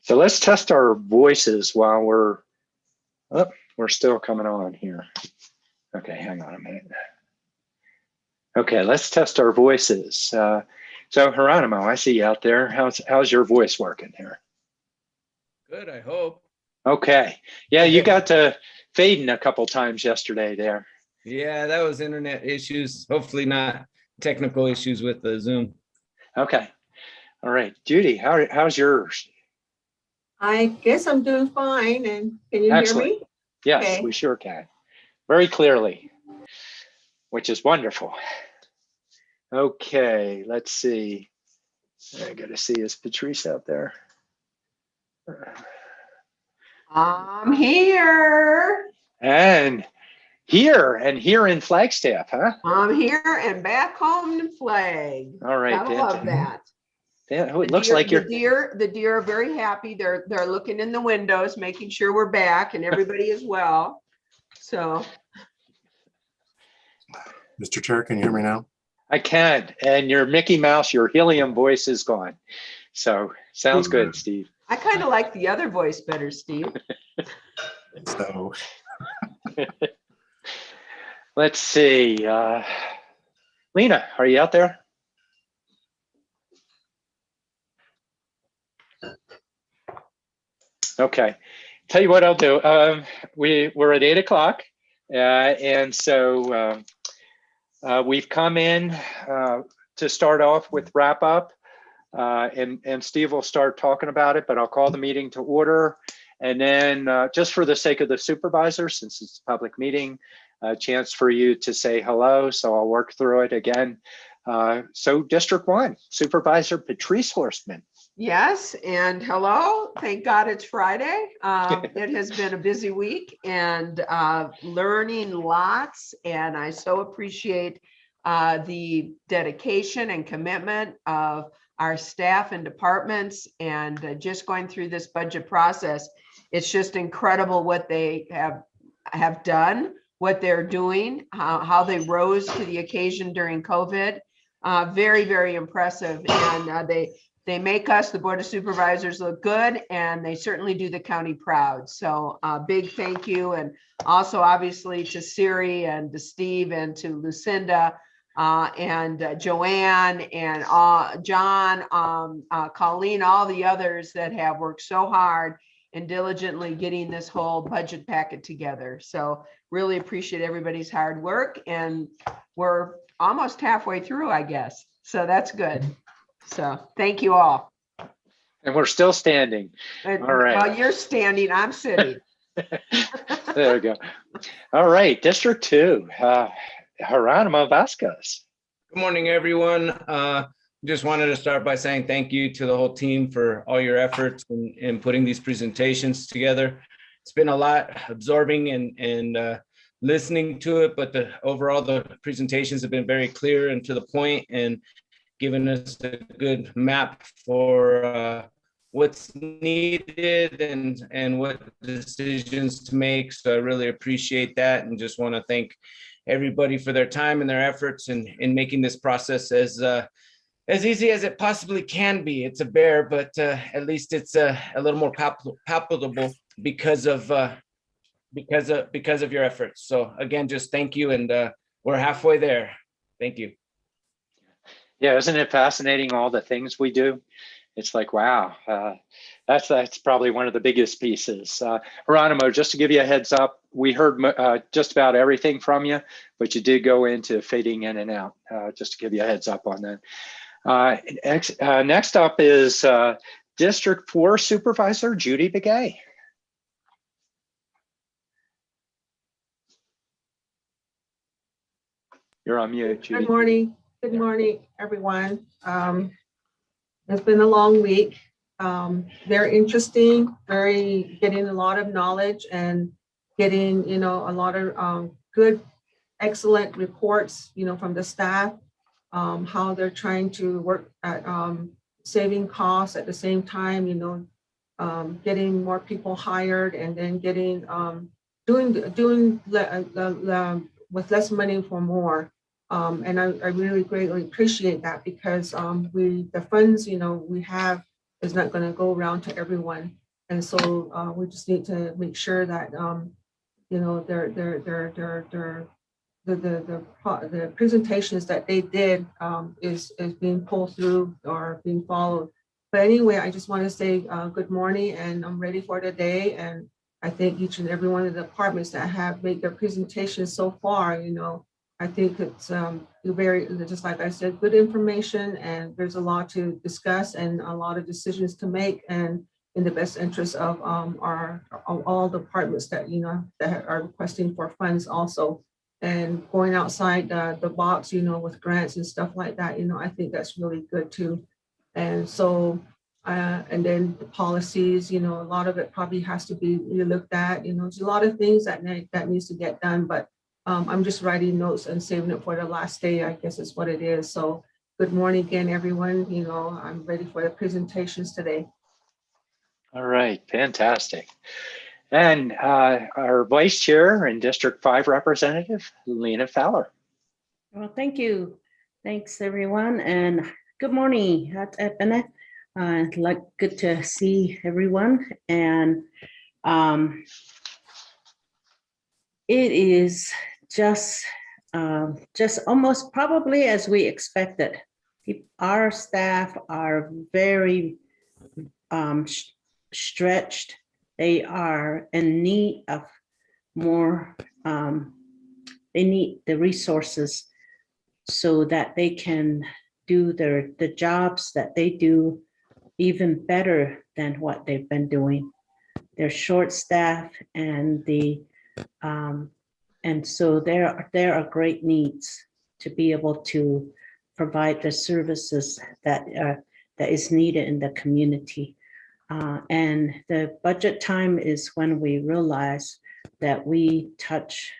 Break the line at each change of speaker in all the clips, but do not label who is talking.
So let's test our voices while we're still coming on here. Okay, hang on a minute. Okay, let's test our voices. So Geronimo, I see you out there. How's your voice working here?
Good, I hope.
Okay. Yeah, you got to fading a couple times yesterday there.
Yeah, that was internet issues. Hopefully not technical issues with the Zoom.
Okay. All right. Judy, how's yours?
I guess I'm doing fine. And can you
Excellent.
hear me?
Yes,
Okay.
we sure can. Very clearly, which is wonderful. Okay, let's see. I got to see, is Patrice out there?
I'm here.
And here in Flagstaff, huh?
I'm here and back home in Flag.
All right.
I love that.
Yeah, it looks like you're.
The deer are very happy. They're looking in the windows, making sure we're back and everybody is well. So.
Mr. Chair, can you hear me now?
I can. And your Mickey Mouse, your helium voice is gone. So sounds good, Steve.
I kind of like the other voice better, Steve.
So
let's see. Lena, are you out there? Okay. Tell you what I'll do. We're at 8 o'clock. And so we've come in to start off with wrap up. And Steve will start talking about it, but I'll call the meeting to order. And then just for the sake of the supervisor, since it's a public meeting, a chance for you to say hello. So I'll work through it again. So District 1, Supervisor Patrice Horstman.
Yes, and hello. Thank God it's Friday. It has been a busy week and learning lots. And I so appreciate the dedication and commitment of our staff and departments, and just going through this budget process. It's just incredible what they have done, what they're doing, how they rose to the occasion during COVID. Very, very impressive. And they make us, the Board of Supervisors, look good, and they certainly do the county proud. So big thank you. And also obviously to Siri and to Steve and to Lucinda and Joanne and John, Colleen, all the others that have worked so hard and diligently getting this whole budget packet together. So really appreciate everybody's hard work, and we're almost halfway through, I guess. So that's good. So thank you all.
And we're still standing. All right.
Well, you're standing, I'm sitting.
There we go. All right, District 2, Geronimo Vasquez.
Good morning, everyone. Just wanted to start by saying thank you to the whole team for all your efforts in putting these presentations together. It's been a lot absorbing and listening to it, but overall the presentations have been very clear and to the point, and given us a good map for what's needed and what decisions to make. So I really appreciate that, and just want to thank everybody for their time and their efforts in making this process as easy as it possibly can be. It's a bear, but at least it's a little more palpable because of your efforts. So again, just thank you, and we're halfway there. Thank you.
Yeah, isn't it fascinating, all the things we do? It's like, wow, that's probably one of the biggest pieces. Geronimo, just to give you a heads up, we heard just about everything from you, but you did go into fading in and out, just to give you a heads up on that. Next up is District 4 Supervisor Judy Begaye. You're on mute, Judy.
Good morning. Good morning, everyone. It's been a long week. Very interesting, getting a lot of knowledge and getting, a lot of good, excellent reports, from the staff, how they're trying to work at saving costs at the same time, getting more people hired, and then getting, doing with less money for more. And I really greatly appreciate that, because the funds, we have is not going to go around to everyone. And so we just need to make sure that, you know, the presentations that they did is being pulled through or being followed. But anyway, I just want to say good morning, and I'm ready for today. And I thank each and every one of the departments that have made their presentations so far. You know, I think it's very, just like I said, good information, and there's a lot to discuss and a lot of decisions to make, and in the best interest of all departments that, you know, that are requesting for funds also. And going outside the box, you know, with grants and stuff like that, you know, I think that's really good too. And so, and then the policies, you know, a lot of it probably has to be looked at. You know, there's a lot of things that needs to get done, but I'm just writing notes and saving it for the last day, I guess is what it is. So good morning again, everyone. You know, I'm ready for the presentations today.
All right, fantastic. And our Vice Chair and District 5 Representative, Lena Fowler.
Well, thank you. Thanks, everyone. And good morning. Like, good to see everyone. And it is just almost probably as we expected. Our staff are very stretched. They are in need of more, they need the resources so that they can do the jobs that they do even better than what they've been doing. They're short staffed, and so there are great needs to be able to provide the services that is needed in the community. And the budget time is when we realize that we touch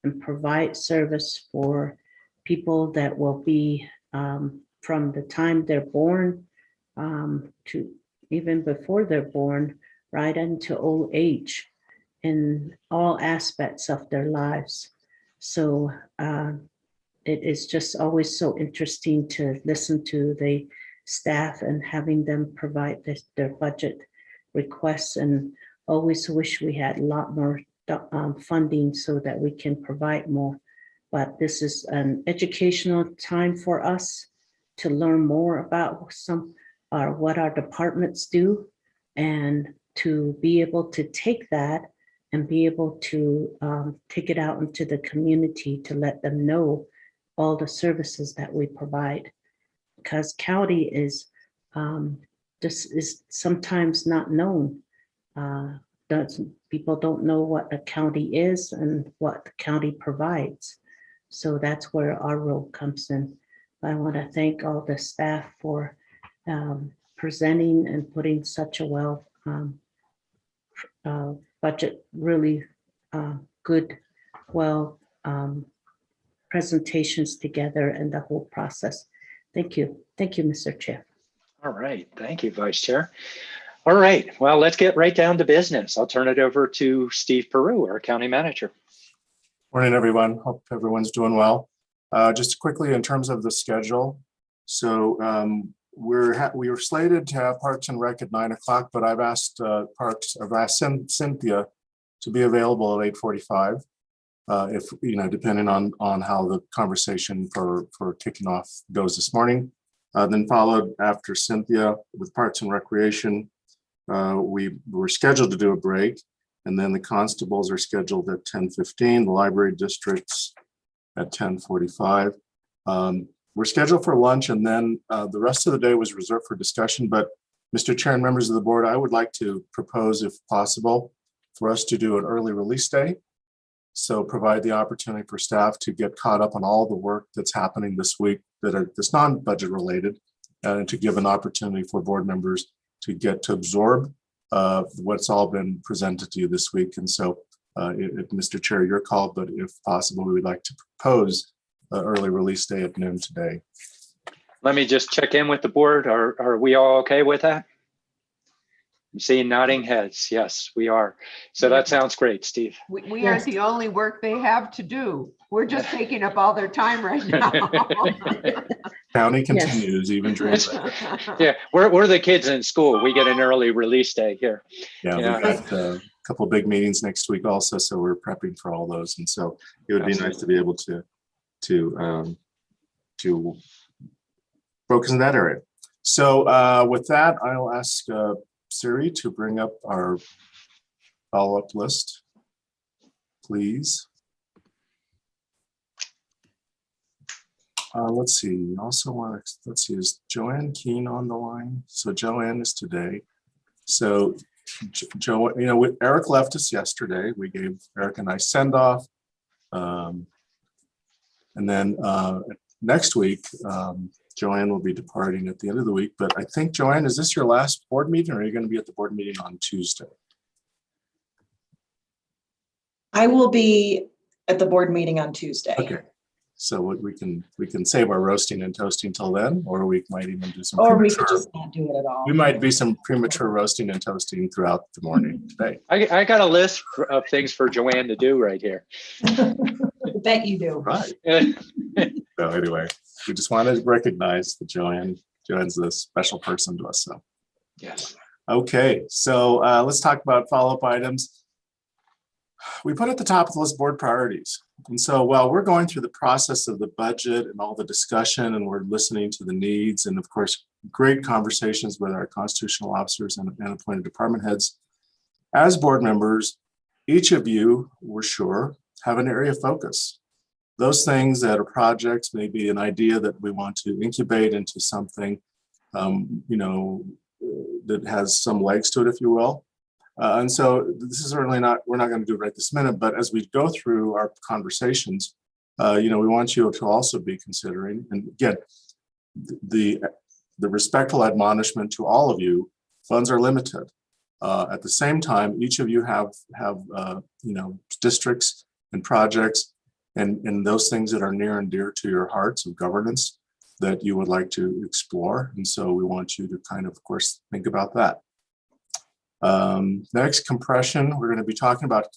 and provide service for people that will be from the time they're born to even before they're born, right into old age in all aspects of their lives. So it is just always so interesting to listen to the staff and having them provide their budget requests, and always wish we had a lot more funding so that we can provide more. But this is an educational time for us to learn more about what our departments do, and to be able to take that and be able to take it out into the community to let them know all the services that we provide. Because county is sometimes not known. People don't know what a county is and what the county provides. So that's where our role comes in. I want to thank all the staff for presenting and putting such a budget, really good, presentations together and the whole process. Thank you. Thank you, Mr. Chair.
All right. Thank you, Vice Chair. All right. Well, let's get right down to business. I'll turn it over to Steve Peru, our County Manager.
Morning, everyone. Hope everyone's doing well. Just quickly in terms of the schedule. So we were slated to have Parks and Rec at 9 o'clock, but I've asked Cynthia to be available at 8:45. If, you know, depending on how the conversation for kicking off goes this morning. Then followed after Cynthia with Parks and Recreation. We were scheduled to do a break, and then the constables are scheduled at 10:15, the library districts at 10:45. We're scheduled for lunch, and then the rest of the day was reserved for discussion. But Mr. Chair and members of the board, I would like to propose, if possible, for us to do an early release day. So provide the opportunity for staff to get caught up on all the work that's happening this week that's non-budget related, and to give an opportunity for board members to get to absorb what's all been presented to you this week. And so, Mr. Chair, your call, but if possible, we would like to propose an early release day at noon today.
Let me just check in with the board. Are we all okay with that? I'm seeing nodding heads. Yes, we are. So that sounds great, Steve.
We aren't the only work they have to do. We're just taking up all their time right now.
County
Yes.
continues even during.
Yeah, we're the kids in school. We get an early release day here.
Yeah,
Yeah.
we've got a couple of big meetings next week also, so we're prepping for all those. And so it would be nice to be able to focus in that area. So with that, I'll ask Siri to bring up our follow-up list, please. Let's see. Also want to, let's see, is Joanne Keene on the line? So Joanne is today. So Joe, you know, Eric left us yesterday. We gave Eric a nice send off. And then next week, Joanne will be departing at the end of the week. But I think, Joanne, is this your last board meeting or are you going to be at the board meeting on Tuesday?
I will be at the board meeting on Tuesday.
Okay. So we can save our roasting and toasting till then, or we might even do some.
Or we could just not do it at all.
We might be some premature roasting and toasting throughout the morning today.
I got a list of things for Joanne to do right here.
I bet you do.
Right. So anyway, we just want to recognize that Joanne's a special person to us. So
Yes.
okay, so let's talk about follow-up items. We put at the top of the list board priorities. And so while we're going through the process of the budget and all the discussion and we're listening to the needs and of course, great conversations with our constitutional officers and appointed department heads, as board members, each of you, we're sure, have an area of focus. Those things that are projects, maybe an idea that we want to incubate into something, you know, that has some legs to it, if you will. And so this is certainly not, we're not going to do it right this minute, but as we go through our conversations, you know, we want you to also be considering, and again, the respectful admonishment to all of you, funds are limited. At the same time, each of you have you know, districts and projects and those things that are near and dear to your hearts of governance that you would like to explore. And so we want you to kind of course, think about that. Next, compression. We're going to be talking about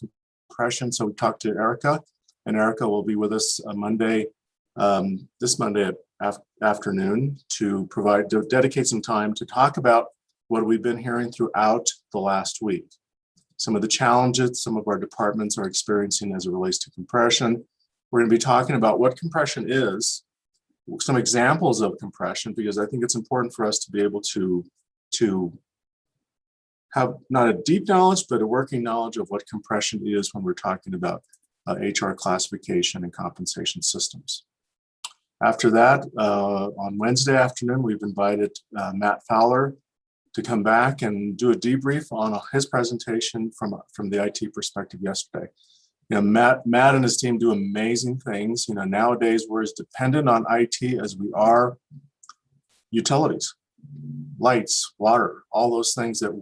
compression. So we talked to Erica, and Erica will be with us Monday, this Monday afternoon to dedicate some time to talk about what we've been hearing throughout the last week. Some of the challenges some of our departments are experiencing as it relates to compression. We're going to be talking about what compression is, some examples of compression, because I think it's important for us to be able to have not a deep knowledge, but a working knowledge of what compression is when we're talking about HR classification and compensation systems. After that, on Wednesday afternoon, we've invited Matt Fowler to come back and do a debrief on his presentation from the IT perspective yesterday. You know, Matt and his team do amazing things. You know, nowadays we're as dependent on IT as we are utilities, lights, water, all those things that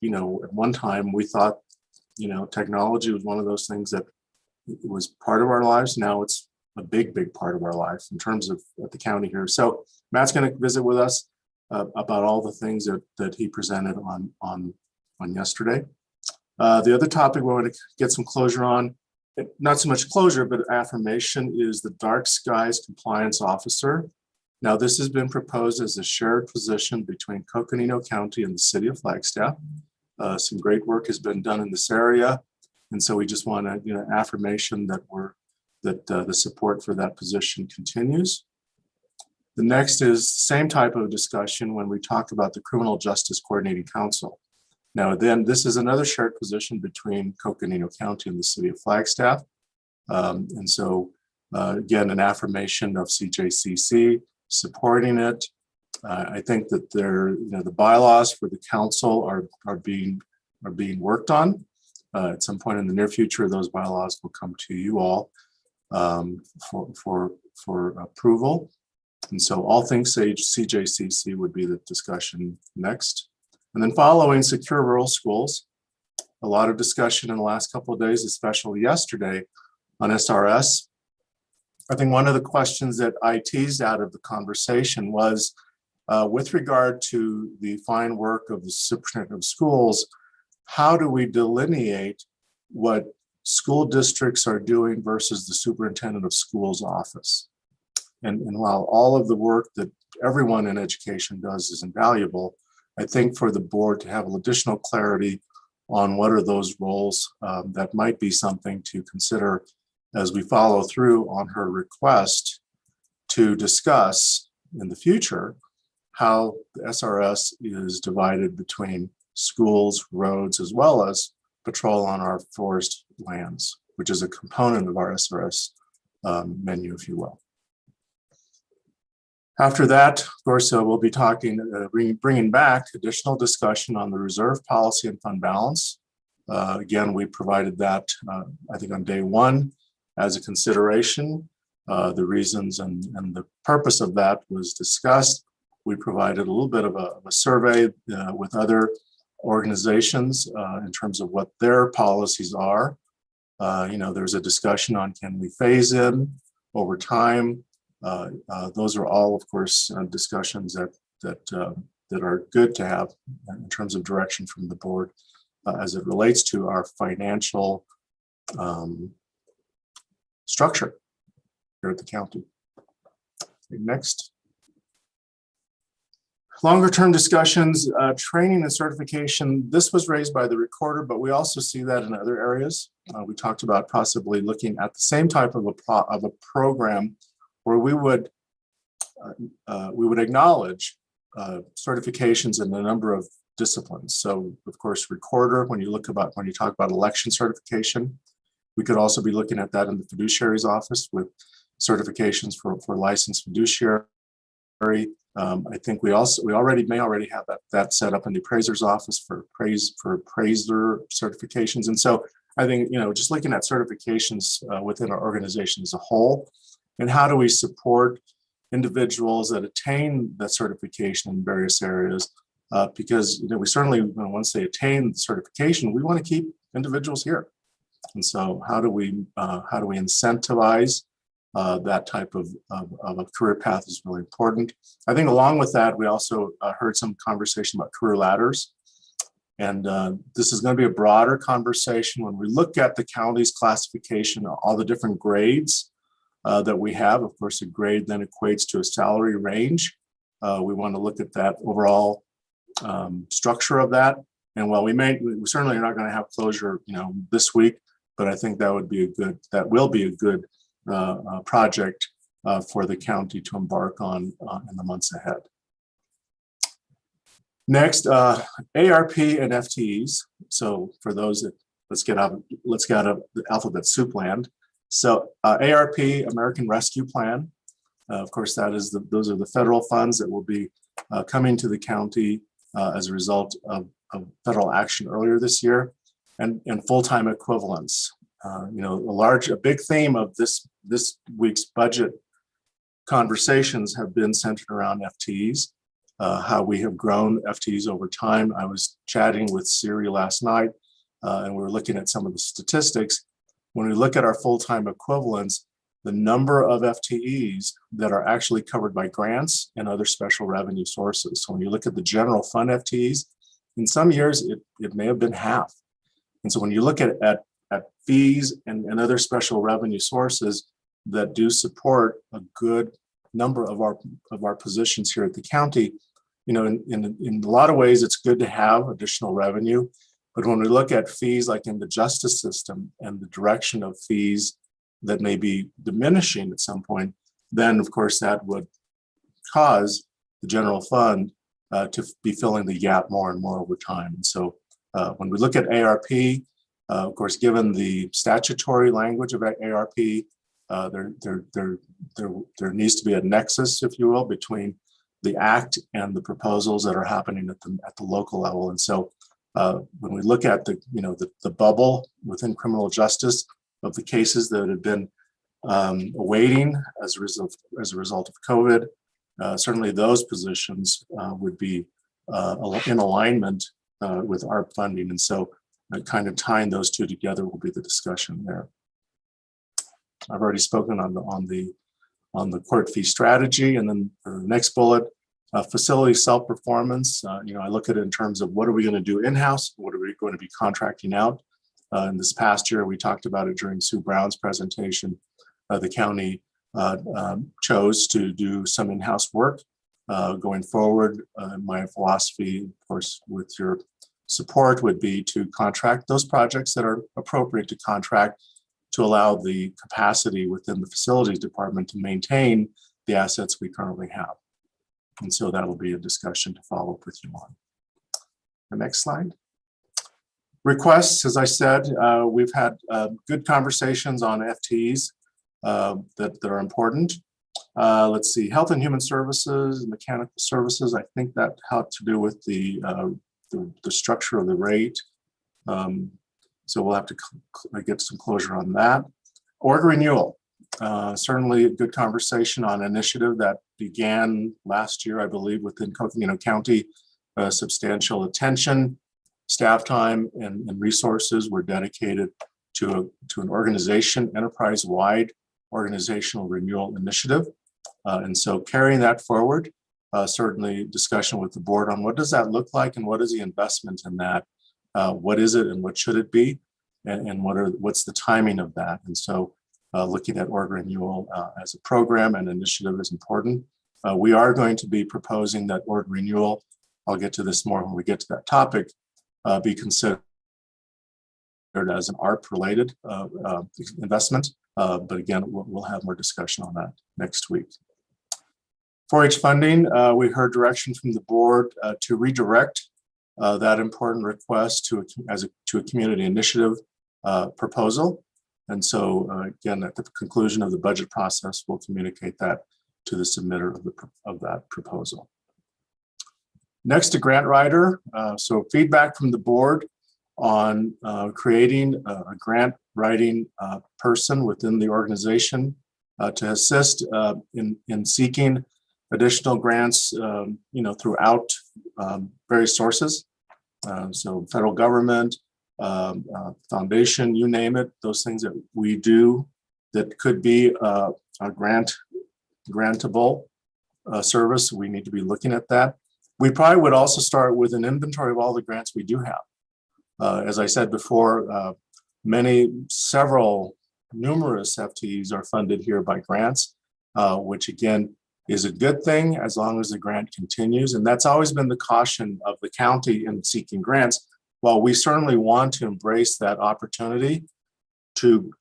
you know, at one time we thought, you know, technology was one of those things that was part of our lives. Now it's a big part of our life in terms of the county here. So Matt's going to visit with us about all the things that he presented on yesterday. The other topic we want to get some closure on, not so much closure, but affirmation, is the dark skies compliance officer. Now, this has been proposed as a shared position between Coconino County and the city of Flagstaff. Some great work has been done in this area. And so we just want to, you know, affirmation that the support for that position continues. The next is the same type of discussion when we talk about the Criminal Justice Coordinating Council. Now, then this is another shared position between Coconino County and the city of Flagstaff. And so again, an affirmation of CJCC supporting it. I think that the bylaws for the council are being worked on. At some point in the near future, those bylaws will come to you all for approval. And so all things CJCC would be the discussion next. And then following secure rural schools, a lot of discussion in the last couple of days, especially yesterday on SRS. I think one of the questions that I teased out of the conversation was with regard to the fine work of the superintendent of schools, how do we delineate what school districts are doing versus the superintendent of schools office? And while all of the work that everyone in education does is invaluable, I think for the board to have additional clarity on what are those roles, that might be something to consider as we follow through on her request to discuss in the future how the SRS is divided between schools, roads, as well as patrol on our forest lands, which is a component of our SRS menu, if you will. After that, of course, we'll be talking, bringing back additional discussion on the reserve policy and fund balance. Again, we provided that, I think, on day one as a consideration. The reasons and the purpose of that was discussed. We provided a little bit of a survey with other organizations in terms of what their policies are. There's a discussion on can we phase in over time. Those are all, of course, discussions that are good to have in terms of direction from the board as it relates to our financial structure here at the county. Next. Longer term discussions, training and certification. This was raised by the recorder, but we also see that in other areas. We talked about possibly looking at the same type of a program where we would acknowledge certifications in a number of disciplines. So, of course, recorder. When you talk about election certification, we could also be looking at that in the fiduciary's office with certifications for licensed fiduciary. I think we may already have that set up in the appraiser's office for appraiser certifications. And so I think, just looking at certifications within our organization as a whole, and how do we support individuals that attain that certification in various areas? Because we certainly, once they attain the certification, we want to keep individuals here. And so how do we incentivize that type of a career path is really important. I think along with that, we also heard some conversation about career ladders. And this is going to be a broader conversation when we look at the county's classification, all the different grades that we have. Of course, a grade then equates to a salary range. We want to look at that overall structure of that. And while we certainly are not going to have closure, this week, but I think that will be a good project for the county to embark on in the months ahead. Next, ARP and FTEs. So for those that let's get out of the alphabet soup land. So ARP, American Rescue Plan. Of course, those are the federal funds that will be coming to the county as a result of federal action earlier this year, and full-time equivalents. A big theme of this week's budget conversations have been centered around FTEs, how we have grown FTEs over time. I was chatting with Siri last night, and we were looking at some of the statistics. When we look at our full-time equivalents, the number of FTEs that are actually covered by grants and other special revenue sources. So when you look at the general fund FTEs, in some years, it may have been half. And so when you look at fees and other special revenue sources that do support a good number of our positions here at the county, in a lot of ways, it's good to have additional revenue. But when we look at fees like in the justice system and the direction of fees that may be diminishing at some point, then of course that would cause the general fund to be filling the gap more and more over time. And so when we look at ARP, of course, given the statutory language of ARP, there needs to be a nexus, if you will, between the act and the proposals that are happening at the local level. And so when we look at the bubble within criminal justice of the cases that have been awaiting as a result of COVID, certainly those positions would be in alignment with ARP funding. And so kind of tying those two together will be the discussion there. I've already spoken on the court fee strategy, and then the next bullet, facility self-performance. I look at it in terms of what are we going to do in-house, what are we going to be contracting out. In this past year, we talked about it during Sue Brown's presentation. The county chose to do some in-house work. Going forward, my philosophy, of course, with your support, would be to contract those projects that are appropriate to contract to allow the capacity within the facilities department to maintain the assets we currently have. And so that'll be a discussion to follow up with you on. The next slide. Requests, as I said, we've had good conversations on FTEs that are important. Let's see, health and human services, mechanical services. I think that had to do with the structure of the rate. So we'll have to get some closure on that. Org renewal, certainly a good conversation on initiative that began last year, I believe, within Coconino County. Substantial attention, staff time, and resources were dedicated to an organization, enterprise-wide organizational renewal initiative. And so carrying that forward, certainly discussion with the board on what does that look like and what is the investment in that? What is it and what should it be? And what's the timing of that? And so looking at org renewal as a program and initiative is important. We are going to be proposing that org renewal, I'll get to this more when we get to that topic, be considered as an ARP-related investment. But again, we'll have more discussion on that next week. 4-H funding, we heard direction from the board to redirect that important request to a community initiative proposal. And so again, at the conclusion of the budget process, we'll communicate that to the submitter of that proposal. Next, a grant writer. So feedback from the board on creating a grant writing person within the organization to assist in seeking additional grants, throughout various sources. So federal government, foundation, you name it, those things that we do that could be a grantable service. We need to be looking at that. We probably would also start with an inventory of all the grants we do have. As I said before, numerous FTEs are funded here by grants, which again is a good thing as long as the grant continues. And that's always been the caution of the county in seeking grants. While we certainly want to embrace that opportunity to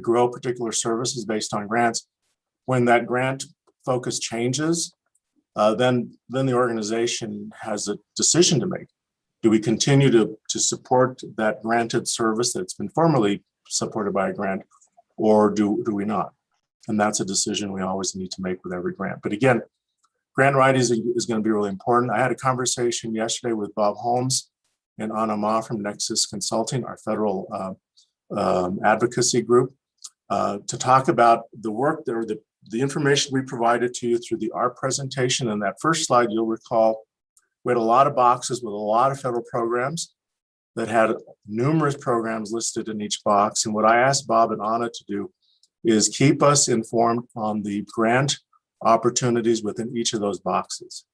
grow particular services based on grants, when that grant focus changes, then the organization has a decision to make. Do we continue to support that granted service that's been formerly supported by a grant, or do we not? And that's a decision we always need to make with every grant. But again, grant writing is going to be really important. I had a conversation yesterday with Bob Holmes and Anna Ma from Nexus Consulting, our federal advocacy group, to talk about the work the information we provided to you through the ARP presentation. And that first slide, you'll recall, we had a lot of boxes with a lot of federal programs that had numerous programs listed in each box. And what I asked Bob and Anna to do is keep us informed on the grant opportunities within each of those boxes.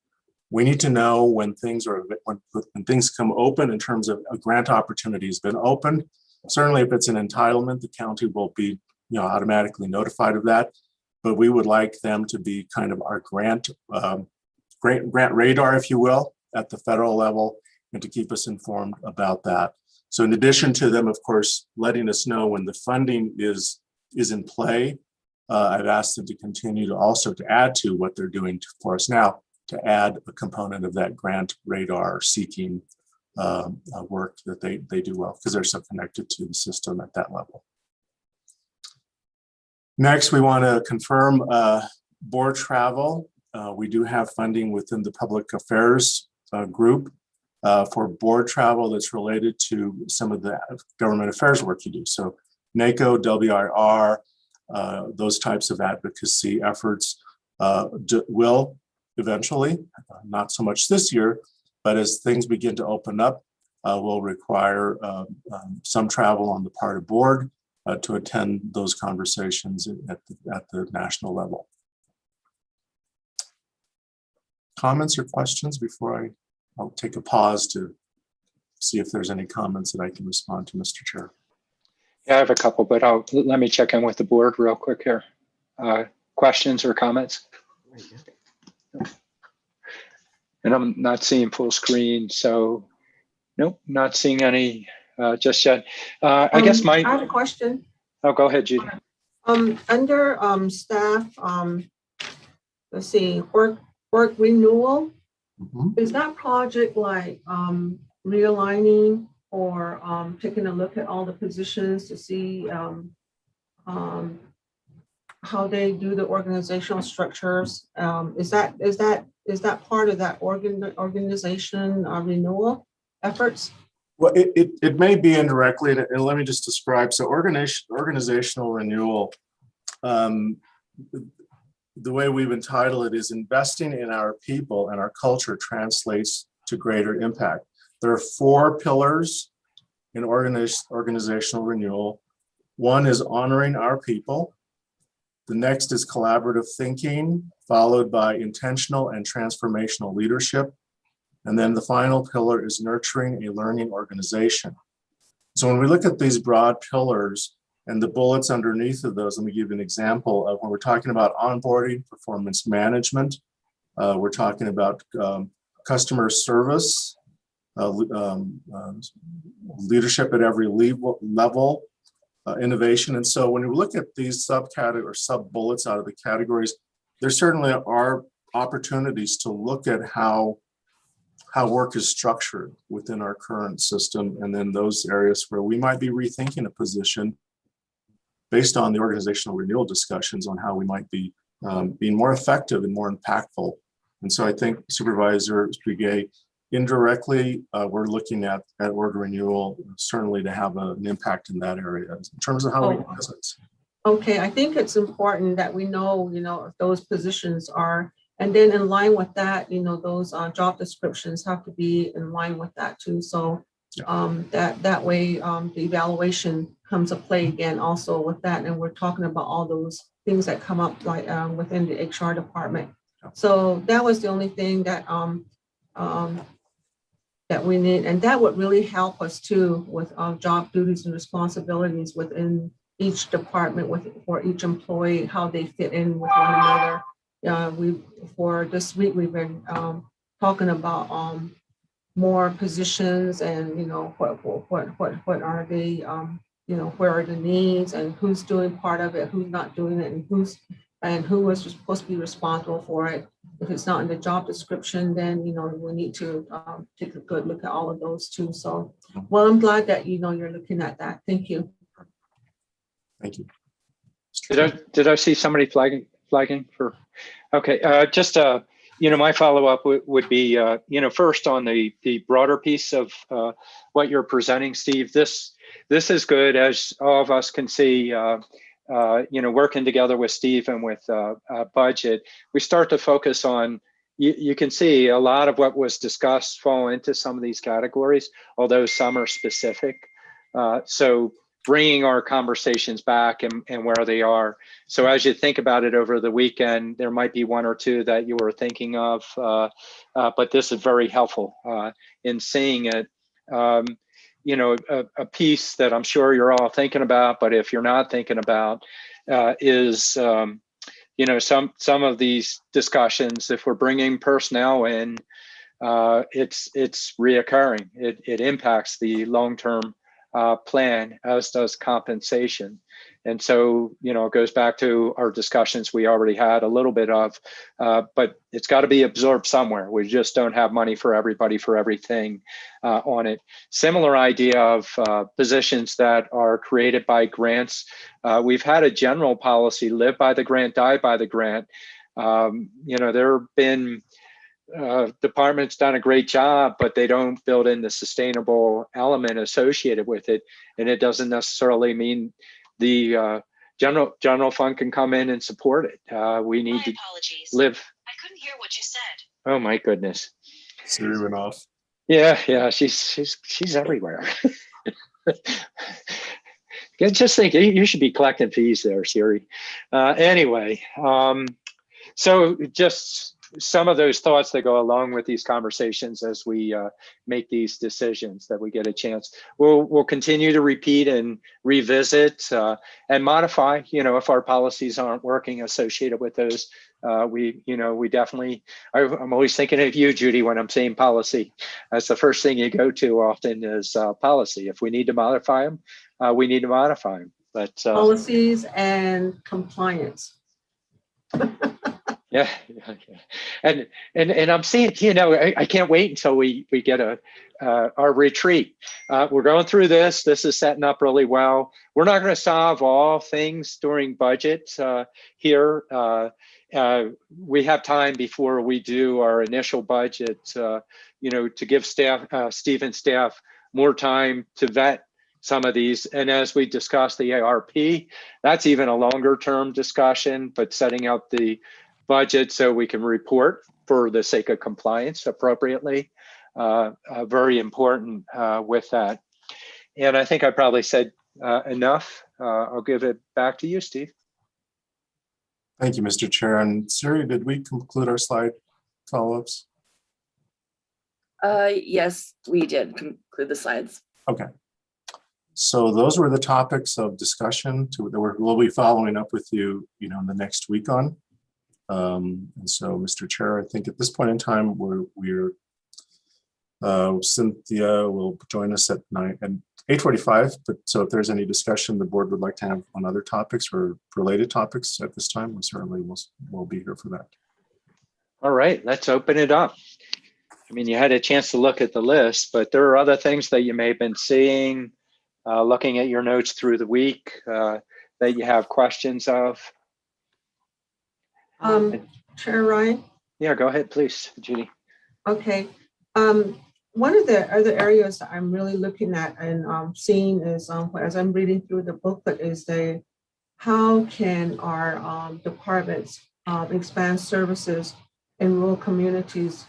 We need to know when things come open in terms of a grant opportunity has been opened. Certainly, if it's an entitlement, the county will be automatically notified of that. But we would like them to be kind of our grant radar, if you will, at the federal level, and to keep us informed about that. So in addition to them, of course, letting us know when the funding is in play, I've asked them to continue to also to add to what they're doing for us now, to add a component of that grant radar seeking work that they do well, because they're so connected to the system at that level. Next, we want to confirm board travel. We do have funding within the public affairs group for board travel that's related to some of the government affairs work you do. So NACO, WIR, those types of advocacy efforts will eventually, not so much this year, but as things begin to open up, will require some travel on the part of board to attend those conversations at the national level. Comments or questions before I'll take a pause to see if there's any comments that I can respond to, Mr. Chair.
Yeah, I have a couple, but let me check in with the board real quick here. Questions or comments? And I'm not seeing full screen, so nope, not seeing any just yet. I guess
I have a question.
Oh, go ahead, Judy.
Under staff, let's see, work renewal,
Mhm.
is that project like realigning or taking a look at all the positions to see how they do the organizational structures? Is that part of that organization renewal efforts?
Well, it may be indirectly, and let me just describe. So organizational renewal, the way we've entitled it is investing in our people and our culture translates to greater impact. There are 4 pillars in organizational renewal. One is honoring our people. The next is collaborative thinking, followed by intentional and transformational leadership. And then the final pillar is nurturing a learning organization. So when we look at these broad pillars and the bullets underneath of those, let me give you an example of when we're talking about onboarding, performance management, we're talking about customer service, leadership at every level, innovation. And so when we look at these subcategories or sub bullets out of the categories, there certainly are opportunities to look at how work is structured within our current system, and then those areas where we might be rethinking a position based on the organizational renewal discussions on how we might be being more effective and more impactful. And so I think Supervisor Begaye, indirectly, we're looking at org renewal certainly to have an impact in that area in terms of how we do business.
Okay, I think it's important that we know, if those positions are, and then in line with that, those job descriptions have to be in line with that too. So that way the evaluation comes to play again also with that. And we're talking about all those things that come up like within the HR department. So that was the only thing that that we need, and that would really help us too with job duties and responsibilities within each department, for each employee, how they fit in with one another. For this week, we've been talking about more positions and what are they, where are the needs and who's doing part of it, who's not doing it, and who was supposed to be responsible for it. If it's not in the job description, then we need to take a good look at all of those too. So, well, I'm glad that you're looking at that. Thank you.
Thank you.
Did I see somebody flagging for? Okay, just my follow-up would be first on the broader piece of what you're presenting, Steve. This is good, as all of us can see. Working together with Steve and with budget, we start to focus on. You can see a lot of what was discussed fall into some of these categories, although some are specific. So bringing our conversations back and where they are. So as you think about it over the weekend, there might be 1 or 2 that you were thinking of, but this is very helpful in seeing it. A piece that I'm sure you're all thinking about, but if you're not thinking about, is some of these discussions. If we're bringing personnel in, it's reoccurring. It impacts the long-term plan, as does compensation. And so, it goes back to our discussions we already had a little bit of, but it's got to be absorbed somewhere. We just don't have money for everybody for everything on it. Similar idea of positions that are created by grants. We've had a general policy, live by the grant, die by the grant. There have been department's done a great job, but they don't build in the sustainable element associated with it. And it doesn't necessarily mean the general fund can come in and support it. We need to live.
I couldn't hear what you said.
Oh my goodness.
Siri went off.
Yeah. She's everywhere. Just think, you should be collecting fees there, Siri. Anyway, so just some of those thoughts that go along with these conversations as we make these decisions, that we get a chance. We'll continue to repeat and revisit and modify, if our policies aren't working associated with those. We definitely, I'm always thinking of you, Judy, when I'm saying policy. That's the first thing you go to often is policy. If we need to modify them, we need to modify them. But
Policies and compliance.
Yeah. And I'm seeing, I can't wait until we get our retreat. We're going through this. This is setting up really well. We're not going to solve all things during budget here. We have time before we do our initial budget, to give Steve and staff more time to vet some of these. And as we discuss the ARP, that's even a longer term discussion, but setting out the budget so we can report for the sake of compliance appropriately, very important with that. And I think I probably said enough. I'll give it back to you, Steve.
Thank you, Mr. Chair. And Siri, did we conclude our slide follow-ups?
Yes, we did conclude the slides.
Okay. So those were the topics of discussion that we'll be following up with you, in the next week on. And so, Mr. Chair, I think at this point in time, we're Cynthia will join us at 8:45. But so if there's any discussion the board would like to have on other topics or related topics at this time, we certainly will be here for that.
All right, let's open it up. I mean, you had a chance to look at the list, but there are other things that you may have been seeing, looking at your notes through the week that you have questions of.
Chair Ryan?
Yeah, go ahead, please, Judy.
Okay. One of the other areas that I'm really looking at and seeing is, as I'm reading through the booklet, is how can our departments expand services in rural communities?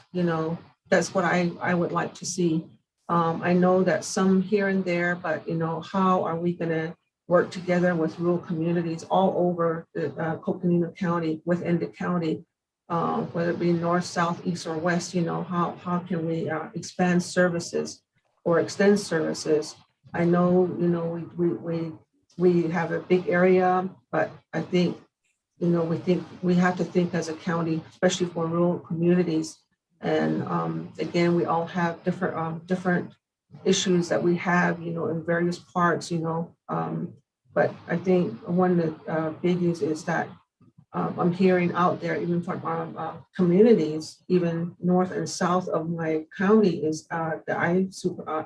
That's what I would like to see. I know that some here and there, but how are we going to work together with rural communities all over the Coconino County, within the county, whether it be north, south, east, or west? How can we expand services or extend services? I know, we have a big area, but I think, we have to think as a county, especially for rural communities. And again, we all have different issues that we have, in various parts, but I think one of the biggies is that I'm hearing out there, even from communities, even north and south of my county, is that I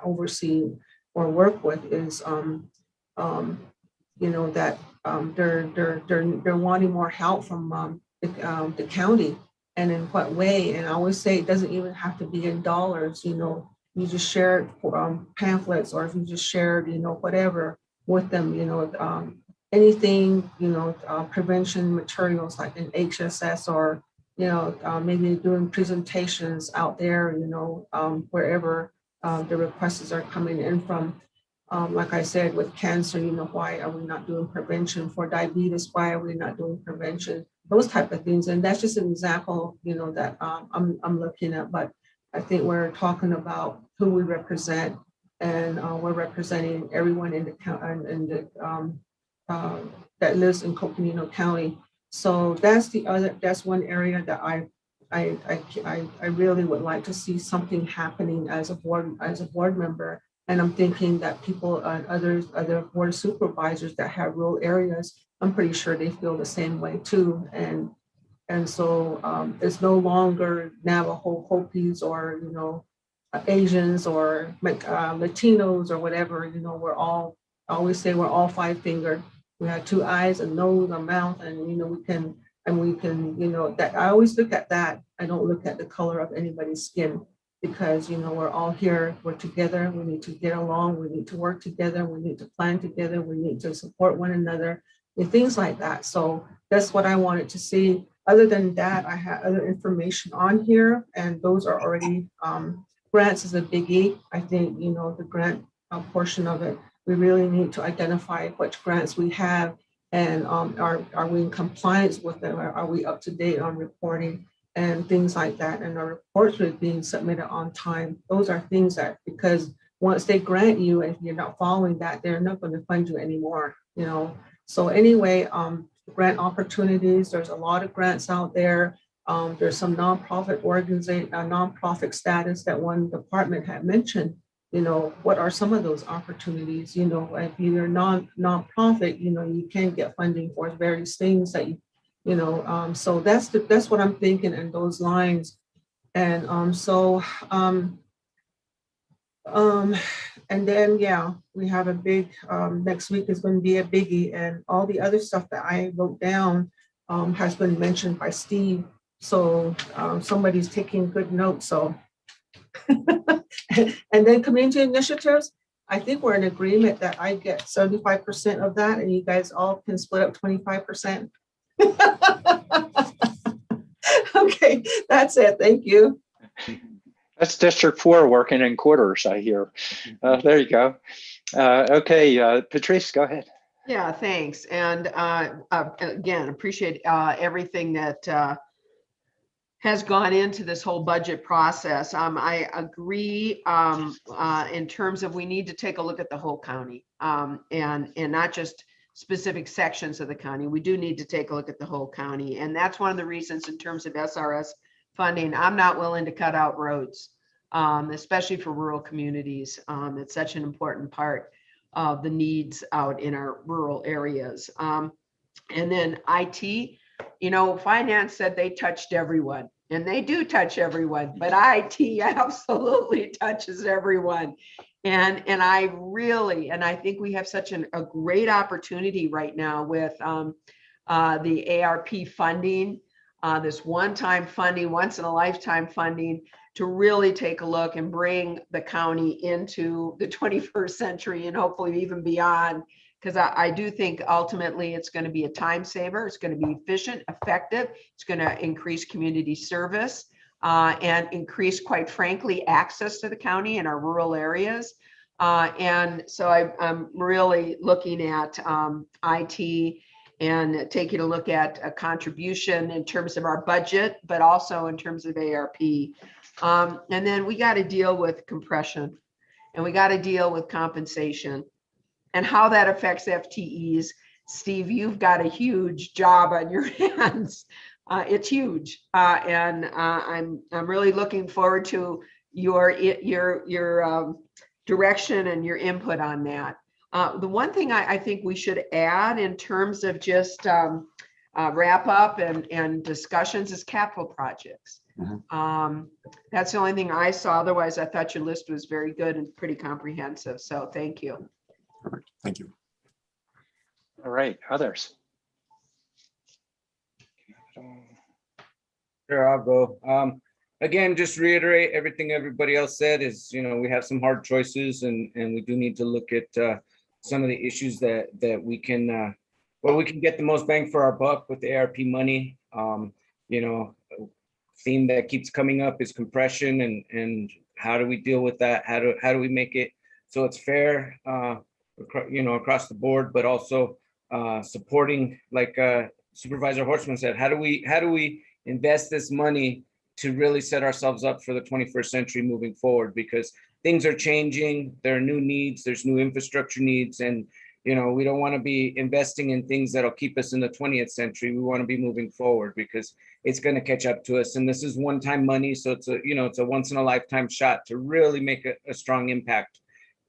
oversee or work with, is that they're wanting more help from the county. And in what way? And I always say it doesn't even have to be in dollars. You just share pamphlets, or if you just shared, whatever with them, anything, prevention materials like in HSS, or maybe doing presentations out there, wherever the requests are coming in from. Like I said, with cancer, why are we not doing prevention? For diabetes, why are we not doing prevention? Those type of things. And that's just an example, that I'm looking at. But I think we're talking about who we represent, and we're representing everyone in the county, that lives in Coconino County. So that's one area that I really would like to see something happening as a board member. And I'm thinking that people, other board supervisors that have rural areas, I'm pretty sure they feel the same way too. And so it's no longer Navajo, Hopis, or Asians, or Latinos, or whatever. I always say we're all five-fingered. We have two eyes, a nose, a mouth, and we can that I always look at that. I don't look at the color of anybody's skin, because we're all here, we're together, we need to get along, we need to work together, we need to plan together, we need to support one another, and things like that. So that's what I wanted to see. Other than that, I have other information on here, and those are already, grants is a biggie. I think, the grant portion of it, we really need to identify which grants we have, and are we in compliance with them? Are we up to date on reporting? and things like that, and the reports were being submitted on time. Those are things that, because once they grant you, and you're not following that, they're not going to fund you anymore, you know. So anyway, grant opportunities, there's a lot of grants out there. There's some nonprofit organization, nonprofit status that one department had mentioned. You know, what are some of those opportunities? You know, if you're nonprofit, you know, you can get funding for various things that you know. So that's what I'm thinking in those lines. And and then, yeah, we have a big, next week is going to be a biggie, and all the other stuff that I wrote down has been mentioned by Steve. So somebody's taking good notes. So, and then community initiatives, I think we're in agreement that I get 75% of that, and you guys all can split up 25%. Okay, that's it. Thank you.
That's District 4 working in quarters, I hear. There you go. Okay, Patrice, go ahead.
Yeah, thanks. And again, appreciate everything that has gone into this whole budget process. I agree in terms of we need to take a look at the whole county and not just specific sections of the county. We do need to take a look at the whole county. And that's one of the reasons in terms of SRS funding, I'm not willing to cut out roads, especially for rural communities. It's such an important part of the needs out in our rural areas. And then IT, you know, finance said they touched everyone, and they do touch everyone, but IT absolutely touches everyone. And I really, and I think we have such a great opportunity right now with the ARP funding, this one-time funding, once in a lifetime funding, to really take a look and bring the county into the 21st century and hopefully even beyond. Because I do think ultimately it's going to be a time saver. It's going to be efficient, effective. It's going to increase community service and increase, quite frankly, access to the county in our rural areas. And so I'm really looking at IT and taking a look at a contribution in terms of our budget, but also in terms of ARP. And then we got to deal with compression, and we got to deal with compensation and how that affects FTEs. Steve, you've got a huge job on your hands. It's huge. And I'm really looking forward to your direction and your input on that. The one thing I think we should add in terms of just wrap up and discussions is capital projects. That's the only thing I saw. Otherwise, I thought your list was very good and pretty comprehensive. So thank you.
Perfect. Thank you.
All right, others.
Sure, I'll go. Again, just reiterate everything everybody else said is, you know, we have some hard choices, and we do need to look at some of the issues that we can, where we can get the most bang for our buck with the ARP money. You know, theme that keeps coming up is compression, and how do we deal with that? How do we make it so it's fair, you know, across the board, but also supporting, like Supervisor Horstman said, how do we invest this money to really set ourselves up for the 21st century moving forward? Because things are changing, there are new needs, there's new infrastructure needs, and you know, we don't want to be investing in things that'll keep us in the 20th century. We want to be moving forward because it's going to catch up to us. And this is one-time money, so it's a, you know, it's a once in a lifetime shot to really make a strong impact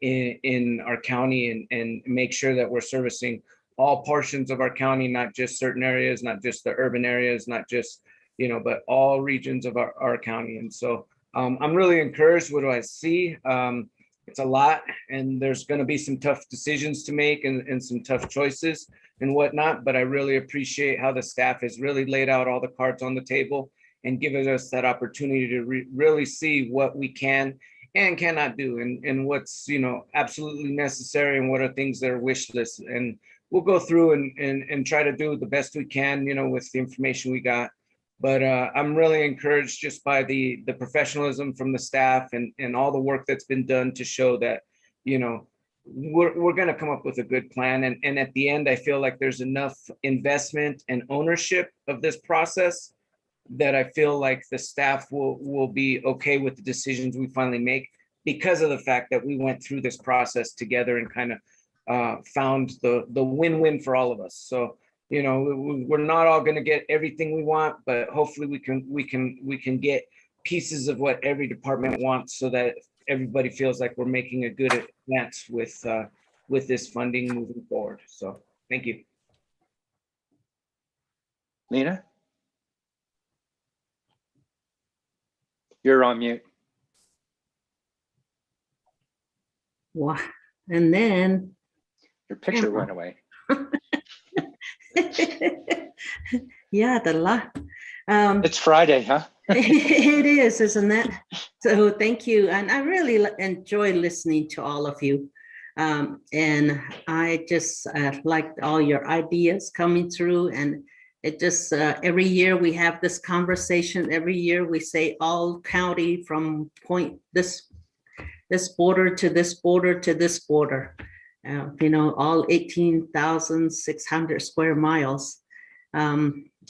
in our county and make sure that we're servicing all portions of our county, not just certain areas, not just the urban areas, not just, you know, but all regions of our county. And so I'm really encouraged. What do I see? It's a lot, and there's going to be some tough decisions to make and some tough choices and whatnot. But I really appreciate how the staff has really laid out all the cards on the table and given us that opportunity to really see what we can and cannot do, and what's, you know, absolutely necessary, and what are things that are wish lists. And we'll go through and try to do the best we can, you know, with the information we got. But I'm really encouraged just by the professionalism from the staff and all the work that's been done to show that, you know, we're going to come up with a good plan. And at the end, I feel like there's enough investment and ownership of this process that I feel like the staff will be okay with the decisions we finally make because of the fact that we went through this process together and kind of found the win-win for all of us. So, you know, we're not all going to get everything we want, but hopefully we can get pieces of what every department wants so that everybody feels like we're making a good advance with this funding moving forward. So thank you.
Lena? You're on mute.
Wow. And then,
Your picture went away.
yeah, the lot.
It's Friday, huh?
It is, isn't it? So thank you. And I really enjoy listening to all of you. And I just liked all your ideas coming through. And it just, every year we have this conversation. Every year we say all county from point this border to this border to this border. You know, all 18,600 square miles.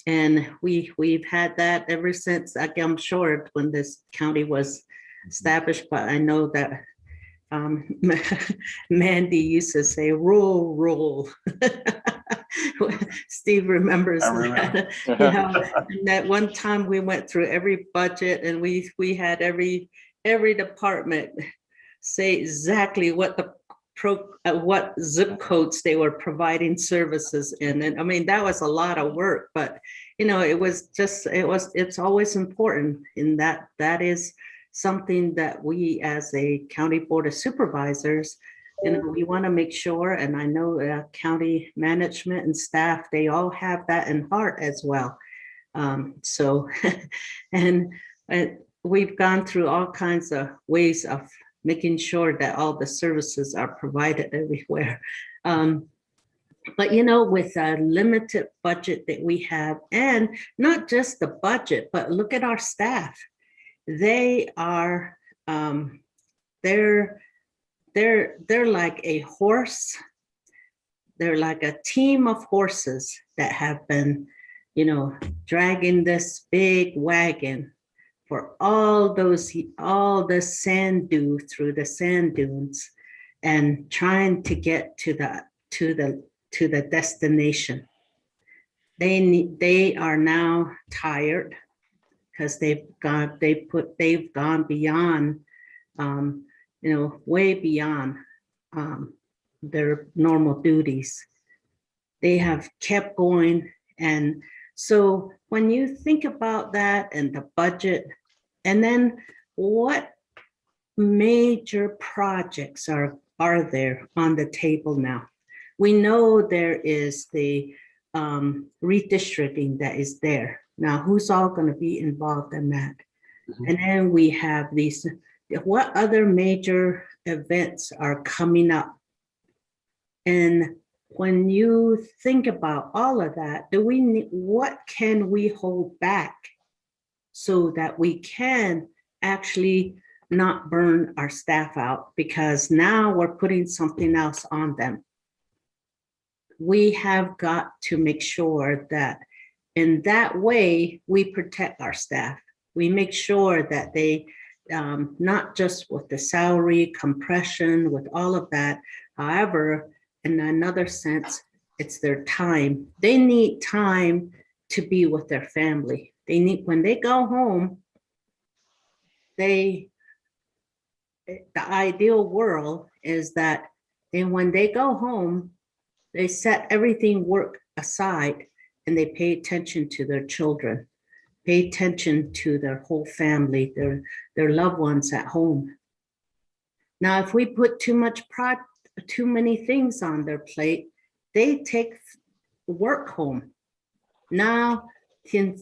And we've had that ever since, I'm sure, when this county was established, but I know that Mandy used to say, roll. Steve remembers that. You know, and that one time we went through every budget and we had every department say exactly what what zip codes they were providing services in. And I mean, that was a lot of work, but you know, it's always important in that is something that we as a county board of supervisors, you know, we want to make sure, and I know county management and staff, they all have that in heart as well. So, and we've gone through all kinds of ways of making sure that all the services are provided everywhere. But you know, with a limited budget that we have, and not just the budget, but look at our staff. They are, they're like a horse. They're like a team of horses that have been, you know, dragging this big wagon for all the sand dew through the sand dunes and trying to get to the destination. They are now tired because they've gone beyond, you know, way beyond their normal duties. They have kept going. And so when you think about that and the budget, and then what major projects are there on the table now? We know there is the redistricting that is there. Now, who's all going to be involved in that? Mm-hmm. And then we have these, what other major events are coming up? And when you think about all of that, what can we hold back so that we can actually not burn our staff out? Because now we're putting something else on them. We have got to make sure that in that way, we protect our staff. We make sure that they, not just with the salary compression, with all of that, however, in another sense, it's their time. They need time to be with their family. They need, when they go home, the ideal world is that when they go home, they set everything work aside and they pay attention to their children, pay attention to their whole family, their loved ones at home. Now, if we put too many things on their plate, they take work home. Now,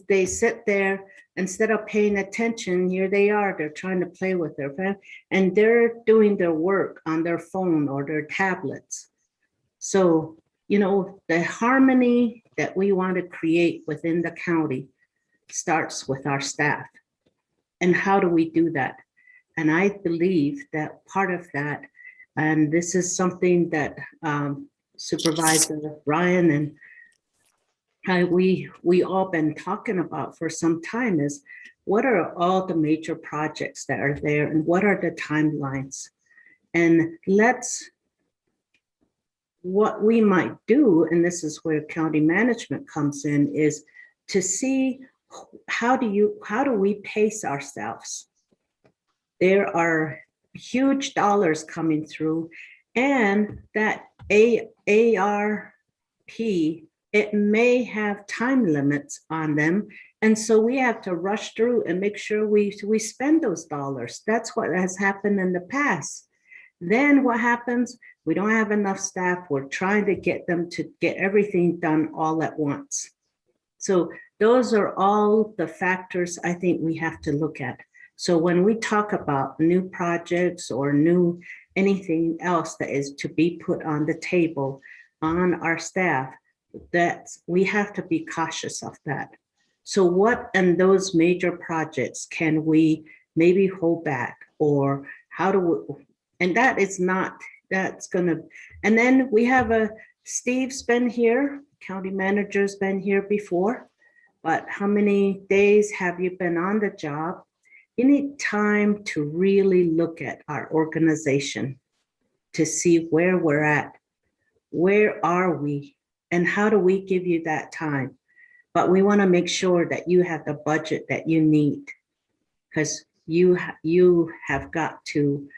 they sit there, instead of paying attention, here they are, they're trying to play with their family, and they're doing their work on their phone or their tablets. So, you know, the harmony that we want to create within the county starts with our staff. And how do we do that? And I believe that part of that, and this is something that Supervisor Ryan we all been talking about for some time is what are all the major projects that are there and what are the timelines? And what we might do, and this is where county management comes in, is to see how do we pace ourselves? There are huge dollars coming through, and that ARP, it may have time limits on them. And so we have to rush through and make sure we spend those dollars. That's what has happened in the past. Then what happens? We don't have enough staff. We're trying to get them to get everything done all at once. So those are all the factors I think we have to look at. So when we talk about new projects or new anything else that is to be put on the table on our staff, that we have to be cautious of that. So what in those major projects can we maybe hold back, or how do we, and that is not, that's gonna, and then we have Steve's been here, county manager's been here before, but how many days have you been on the job? You need time to really look at our organization to see where we're at, where are we, and how do we give you that time? But we want to make sure that you have the budget that you need, because you have got to,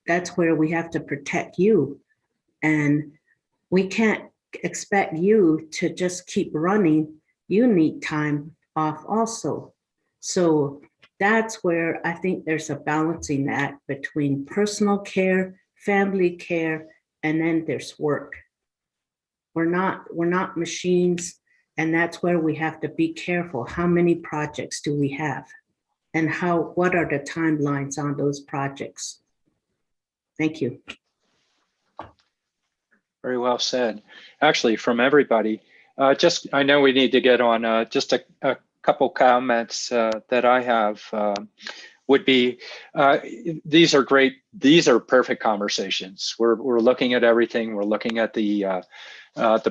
that's where we have to protect you. And we can't expect you to just keep running. You need time off also. So that's where I think there's a balancing act between personal care, family care, and then there's work. We're not machines, and that's where we have to be careful. How many projects do we have? And what are the timelines on those projects? Thank you.
Very well said. Actually, from everybody, I know we need to get on just a couple comments that I have would be, these are great. These are perfect conversations. We're looking at everything. We're looking at the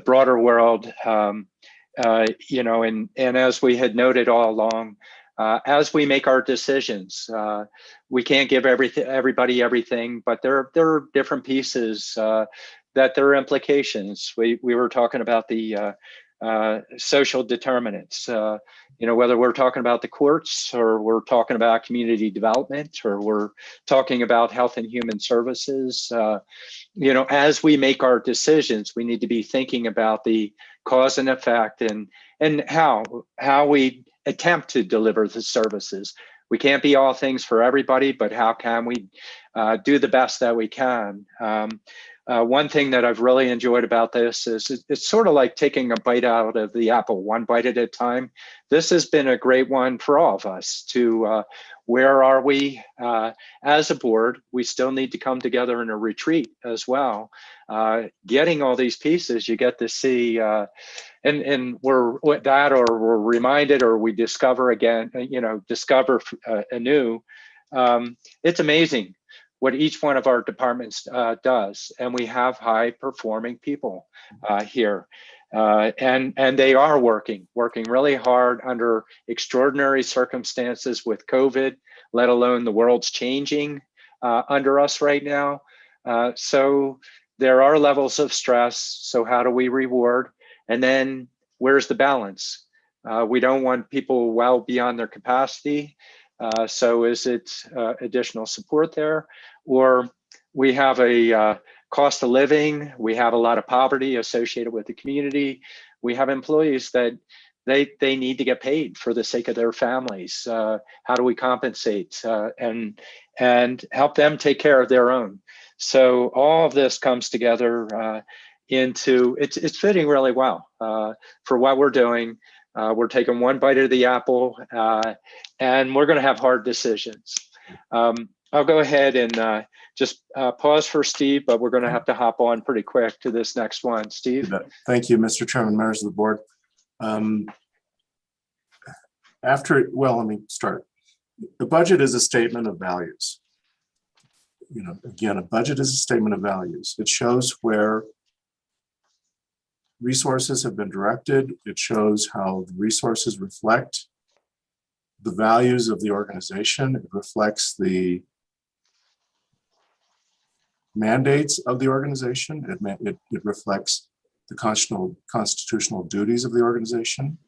broader world, you know, and as we had noted all along, as we make our decisions, we can't give everybody everything, but there are different pieces that there are implications. We were talking about the social determinants, you know, whether we're talking about the courts or we're talking about community development or we're talking about health and human services. You know, as we make our decisions, we need to be thinking about the cause and effect and how we attempt to deliver the services. We can't be all things for everybody, but how can we do the best that we can? One thing that I've really enjoyed about this is it's sort of like taking a bite out of the apple, one bite at a time. This has been a great one for all of us to where are we as a board? We still need to come together in a retreat as well. Getting all these pieces, you get to see, and we're with that, or we're reminded, or we discover again, you know, discover anew. It's amazing what each one of our departments does, and we have high performing people here, and they are working really hard under extraordinary circumstances with COVID, let alone the world's changing under us right now. So there are levels of stress. So how do we reward? And then where's the balance? We don't want people well beyond their capacity. So is it additional support there? Or we have a cost of living, we have a lot of poverty associated with the community. We have employees that they need to get paid for the sake of their families. How do we compensate and help them take care of their own? So all of this comes together into, it's fitting really well for what we're doing. We're taking one bite of the apple, and we're going to have hard decisions. I'll go ahead and just pause for Steve, but we're going to have to hop on pretty quick to this next one. Steve?
Thank you, Mr. Chairman, members of the board. Let me start. The budget is a statement of values. You know, again, a budget is a statement of values. It shows where resources have been directed. It shows how the resources reflect the values of the organization. It reflects the mandates of the organization. It reflects the constitutional duties of the organization.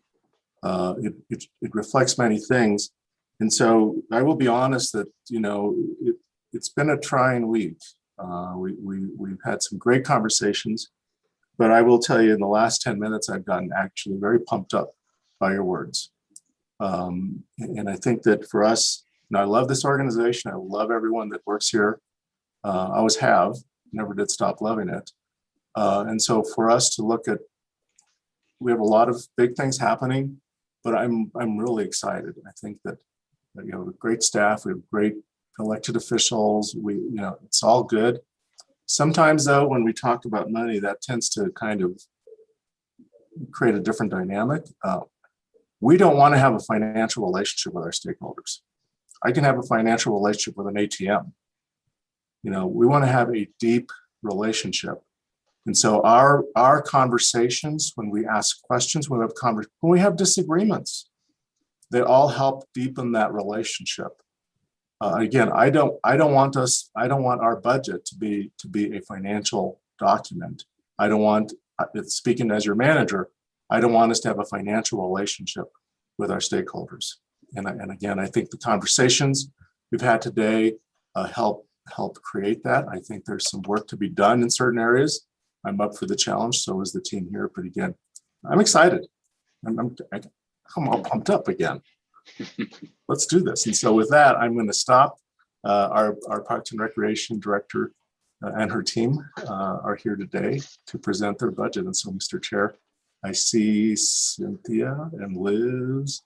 It reflects many things. And so I will be honest that, it's been a trying week. We've had some great conversations, but I will tell you in the last 10 minutes, I've gotten actually very pumped up by your words. And I think that for us, I love this organization. I love everyone that works here. I always have, never did stop loving it. And so for us to look at, we have a lot of big things happening, but I'm really excited. I think that, we have a great staff, we have great elected officials, it's all good. Sometimes though, when we talk about money, that tends to kind of create a different dynamic. We don't want to have a financial relationship with our stakeholders. I can have a financial relationship with an ATM. We want to have a deep relationship. And so our conversations, when we ask questions, when we have disagreements, they all help deepen that relationship. Again, I don't want our budget to be a financial document. I don't want, speaking as your manager, I don't want us to have a financial relationship with our stakeholders. And again, I think the conversations we've had today help create that. I think there's some work to be done in certain areas. I'm up for the challenge, so is the team here. But again, I'm excited. I'm all pumped up again. Let's do this. And so with that, I'm going to stop. Our Parks and Recreation Director and her team are here today to present their budget. And so, Mr. Chair, I see Cynthia and Liz,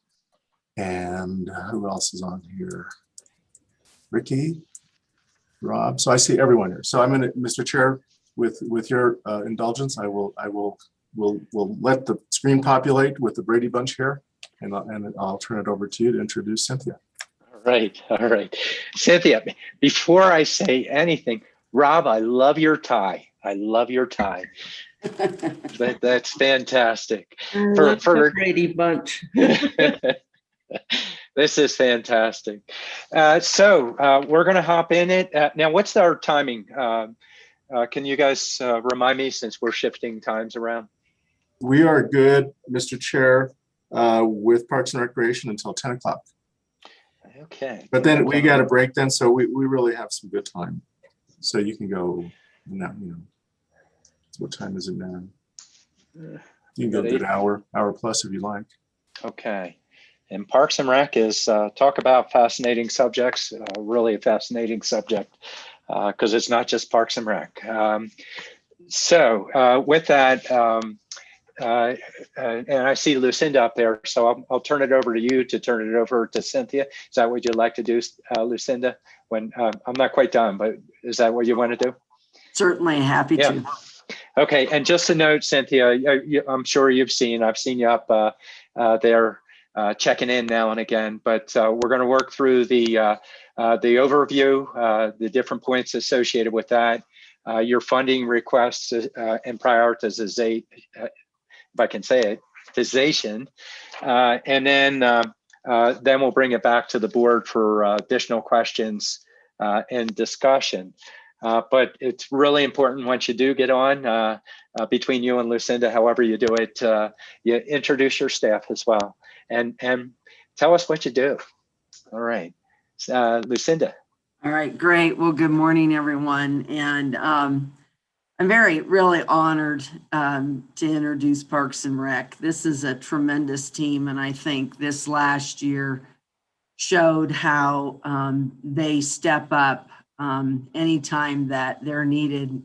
and who else is on here? Ricky, Rob. So I see everyone here. So I'm going to, Mr. Chair, with your indulgence, we'll let the screen populate with the Brady Bunch here, and I'll turn it over to you to introduce Cynthia.
All right. Cynthia, before I say anything, Rob, I love your tie. That's fantastic. For
the Brady Bunch.
This is fantastic. So we're going to hop in it. Now, what's our timing? Can you guys remind me, since we're shifting times around?
We are good, Mr. Chair, with Parks and Recreation until 10 o'clock.
Okay.
But then we got a break then, so we really have some good time. So you can go now, what time is it now? You can go a good hour plus if you like. Okay.
And Parks and Rec is talk about fascinating subjects, really a fascinating subject, because it's not just Parks and Rec. So with that, and I see Lucinda up there, so I'll turn it over to you to turn it over to Cynthia. Is that what you'd like to do, Lucinda? When I'm not quite done, but is that what you want to do?
Certainly, happy to.
Okay, and just a note, Cynthia, I'm sure I've seen you up there checking in now and again, but we're going to work through the overview, the different points associated with that, your funding requests and prioritization, if I can say it, and then we'll bring it back to the board for additional questions and discussion. But it's really important once you do get on, between you and Lucinda, however you do it, you introduce your staff as well and tell us what you do. All right, Lucinda.
All right, great. Well, good morning, everyone. And I'm really honored to introduce Parks and Rec. This is a tremendous team, and I think this last year showed how they step up anytime that they're needed.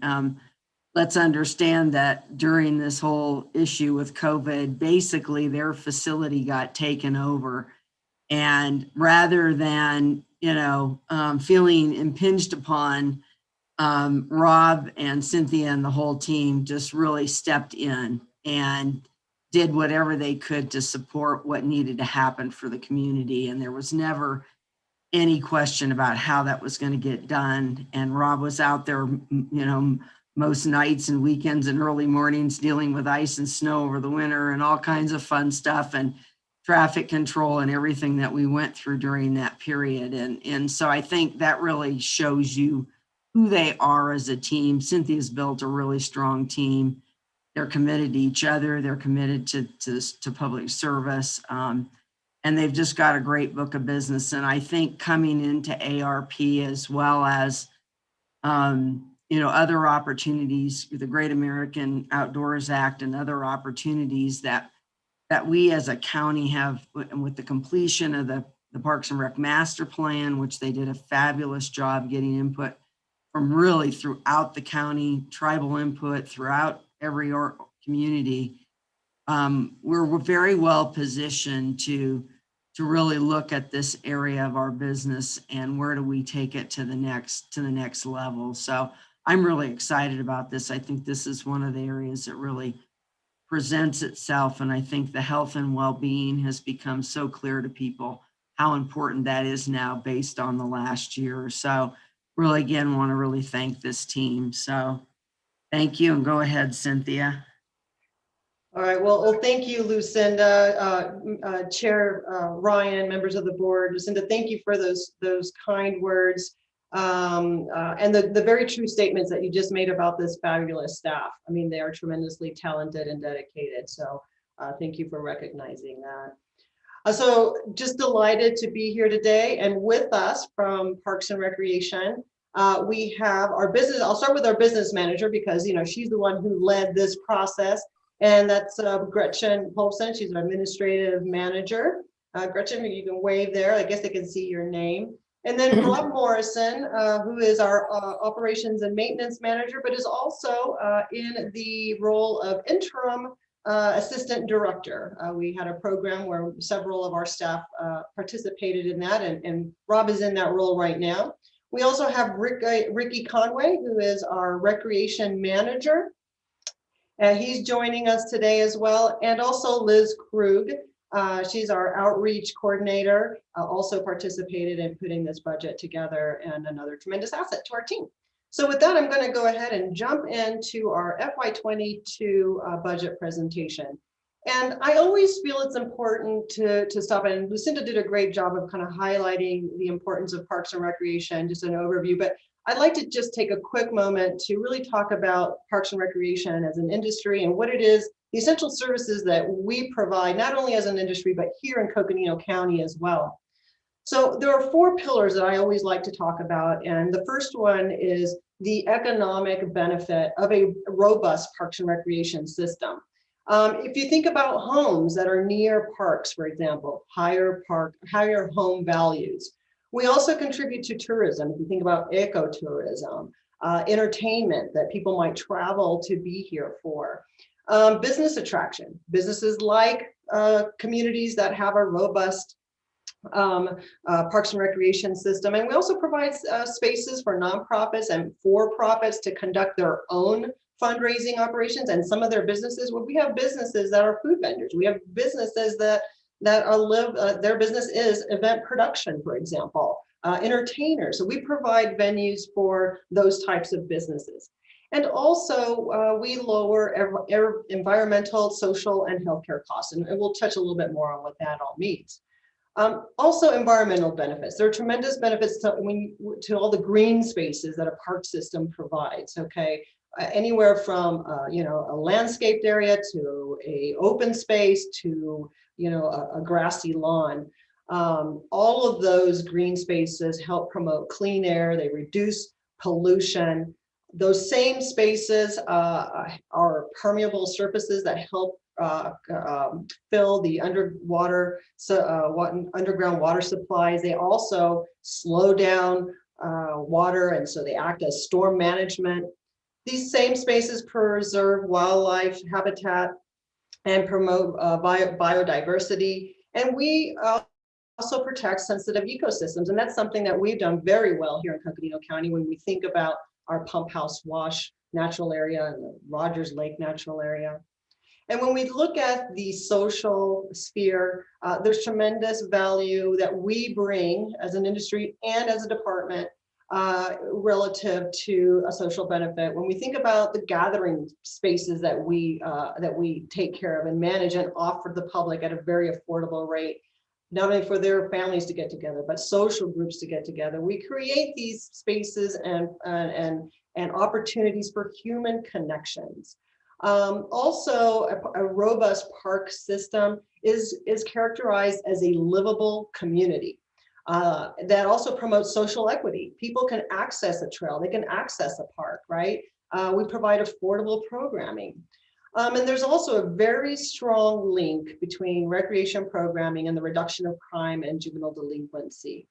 Let's understand that during this whole issue with COVID, basically their facility got taken over. And rather than, feeling impinged upon, Rob and Cynthia and the whole team just really stepped in and did whatever they could to support what needed to happen for the community. And there was never any question about how that was going to get done. And Rob was out there, most nights and weekends and early mornings dealing with ice and snow over the winter and all kinds of fun stuff and traffic control and everything that we went through during that period. And so I think that really shows you who they are as a team. Cynthia's built a really strong team. They're committed to each other. They're committed to public service. And they've just got a great book of business. And I think coming into ARP as well as other opportunities, the Great American Outdoors Act and other opportunities that we as a county have, and with the completion of the Parks and Rec Master Plan, which they did a fabulous job getting input from really throughout the county, tribal input throughout every community. We're very well positioned to really look at this area of our business and where do we take it to the next level. So I'm really excited about this. I think this is one of the areas that really presents itself. And I think the health and well-being has become so clear to people how important that is now based on the last year or so. Really, again, want to really thank this team. So thank you, and go ahead, Cynthia.
All right, well, thank you, Lucinda, Chair Ryan, members of the board. Lucinda, thank you for those kind words. And the very true statements that you just made about this fabulous staff. I mean, they are tremendously talented and dedicated. So thank you for recognizing that. So just delighted to be here today, and with us from Parks and Recreation, we have our business. I'll start with our business manager because she's the one who led this process, and that's Gretchen Polson. She's our administrative manager. Gretchen, you can wave there. I guess they can see your name. And then Rob Morrison, who is our operations and maintenance manager, but is also in the role of interim assistant director. We had a program where several of our staff participated in that, and Rob is in that role right now. We also have Ricky Conway, who is our recreation manager. He's joining us today as well, and also Liz Krug. She's our outreach coordinator, also participated in putting this budget together, and another tremendous asset to our team. So with that, I'm going to go ahead and jump into our FY22 budget presentation. And I always feel it's important to stop, and Lucinda did a great job of kind of highlighting the importance of Parks and Recreation, just an overview, but I'd like to just take a quick moment to really talk about Parks and Recreation as an industry and what it is, the essential services that we provide, not only as an industry, but here in Coconino County as well. So there are 4 pillars that I always like to talk about. And the first one is the economic benefit of a robust Parks and Recreation system. If you think about homes that are near parks, for example, higher home values. We also contribute to tourism. If you think about ecotourism, entertainment that people might travel to be here for. Business attraction, businesses like communities that have a robust Parks and Recreation system. And we also provide spaces for nonprofits and for-profits to conduct their own fundraising operations. And some of their businesses, well, we have businesses that are food vendors. We have businesses that their business is event production, for example, entertainers. So we provide venues for those types of businesses. And also we lower environmental, social, and healthcare costs. And we'll touch a little bit more on what that all means. Also environmental benefits. There are tremendous benefits to all the green spaces that a park system provides, okay? Anywhere from a landscaped area to a open space to a grassy lawn. All of those green spaces help promote clean air. They reduce pollution. Those same spaces are permeable surfaces that help fill the underground water supplies. They also slow down water, and so they act as storm management. These same spaces preserve wildlife habitat and promote biodiversity. And we also protect sensitive ecosystems. And that's something that we've done very well here in Coconino County when we think about our Pump House Wash natural area and the Rogers Lake natural area. And when we look at the social sphere, there's tremendous value that we bring as an industry and as a department relative to a social benefit. When we think about the gathering spaces that we take care of and manage and offer the public at a very affordable rate, not only for their families to get together, but social groups to get together, we create these spaces and opportunities for human connections. Also, a robust park system is characterized as a livable community. That also promotes social equity. People can access a trail, they can access a park, right? We provide affordable programming. And there's also a very strong link between recreation programming and the reduction of crime and juvenile delinquency.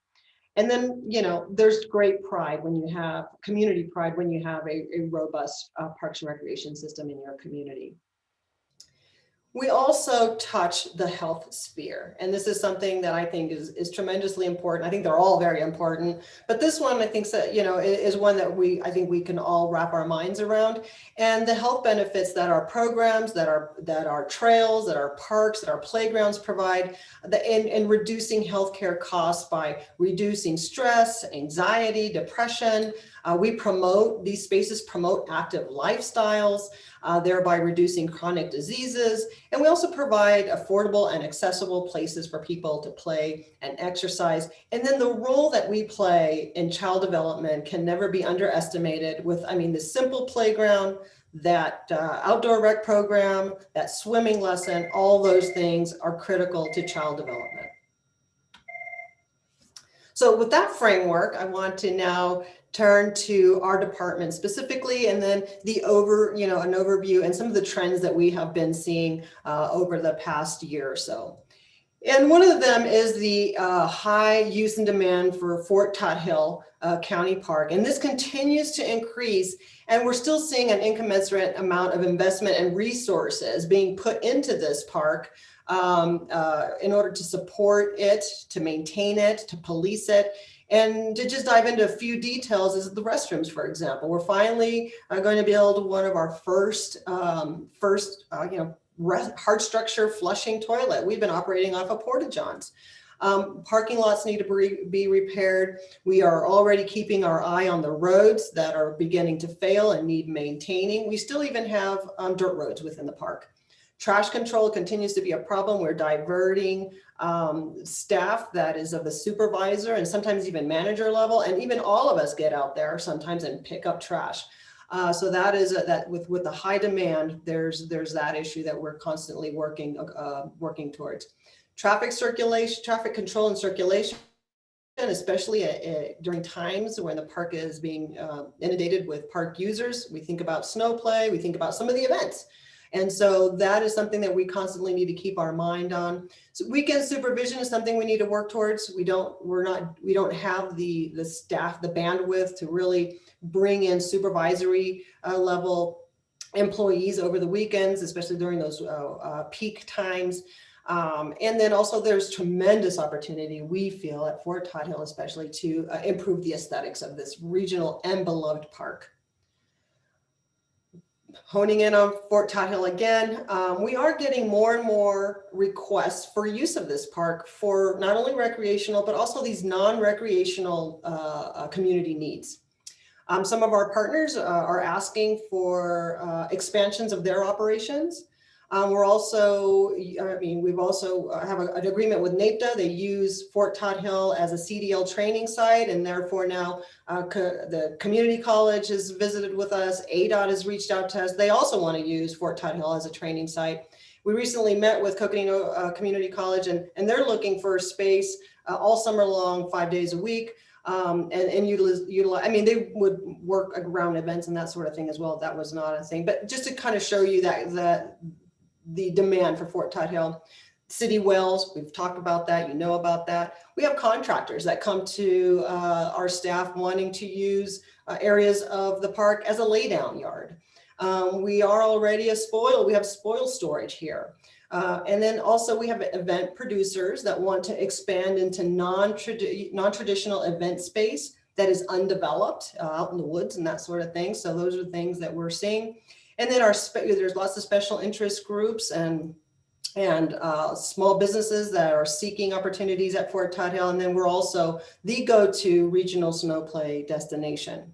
And then, you know, there's great pride when you have community pride, when you have a robust parks and recreation system in your community. We also touch the health sphere, and this is something that I think is tremendously important. I think they're all very important, but this one I think is one that I think we can all wrap our minds around. And the health benefits that our programs, that our trails, that our parks, that our playgrounds provide, in reducing healthcare costs by reducing stress, anxiety, depression. These spaces promote active lifestyles, thereby reducing chronic diseases. And we also provide affordable and accessible places for people to play and exercise. And then the role that we play in child development can never be underestimated with, the simple playground, that outdoor rec program, that swimming lesson, all those things are critical to child development. So with that framework, I want to now turn to our department specifically, and then an overview and some of the trends that we have been seeing over the past year or so. And one of them is the high use and demand for Fort Todd Hill County Park. And this continues to increase, and we're still seeing an incommensurate amount of investment and resources being put into this park in order to support it, to maintain it, to police it. And to just dive into a few details is the restrooms, for example. We're finally going to build one of our first hard structure flushing toilet. We've been operating off of porta-johns. Parking lots need to be repaired. We are already keeping our eye on the roads that are beginning to fail and need maintaining. We still even have dirt roads within the park. Trash control continues to be a problem. We're diverting staff that is of the supervisor and sometimes even manager level, and even all of us get out there sometimes and pick up trash. So that is that with the high demand, there's that issue that we're constantly working towards. Traffic control and circulation, especially during times when the park is being inundated with park users. We think about snow play, we think about some of the events. And so that is something that we constantly need to keep our mind on. So weekend supervision is something we need to work towards. We don't have the staff, the bandwidth to really bring in supervisory level employees over the weekends, especially during those peak times. And then also there's tremendous opportunity, we feel, at Fort Todd Hill especially, to improve the aesthetics of this regional and beloved park. Honing in on Fort Todd Hill again, we are getting more and more requests for use of this park for not only recreational, but also these non-recreational community needs. Some of our partners are asking for expansions of their operations. We're also, we've also have an agreement with NAPTA. They use Fort Todd Hill as a CDL training site, and therefore now the community college has visited with us. ADOT has reached out to us. They also want to use Fort Todd Hill as a training site. We recently met with Coconino Community College, and they're looking for space all summer long, 5 days a week. And utilize, they would work around events and that sort of thing as well. That was not a thing, but just to kind of show you that the demand for Fort Todd Hill. City wells, we've talked about that, you know about that. We have contractors that come to our staff wanting to use areas of the park as a laydown yard. We are already we have spoil storage here. And then also we have event producers that want to expand into non-traditional event space that is undeveloped out in the woods and that sort of thing. So those are things that we're seeing. And then there's lots of special interest groups and and small businesses that are seeking opportunities at Fort Todd Hill. And then we're also the go-to regional snow play destination.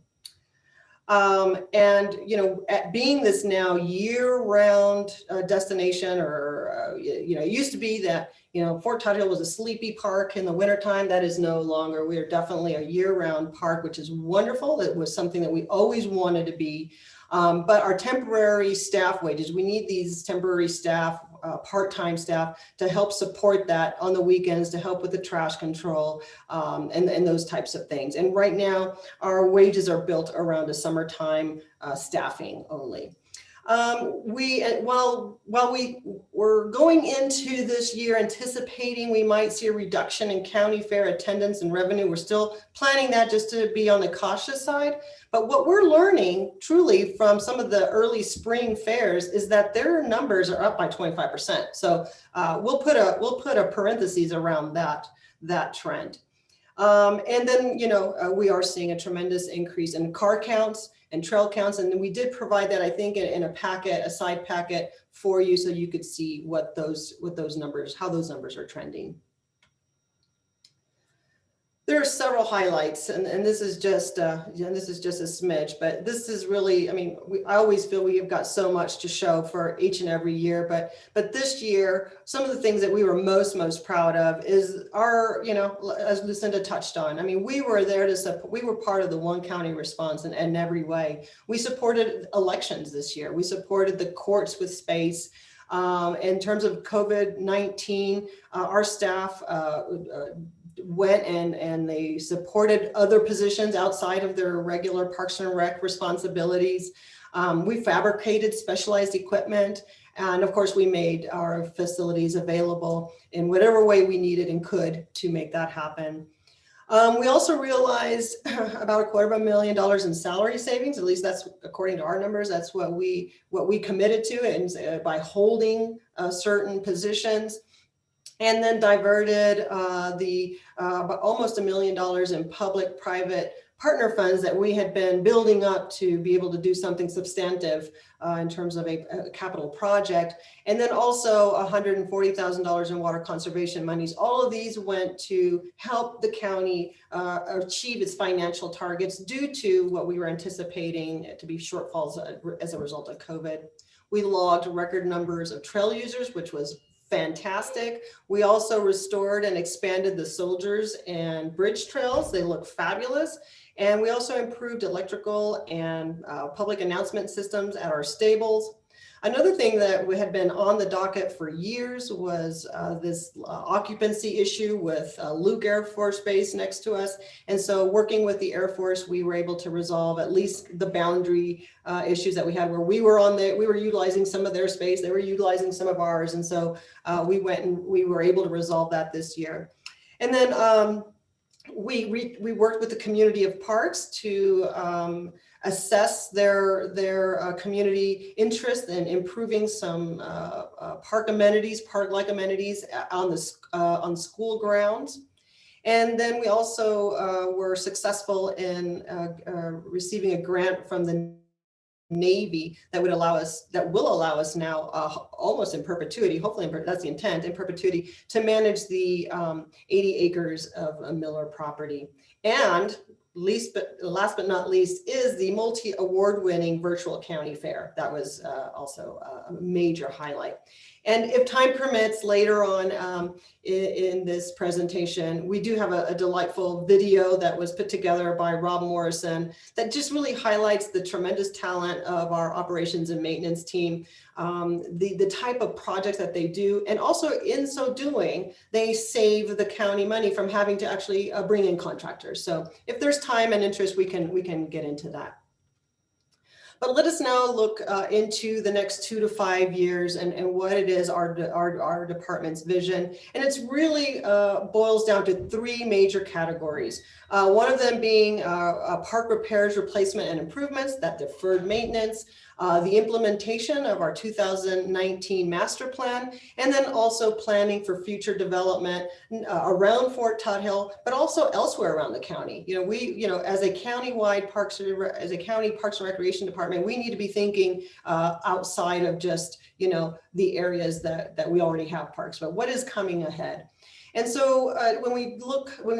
And, you know, at being this now year-round destination, or, you know, it used to be that, you know, Fort Todd Hill was a sleepy park in the wintertime. That is no longer. We are definitely a year-round park, which is wonderful. It was something that we always wanted to be. But our temporary staff wages, we need these temporary staff, part-time staff to help support that on the weekends, to help with the trash control and those types of things. And right now, our wages are built around a summertime staffing only. While we were going into this year anticipating we might see a reduction in county fair attendance and revenue, we're still planning that just to be on the cautious side. But what we're learning truly from some of the early spring fairs is that their numbers are up by 25%. So we'll put a parentheses around that trend. And then, you know, we are seeing a tremendous increase in car counts and trail counts. And we did provide that, I think, in a packet, a side packet for you, so you could see what those numbers, how those numbers are trending. There are several highlights, and this is just a smidge, but this is really, I mean, I always feel we have got so much to show for each and every year, but this year, some of the things that we were most proud of is our, you know, as Lucinda touched on, I mean, we were there to support, we were part of the One County response in every way. We supported elections this year. We supported the courts with space. In terms of COVID-19, our staff went and they supported other positions outside of their regular Parks and Rec responsibilities. We fabricated specialized equipment, and of course we made our facilities available in whatever way we needed and could to make that happen. We also realized about $250,000 in salary savings. At least that's according to our numbers. That's what we committed to, and by holding certain positions. And then diverted almost $1 million in public-private partner funds that we had been building up to be able to do something substantive in terms of a capital project. And then also $140,000 in water conservation monies. All of these went to help the county achieve its financial targets due to what we were anticipating to be shortfalls as a result of COVID. We logged record numbers of trail users, which was fantastic. We also restored and expanded the soldiers and bridge trails. They look fabulous. And we also improved electrical and public announcement systems at our stables. Another thing that we had been on the docket for years was this occupancy issue with Luke Air Force Base next to us. And so working with the Air Force, we were able to resolve at least the boundary issues that we had, where we were utilizing some of their space, they were utilizing some of ours. And so we were able to resolve that this year. And then we worked with the community of parks to assess their community interest in improving some park amenities, park-like amenities on school grounds. And then we also were successful in receiving a grant from the Navy that will allow us now almost in perpetuity, hopefully that's the intent, in perpetuity, to manage the 80 acres of Miller property. And last but not least is the multi-award-winning virtual county fair. That was also a major highlight. And if time permits, later on in this presentation, we do have a delightful video that was put together by Rob Morrison that just really highlights the tremendous talent of our operations and maintenance team, the type of projects that they do, and also in so doing, they save the county money from having to actually bring in contractors. So if there's time and interest, we can get into that. But let us now look into the next 2 to 5 years and what it is our department's vision. And it's really boils down to 3 major categories. One of them being park repairs, replacement, and improvements, that deferred maintenance, the implementation of our 2019 master plan, and then also planning for future development around Fort Todd Hill, but also elsewhere around the county. We, as a county Parks and Recreation Department, department, we need to be thinking outside of just, the areas that we already have parks, but what is coming ahead? And so when we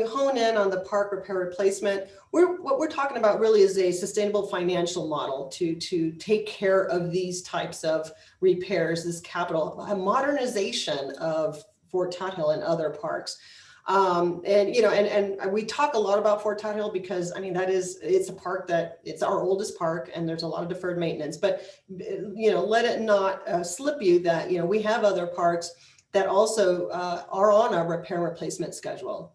hone in on the park repair replacement, what we're talking about really is a sustainable financial model to take care of these types of repairs, this capital, a modernization of Fort Tot-Hill and other parks. And we talk a lot about Fort Tot-Hill because, it's a park it's our oldest park and there's a lot of deferred maintenance, but, let it not slip you that, we have other parks that also are on our repair and replacement schedule.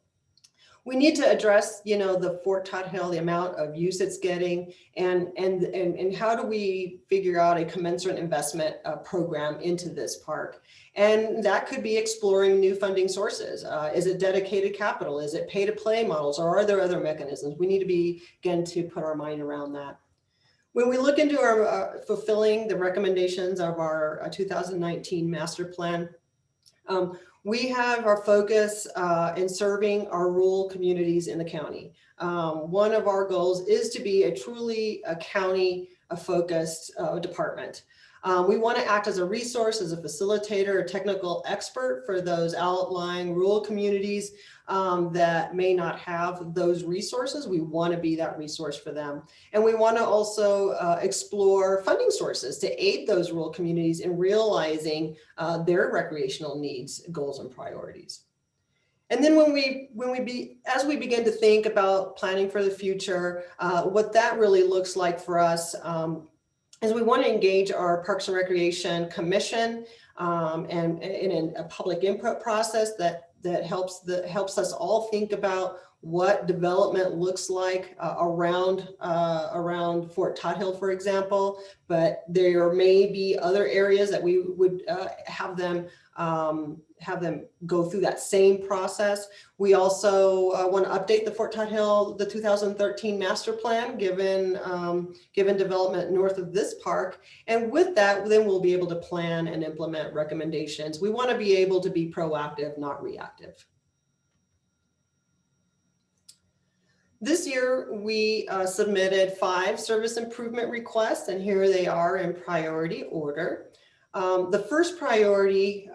We need to address, the Fort Tot-Hill, the amount of use it's getting, and how do we figure out a commensurate investment program into this park? And that could be exploring new funding sources. Is it dedicated capital? Is it pay-to-play models? Or are there other mechanisms? We need to begin to put our mind around that. When we look into our fulfilling the recommendations of our 2019 master plan, we have our focus in serving our rural communities in the county. One of our goals is to be a county focused department. We want to act as a resource, as a facilitator, a technical expert for those outlying rural communities that may not have those resources. We want to be that resource for them. And we want to also explore funding sources to aid those rural communities in realizing their recreational needs, goals, and priorities. And then as we begin to think about planning for the future, what that really looks like for us is we want to engage our Parks and Recreation Commission and in a public input process that helps us all think about what development looks like around Fort Tot-Hill, for example. But there may be other areas that we would have them go through that same process. We also want to update the Fort Tot-Hill, the 2013 master plan, given development north of this park. And with that, then we'll be able to plan and implement recommendations. We want to be able to be proactive, not reactive. This year, we submitted 5 service improvement requests, and here they are in priority order. The first priority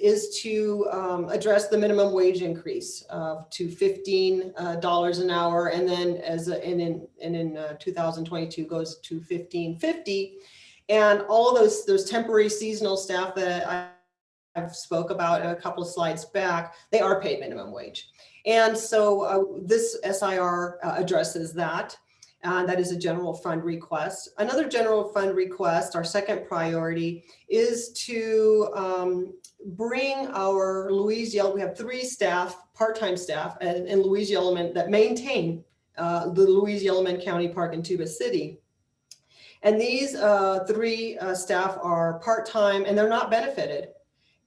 is to address the minimum wage increase to $15 an hour, and then in 2022 goes to $15.50. And all those temporary seasonal staff that I've spoke about a couple of slides back, they are paid minimum wage. And so this SIR addresses that. That is a general fund request. Another general fund request, our second priority, is to bring our Louise Yellowman. We have 3 staff, part-time staff in Louise Yellowman that maintain the Louise Yellowman County Park in Tuba City. And these 3 staff are part-time and they're not benefited.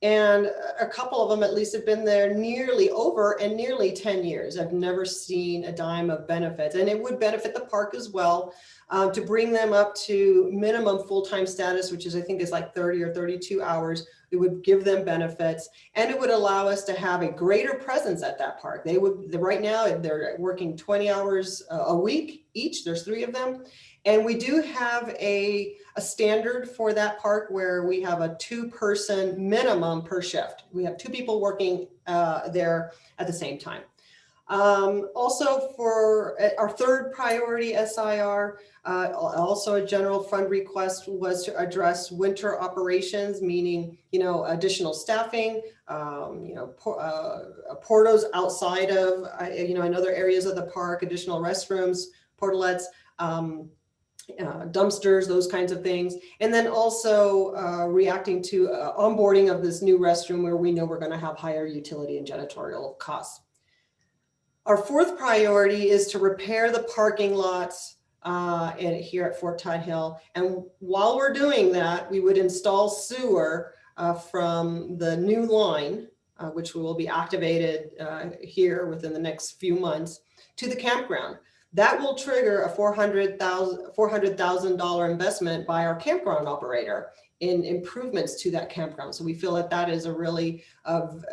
And a couple of them at least have been there nearly 10 years. I've never seen a dime of benefits, and it would benefit the park as well to bring them up to minimum full-time status, which I think is like 30 or 32 hours. It would give them benefits, and it would allow us to have a greater presence at that park. Right now they're working 20 hours a week each. There's 3 of them. And we do have a standard for that park where we have a 2-person minimum per shift. We have 2 people working there at the same time. Also for our third priority SIR, also a general fund request was to address winter operations, meaning, additional staffing, portos outside of, in other areas of the park, additional restrooms, portalets, dumpsters, those kinds of things. And then also reacting to onboarding of this new restroom where we know we're going to have higher utility and janitorial costs. Our fourth priority is to repair the parking lots here at Fort Tot-Hill. And while we're doing that, we would install sewer from the new line, which will be activated here within the next few months, to the campground. That will trigger a $400,000 investment by our campground operator in improvements to that campground. So we feel that is a really, and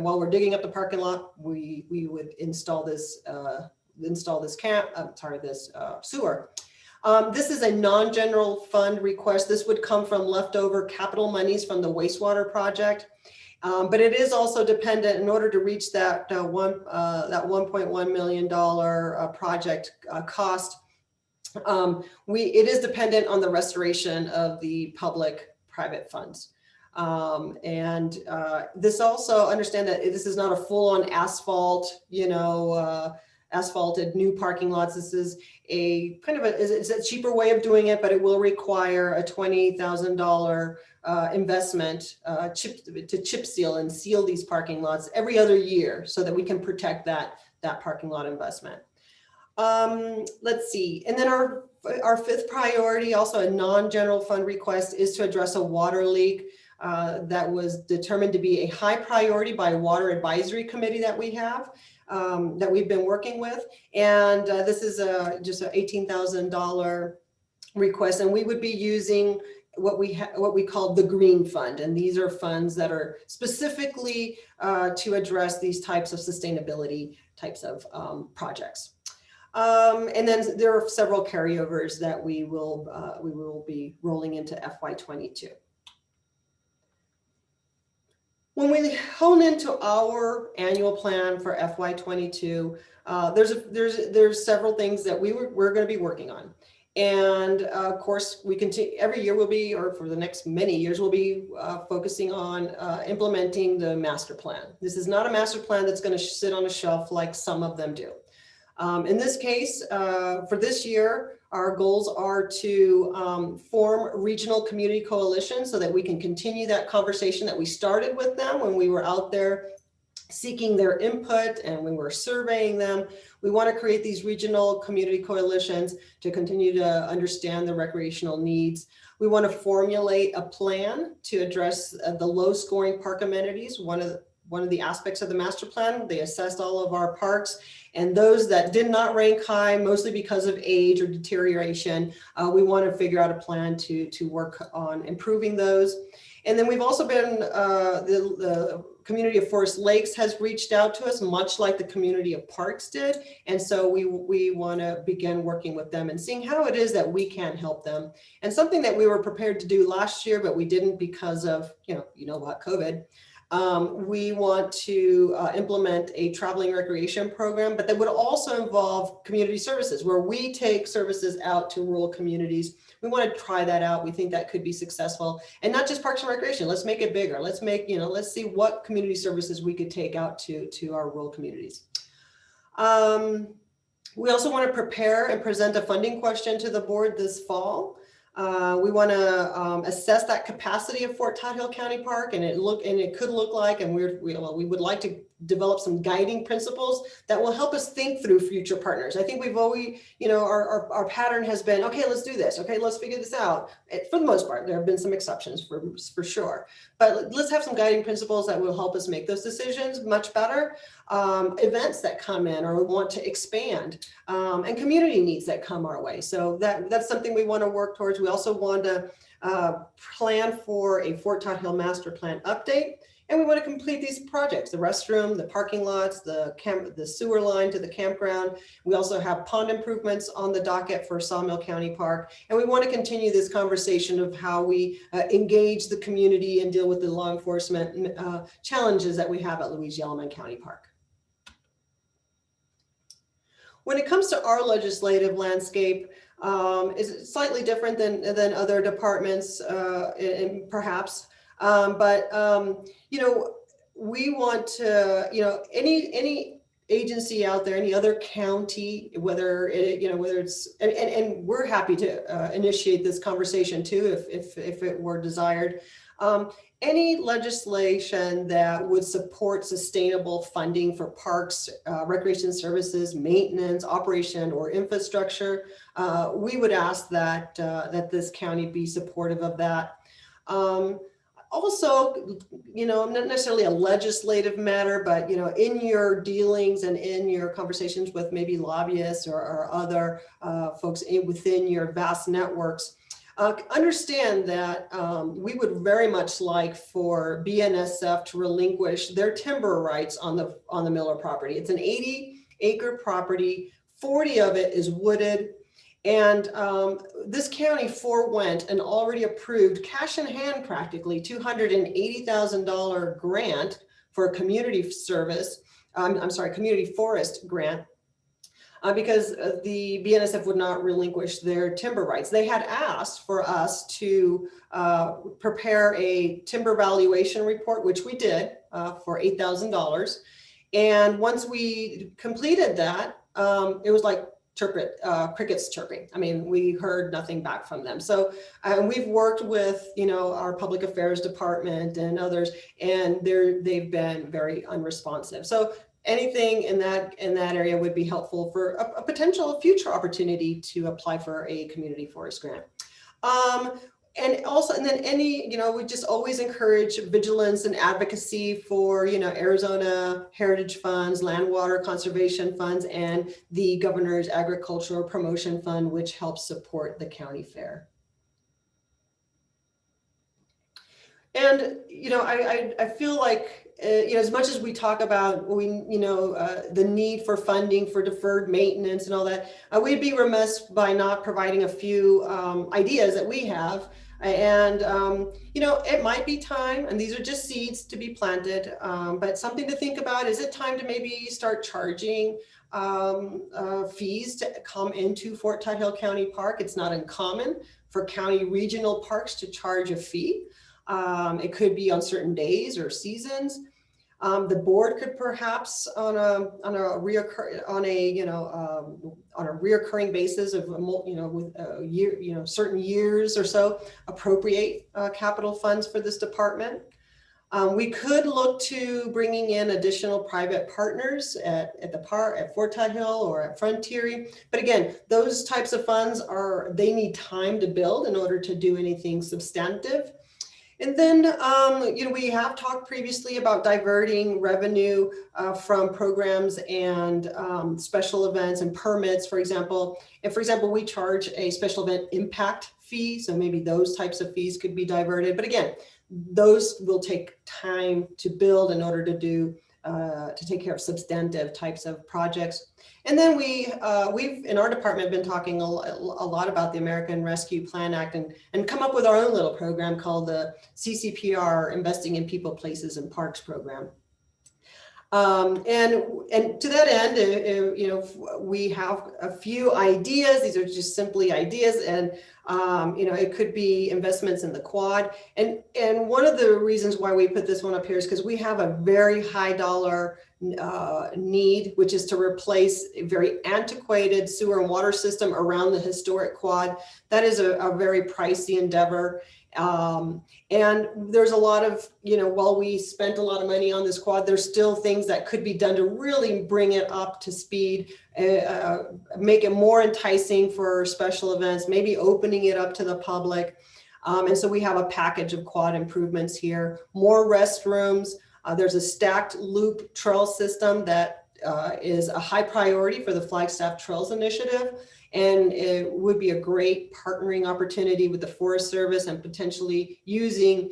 while we're digging up the parking lot, we would install this sewer. This is a non-general fund request. This would come from leftover capital monies from the wastewater project. But it is also dependent in order to reach that $1.1 million project cost. It is dependent on the restoration of the public-private funds. This also, understand that this is not a full-on asphalt, asphalted new parking lots. This is a kind of it's a cheaper way of doing it, but it will require a $20,000 investment to chip seal and seal these parking lots every other year so that we can protect that parking lot investment. Let's see. And then our fifth priority, also a non-general fund request, is to address a water leak that was determined to be a high priority by a water advisory committee that we have, that we've been working with. And this is just an $18,000 request. And we would be using what we call the green fund. And these are funds that are specifically to address these types of sustainability types of projects. And then there are several carryovers that we will be rolling into FY22. When we hone into our annual plan for FY22, there's several things that we're going to be working on. And of course, we continue every year or for the next many years, we'll be focusing on implementing the master plan. This is not a master plan that's going to sit on a shelf like some of them do. In this case, for this year, our goals are to form regional community coalitions so that we can continue that conversation that we started with them when we were out there seeking their input and when we're surveying them. We want to create these regional community coalitions to continue to understand the recreational needs. We want to formulate a plan to address the low scoring park amenities. One of the aspects of the master plan, they assessed all of our parks, and those that did not rank high, mostly because of age or deterioration, we want to figure out a plan to work on improving those. And then we've also been, the community of Forest Lakes has reached out to us, much like the community of Parks did. And so we want to begin working with them and seeing how it is that we can help them. And something that we were prepared to do last year, but we didn't because of, COVID. We want to implement a traveling recreation program, but that would also involve community services where we take services out to rural communities. We want to try that out. We think that could be successful, and not just parks and recreation. Let's make it bigger. Let's let's see what community services we could take out to our rural communities. We also want to prepare and present a funding question to the board this fall. We want to assess that capacity of Fort Todd County Park, and it could look like, and we would like to develop some guiding principles that will help us think through future partners. I think we've always, our pattern has been, okay, let's do this. Okay, let's figure this out. For the most part, there have been some exceptions for sure, but let's have some guiding principles that will help us make those decisions much better. Events that come in or want to expand, and community needs that come our way. So that's something we want to work towards. We also want to plan for a Fort Todd Hill Master Plan update. And we want to complete these projects, the restroom, the parking lots, the sewer line to the campground. We also have pond improvements on the docket for Sawmill County Park. And we want to continue this conversation of how we engage the community and deal with the law enforcement challenges that we have at Louisiana County Park. When it comes to our legislative landscape, it's slightly different than other departments, and perhaps. We want to, any agency out there, any other county, whether it's, and we're happy to initiate this conversation too, if it were desired. Any legislation that would support sustainable funding for parks, recreation services, maintenance, operation, or infrastructure, we would ask that this county be supportive of that. Also, not necessarily a legislative matter, but, in your dealings and in your conversations with maybe lobbyists or other folks within your vast networks, understand that we would very much like for BNSF to relinquish their timber rights on the Miller property. It's an 80-acre property, 40 of it is wooded. And this county forewent an already approved cash in hand, practically $280,000 grant for a community service. I'm sorry, community forest grant. Because the BNSF would not relinquish their timber rights. They had asked for us to prepare a timber valuation report, which we did for $8,000. And once we completed that, it was like crickets chirping. I mean, we heard nothing back from them. So we've worked with, our public affairs department and others, and they've been very unresponsive. So anything in that area would be helpful for a potential future opportunity to apply for a community forest grant. And then we just always encourage vigilance and advocacy for, Arizona Heritage Funds, land water conservation funds, and the Governor's Agricultural Promotion Fund, which helps support the county fair. And, I feel like, as much as we talk about, the need for funding for deferred maintenance and all that, we'd be remiss by not providing a few ideas that we have. And, it might be time, and these are just seeds to be planted, but something to think about. Is it time to maybe start charging fees to come into Fort Tidwell County Park? It's not uncommon for county regional parks to charge a fee. It could be on certain days or seasons. The board could perhaps on a reoccurring basis of with certain years or so appropriate capital funds for this department. We could look to bringing in additional private partners at the park, at Fort Tidwell or at Frontier. But again, those types of funds they need time to build in order to do anything substantive. And then, we have talked previously about diverting revenue from programs and special events and permits, for example. If, for example, we charge a special event impact fee, so maybe those types of fees could be diverted. But again, those will take time to build in order to take care of substantive types of projects. And then we've in our department been talking a lot about the American Rescue Plan Act and come up with our own little program called the CCPR, Investing in People, Places, and Parks program. And to that end, we have a few ideas. These are just simply ideas, and it could be investments in the quad. And one of the reasons why we put this one up here is because we have a very high dollar need, which is to replace a very antiquated sewer and water system around the historic quad. That is a very pricey endeavor. And there's a lot of, while we spent a lot of money on this quad, there's still things that could be done to really bring it up to speed, make it more enticing for special events, maybe opening it up to the public. And so we have a package of quad improvements here, more restrooms. There's a stacked loop trail system that is a high priority for the Flagstaff Trails Initiative. And it would be a great partnering opportunity with the Forest Service and potentially leveraging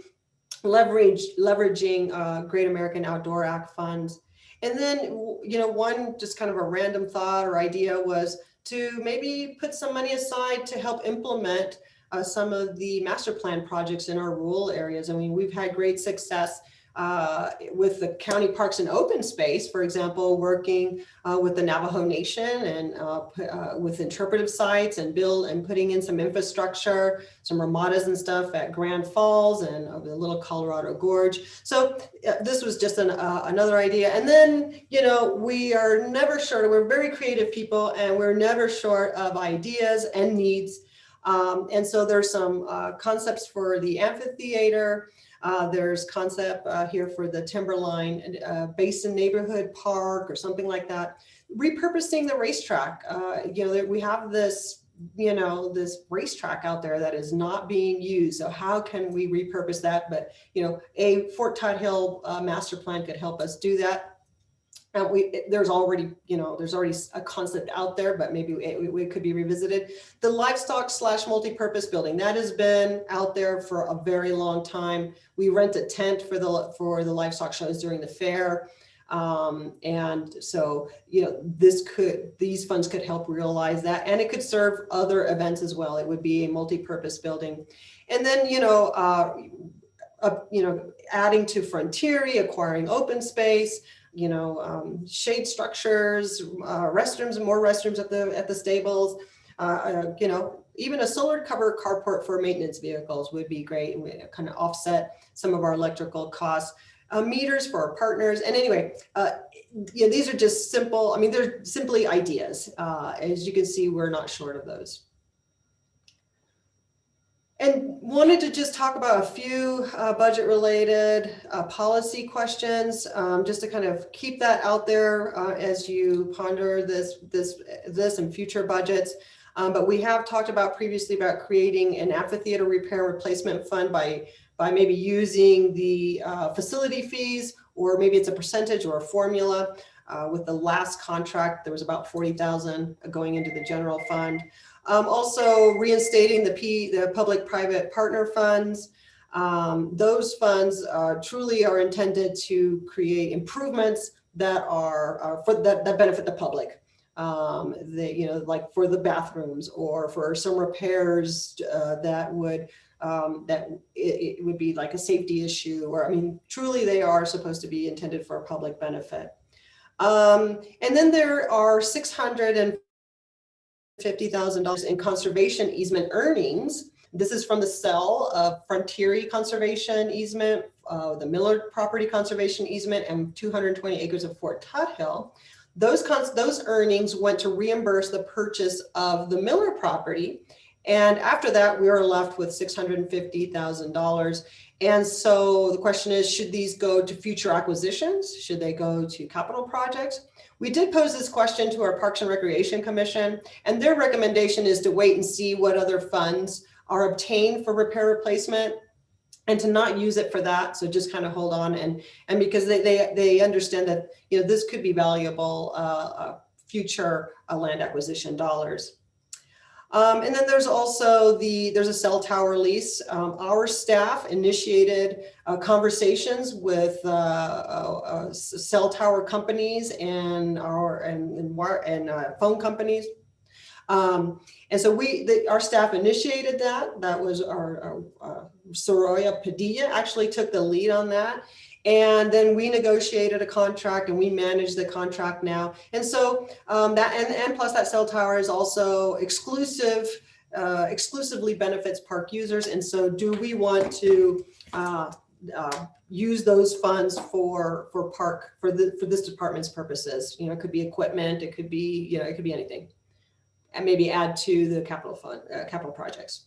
Great American Outdoor Act funds. And then, one just kind of a random thought or idea was to maybe put some money aside to help implement some of the master plan projects in our rural areas. I mean, we've had great success with the county parks and open space, for example, working with the Navajo Nation and with interpretive sites and putting in some infrastructure, some ramadas and stuff at Grand Falls and the Little Colorado Gorge. So this was just another idea. And then, we are never short. We're very creative people, and we're never short of ideas and needs. And so there's some concepts for the amphitheater. There's concept here for the Timberline Basin Neighborhood Park or something like that. Repurposing the racetrack. We have this, this racetrack out there that is not being used. So how can we repurpose that? But, a Fort Tidwell master plan could help us do that. And there's already a concept out there, but maybe it could be revisited. The livestock/multipurpose building that has been out there for a very long time. We rent a tent for the livestock shows during the fair. And so, these funds could help realize that, and it could serve other events as well. It would be a multi-purpose building. And then, adding to Frontieri, acquiring open space, shade structures, restrooms, and more restrooms at the stables, even a solar cover carport for maintenance vehicles would be great, and we kind of offset some of our electrical costs. Meters for our partners. And anyway, these are just simple. I mean, they're simply ideas. As you can see, we're not short of those. And wanted to just talk about a few budget related policy questions, just to kind of keep that out there as you ponder this and future budgets. But we have talked about previously about creating an amphitheater repair replacement fund by maybe using the facility fees, or maybe it's a percentage or a formula. With the last contract, there was about 40,000 going into the general fund. Also reinstating the public-private partner funds. Those funds truly are intended to create improvements that are that benefit the public. Like for the bathrooms, or for some repairs that would it would be like a safety issue, or, I mean, truly they are supposed to be intended for public benefit. And then there are $650,000 in conservation easement earnings. This is from the sale of Frontieri conservation easement, the Miller property conservation easement, and 220 acres of Fort Tuthill. Those earnings went to reimburse the purchase of the Miller property. And after that, we were left with $650,000. And so the question is, should these go to future acquisitions? Should they go to capital projects? We did pose this question to our Parks and Recreation Commission, and their recommendation is to wait and see what other funds are obtained for repair replacement, and to not use it for that. So just kind of hold on, and because they understand that this could be valuable future land acquisition dollars. And then there's also there's a cell tower lease. Our staff initiated conversations with cell tower companies and phone companies. And so our staff initiated that. That was our Soraya Padilla actually took the lead on that. And then we negotiated a contract, and we manage the contract now. And so and plus that cell tower is also exclusively benefits park users. And so do we want to use those funds for this department's purposes? It could be equipment, it could be, it could be anything, and maybe add to the capital fund, capital projects.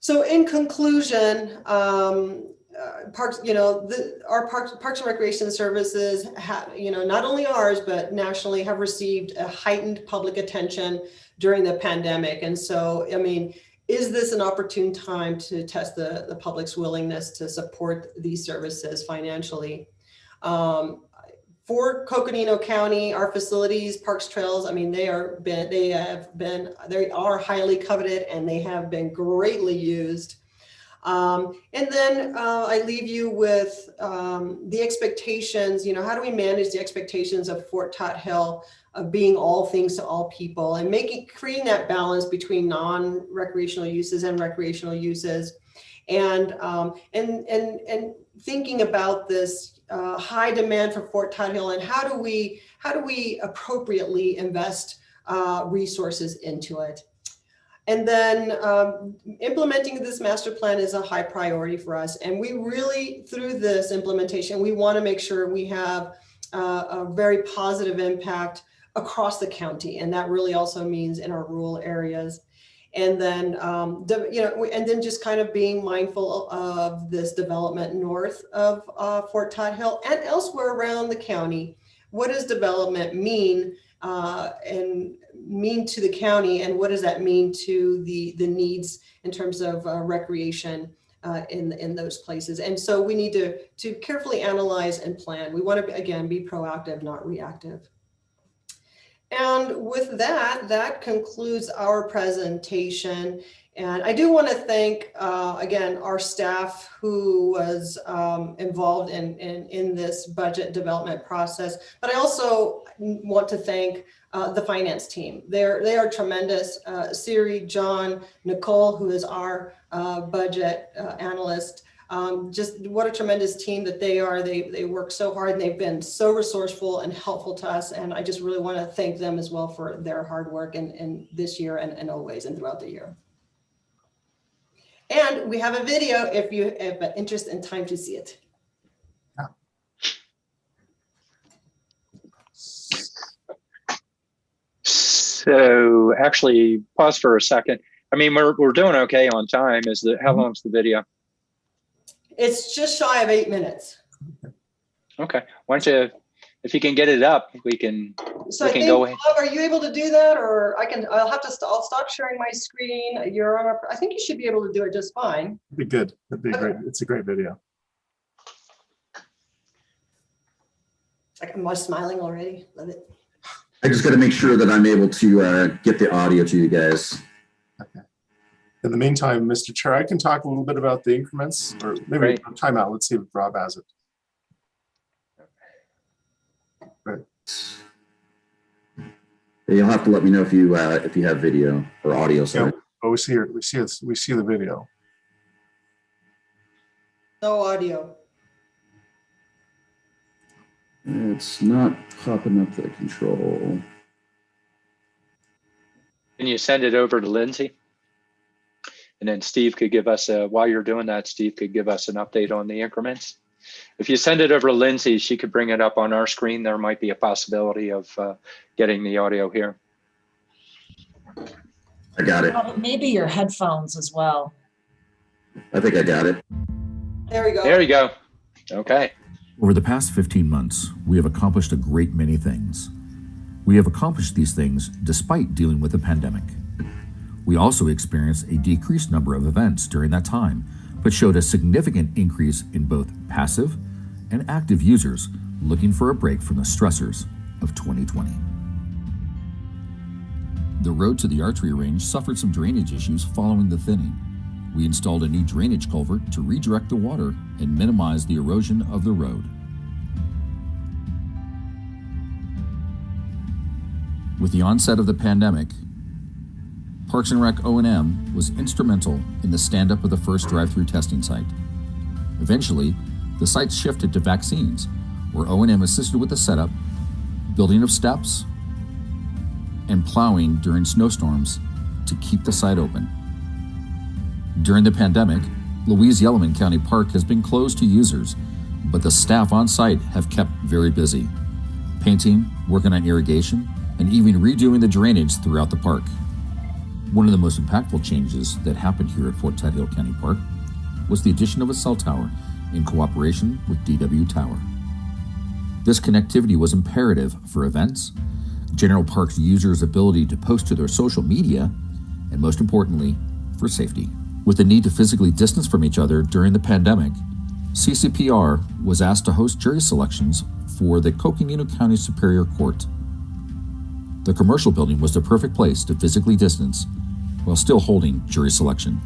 So in conclusion, parks, our Parks and Recreation Services have, not only ours, but nationally have received a heightened public attention during the pandemic. And so, I mean, is this an opportune time to test the public's willingness to support these services financially? For Coconino County, our facilities, parks, trails, I mean, they are highly coveted, and they have been greatly used. And then I leave you with the expectations. How do we manage the expectations of Fort Tuthill of being all things to all people, and creating that balance between non-recreational uses and recreational uses, and thinking about this high demand for Fort Tuthill, and how do we appropriately invest resources into it. And then implementing this master plan is a high priority for us. And we really, through this implementation, we want to make sure we have a very positive impact across the county. And that really also means in our rural areas. And then, and then just kind of being mindful of this development north of Fort Tuthill and elsewhere around the county. What does development mean and mean to the county, and what does that mean to the needs in terms of recreation in those places? And so we need to carefully analyze and plan. We want to, again, be proactive, not reactive. And with that, that concludes our presentation. And I do want to thank, again, our staff who was involved in this budget development process. But I also want to thank the finance team. They are tremendous. Siri, John, Nicole, who is our budget analyst. Just what a tremendous team that they are. They work so hard and they've been so resourceful and helpful to us. And I just really want to thank them as well for their hard work in this year and always and throughout the year. And we have a video if you have an interest and time to see it.
So actually pause for a second. I mean, we're doing okay on time. How long's the video?
It's just shy of 8 minutes.
Okay. Why don't you, if you can get it up, we can
So
we
I
can
think,
go ahead.
Bob, are you able to do that? Or I'll stop sharing my screen. I think you should be able to do it just fine.
It'd be good. It'd be great. It's a great video.
Like I'm smiling already. Love it.
I just got to make sure that I'm able to get the audio to you guys.
Okay. In the meantime, Mr. Chair, I can talk a little bit about the increments, or maybe a timeout. Let's see if Rob has it. Right.
You'll have to let me know if you have video or audio. Sorry.
Yeah, oh, we see the video.
No audio.
It's not popping up the control.
Can you send it over to Lindsay? And then Steve could give us while you're doing that, Steve could give us an update on the increments. If you send it over to Lindsay, she could bring it up on our screen. There might be a possibility of getting the audio here.
I got it.
Maybe your headphones as well.
I think I got it.
There we go.
There you go. Okay.
Over the past 15 months, we have accomplished a great many things. We have accomplished these things despite dealing with the pandemic. We also experienced a decreased number of events during that time, but showed a significant increase in both passive and active users looking for a break from the stressors of 2020. The road to the archery range suffered some drainage issues following the thinning. We installed a new drainage culvert to redirect the water and minimize the erosion of the road. With the onset of the pandemic, Parks and Rec O&M was instrumental in the stand-up of the first drive-through testing site. Eventually, the site shifted to vaccines, where O&M assisted with the setup, building of steps, and plowing during snowstorms to keep the site open. During the pandemic, Louise-Yellowman County Park has been closed to users, but the staff on site have kept very busy, painting, working on irrigation, and even redoing the drainage throughout the park. One of the most impactful changes that happened here at Fort Tidal County Park was the addition of a cell tower in cooperation with DW Tower. This connectivity was imperative for events, general parks users' ability to post to their social media, and most importantly, for safety. With the need to physically distance from each other during the pandemic, CCPR was asked to host jury selections for the Coconino County Superior Court. The commercial building was the perfect place to physically distance while still holding jury selection.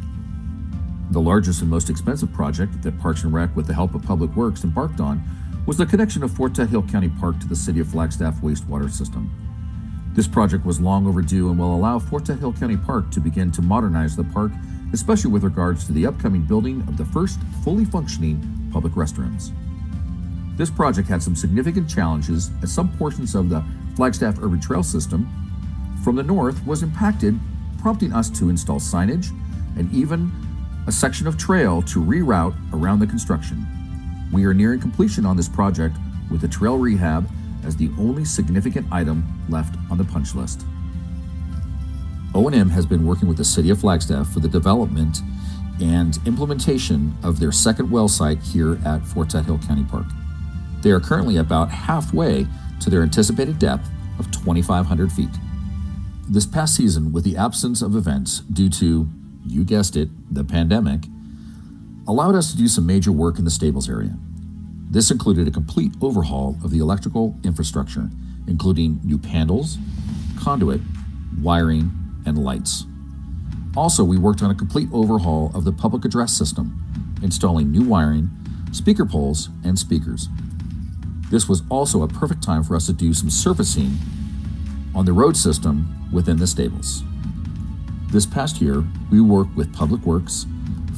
The largest and most expensive project that Parks and Rec, with the help of Public Works, embarked on was the connection of Fort Tidal County Park to the City of Flagstaff wastewater system. This project was long overdue and will allow Fort Tidal County Park to begin to modernize the park, especially with regards to the upcoming building of the first fully functioning public restrooms. This project had some significant challenges as some portions of the Flagstaff urban trail system from the north was impacted, prompting us to install signage and even a section of trail to reroute around the construction. We are nearing completion on this project with the trail rehab as the only significant item left on the punch list. O&M has been working with the City of Flagstaff for the development and implementation of their second well site here at Fort Tidal County Park. They are currently about halfway to their anticipated depth of 2,500 feet. This past season, with the absence of events due to, you guessed it, the pandemic, allowed us to do some major work in the stables area. This included a complete overhaul of the electrical infrastructure, including new panels, conduit, wiring, and lights. Also, we worked on a complete overhaul of the public address system, installing new wiring, speaker poles, and speakers. This was also a perfect time for us to do some surfacing on the road system within the stables. This past year, we worked with Public Works,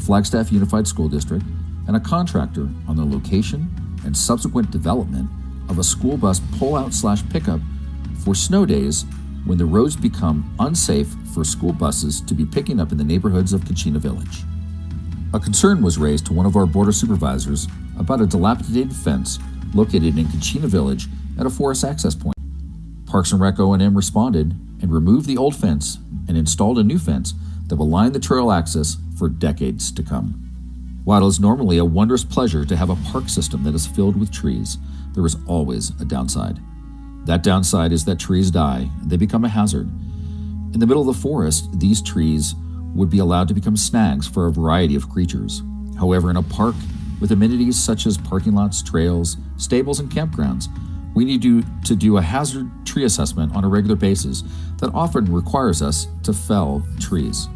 Flagstaff Unified School District, and a contractor on the location and subsequent development of a school bus pull-out/pickup for snow days when the roads become unsafe for school buses to be picking up in the neighborhoods of Coconino Village. A concern was raised to one of our board of supervisors about a dilapidated fence located in Coconino Village at a forest access point. Parks and Rec O&M responded and removed the old fence and installed a new fence that will line the trail access for decades to come. While it is normally a wondrous pleasure to have a park system that is filled with trees, there is always a downside. That downside is that trees die and they become a hazard. In the middle of the forest, these trees would be allowed to become snags for a variety of creatures. However, in a park with amenities such as parking lots, trails, stables, and campgrounds, we need to do a hazard tree assessment on a regular basis that often requires us to fell trees.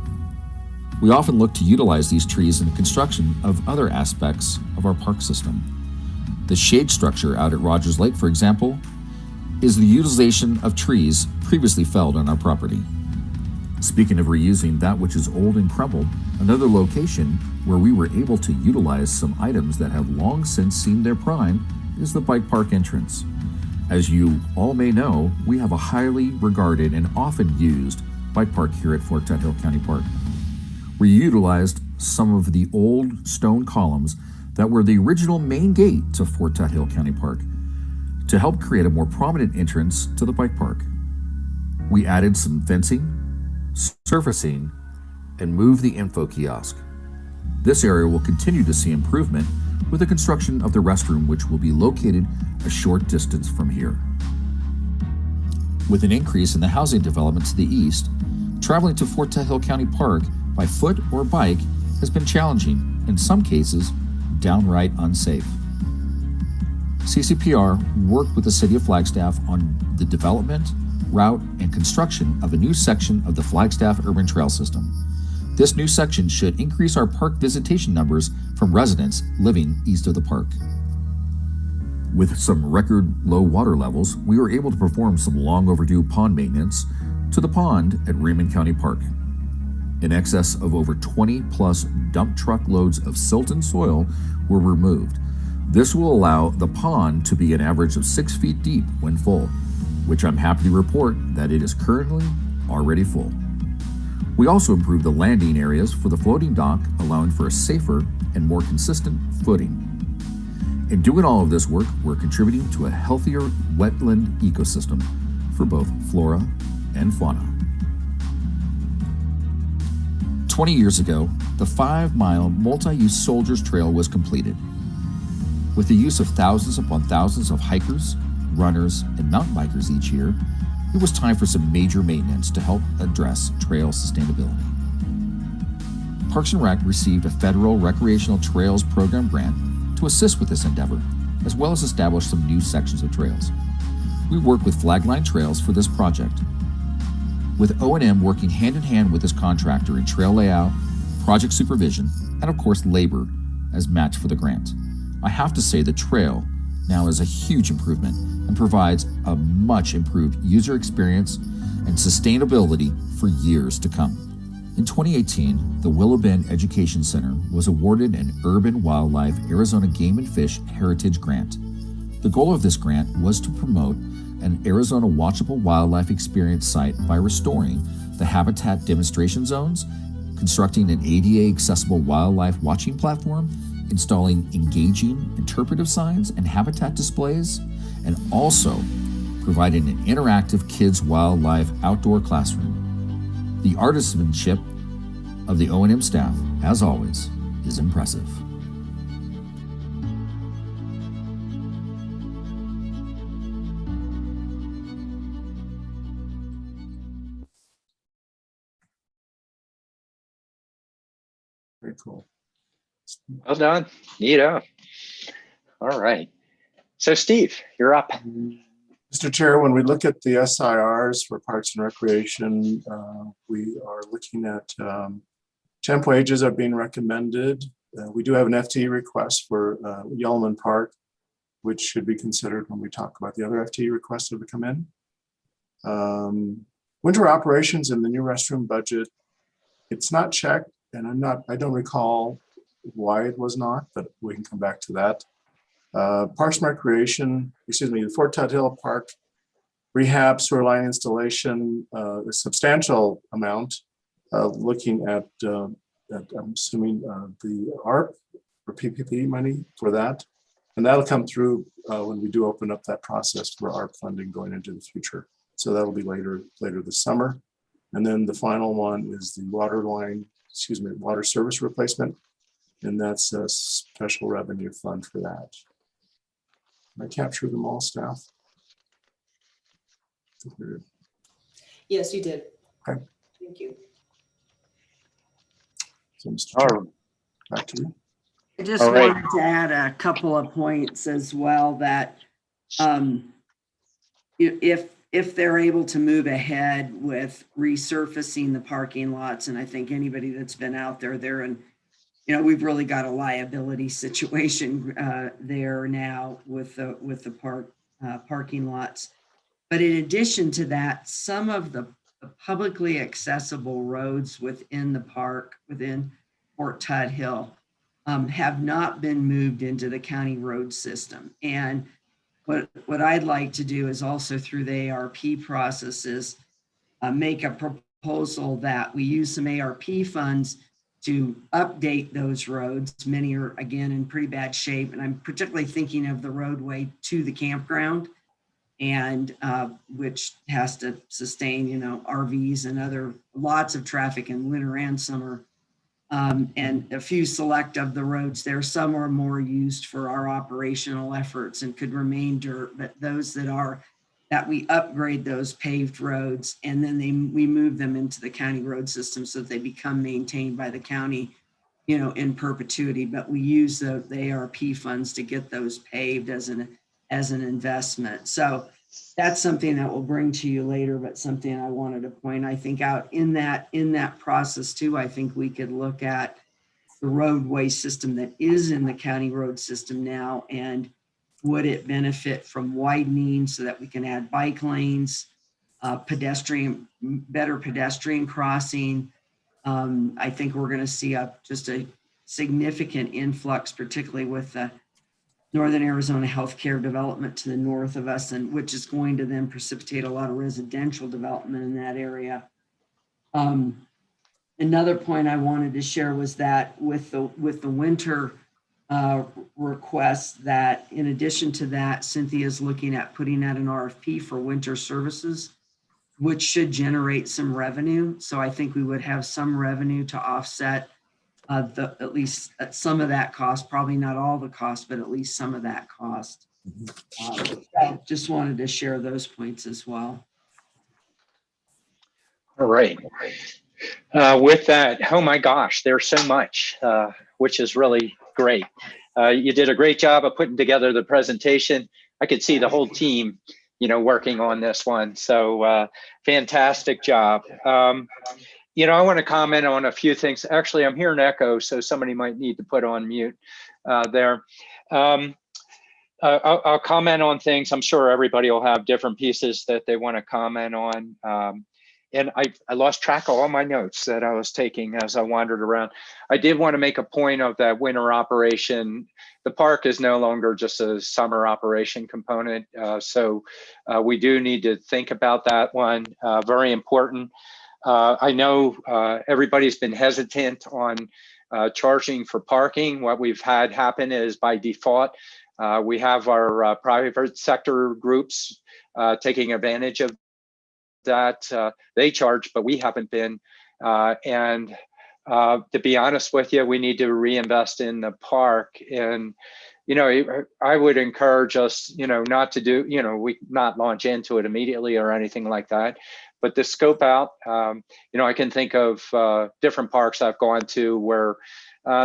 We often look to utilize these trees in the construction of other aspects of our park system. The shade structure out at Rogers Lake, for example, is the utilization of trees previously felled on our property. Speaking of reusing that which is old and crumbled, another location where we were able to utilize some items that have long since seen their prime is the bike park entrance. As you all may know, we have a highly regarded and often used bike park here at Fort Tuthill County Park. We utilized some of the old stone columns that were the original main gate to Fort Tuthill County Park to help create a more prominent entrance to the bike park. We added some fencing, surfacing, and moved the info kiosk. This area will continue to see improvement with the construction of the restroom, which will be located a short distance from here. With an increase in the housing development to the east, traveling to Fort Tuthill County Park by foot or bike has been challenging, in some cases, downright unsafe. CCPR worked with the City of Flagstaff on the development, route, and construction of a new section of the Flagstaff Urban Trail System. This new section should increase our park visitation numbers from residents living east of the park. With some record low water levels, we were able to perform some long overdue pond maintenance to the pond at Raymond County Park. In excess of over 20 plus dump truck loads of silt and soil were removed. This will allow the pond to be an average of 6 feet deep when full, which I'm happy to report that it is currently already full. We also improved the landing areas for the floating dock, allowing for a safer and more consistent footing. In doing all of this work, we're contributing to a healthier wetland ecosystem for both flora and fauna. 20 years ago, the 5-mile multi-use Soldiers Trail was completed. With the use of thousands upon thousands of hikers, runners, and mountain bikers each year, it was time for some major maintenance to help address trail sustainability. Parks and Rec received a federal Recreational Trails Program grant to assist with this endeavor, as well as establish some new sections of trails. We worked with Flagline Trails for this project, with O&M working hand in hand with this contractor in trail layout, project supervision, and of course labor as match for the grant. I have to say the trail now is a huge improvement and provides a much improved user experience and sustainability for years to come. In 2018, the Willow Bend Education Center was awarded an Urban Wildlife Arizona Game and Fish Heritage Grant. The goal of this grant was to promote an Arizona watchable wildlife experience site by restoring the habitat demonstration zones, constructing an ADA accessible wildlife watching platform, installing engaging interpretive signs and habitat displays, and also providing an interactive kids wildlife outdoor classroom. The artisanship of the O&M staff, as always, is impressive.
Very cool.
Well done. Neato. All right. So Steve, you're up.
Mr. Chair, when we look at the SIRs for Parks and Recreation, we are looking at temp wages are being recommended. We do have an FTE request for Yellowman Park, which should be considered when we talk about the other FTE requests that have come in. Winter operations in the new restroom budget, it's not checked, and I don't recall why it was not, but we can come back to that. Parks and Recreation, the Fort Todd Hill Park rehab sewer line installation, a substantial amount, looking at I'm assuming the ARP or PPP money for that. And that'll come through when we do open up that process for ARP funding going into the future. So that'll be later this summer. And then the final one is the water service replacement. And that's a special revenue fund for that. Can I capture them all, staff?
Yes, you did.
Okay.
Thank you.
So, Mr. Chair, back to you.
I just
All right.
wanted to add a couple of points as well that if they're able to move ahead with resurfacing the parking lots, and I think anybody that's been out there, we've really got a liability situation there now with the parking lots. But in addition to that, some of the publicly accessible roads within the park, within Fort Todd Hill, have not been moved into the county road system. And what I'd like to do is also through the ARP processes, make a proposal that we use some ARP funds to update those roads. Many are, again, in pretty bad shape. And I'm particularly thinking of the roadway to the campground, and which has to sustain, RVs and lots of traffic in winter and summer. And a few select of the roads there, some are more used for our operational efforts and could remain dirt, but those that we upgrade those paved roads, and then we move them into the county road system so that they become maintained by the county, in perpetuity. But we use the ARP funds to get those paved as an investment. So that's something that we'll bring to you later, but something I wanted to point, I think, out in that process too. I think we could look at the roadway system that is in the county road system now, and would it benefit from widening so that we can add bike lanes, better pedestrian crossing. I think we're going to see just a significant influx, particularly with the Northern Arizona healthcare development to the north of us, and which is going to then precipitate a lot of residential development in that area. Another point I wanted to share was that with the winter request, that in addition to that, Cynthia is looking at putting out an RFP for winter services, which should generate some revenue. So I think we would have some revenue to offset at least some of that cost, probably not all the cost, but at least some of that cost. I just wanted to share those points as well.
All right. With that, oh my gosh, there's so much, which is really great. You did a great job of putting together the presentation. I could see the whole team, working on this one. So fantastic job. I want to comment on a few things. Actually, I'm hearing echo, so somebody might need to put on mute there. I'll comment on things. I'm sure everybody will have different pieces that they want to comment on. And I lost track of all my notes that I was taking as I wandered around. I did want to make a point of that winter operation. The park is no longer just a summer operation component. So we do need to think about that one. Very important. I know everybody's been hesitant on charging for parking. What we've had happen is by default, we have our private sector groups taking advantage of that. They charge, but we haven't been. And to be honest with you, we need to reinvest in the park. And, I would encourage us, not to do, we not launch into it immediately or anything like that, but to scope out, I can think of different parks I've gone to where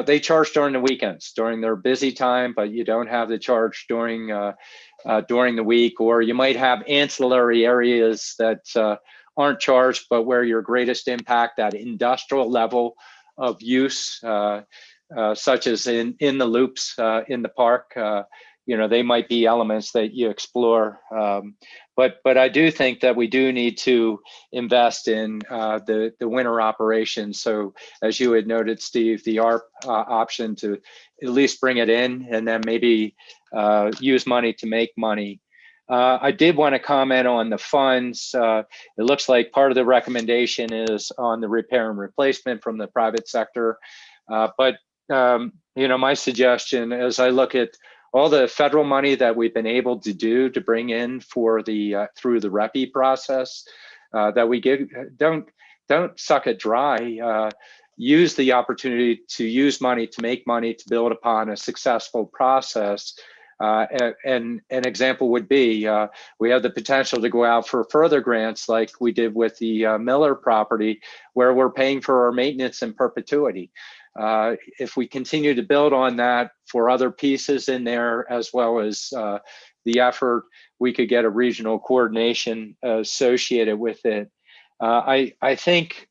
they charge during the weekends, during their busy time, but you don't have the charge during the week, or you might have ancillary areas that aren't charged, but where your greatest impact, that industrial level of use, such as in the loops in the park, they might be elements that you explore. But I do think that we do need to invest in the winter operations. So as you had noted, Steve, the ARP option to at least bring it in and then maybe use money to make money. I did want to comment on the funds. It looks like part of the recommendation is on the repair and replacement from the private sector. But my suggestion, as I look at all the federal money that we've been able to do to bring in for the through the REPI process, that we give, don't suck it dry. Use the opportunity to use money to make money to build upon a successful process. And an example would be we have the potential to go out for further grants like we did with the Miller property, where we're paying for our maintenance in perpetuity. If we continue to build on that for other pieces in there, as well as the effort, we could get a regional coordination associated with it. I think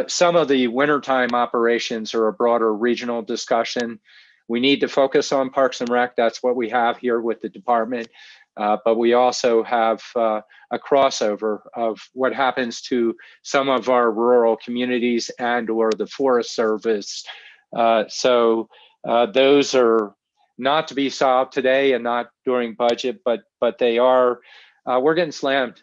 some of the wintertime operations are a broader regional discussion. We need to focus on Parks and Rec. That's what we have here with the department. But we also have a crossover of what happens to some of our rural communities and or the Forest Service. So those are not to be solved today and not during budget, but they are, we're getting slammed.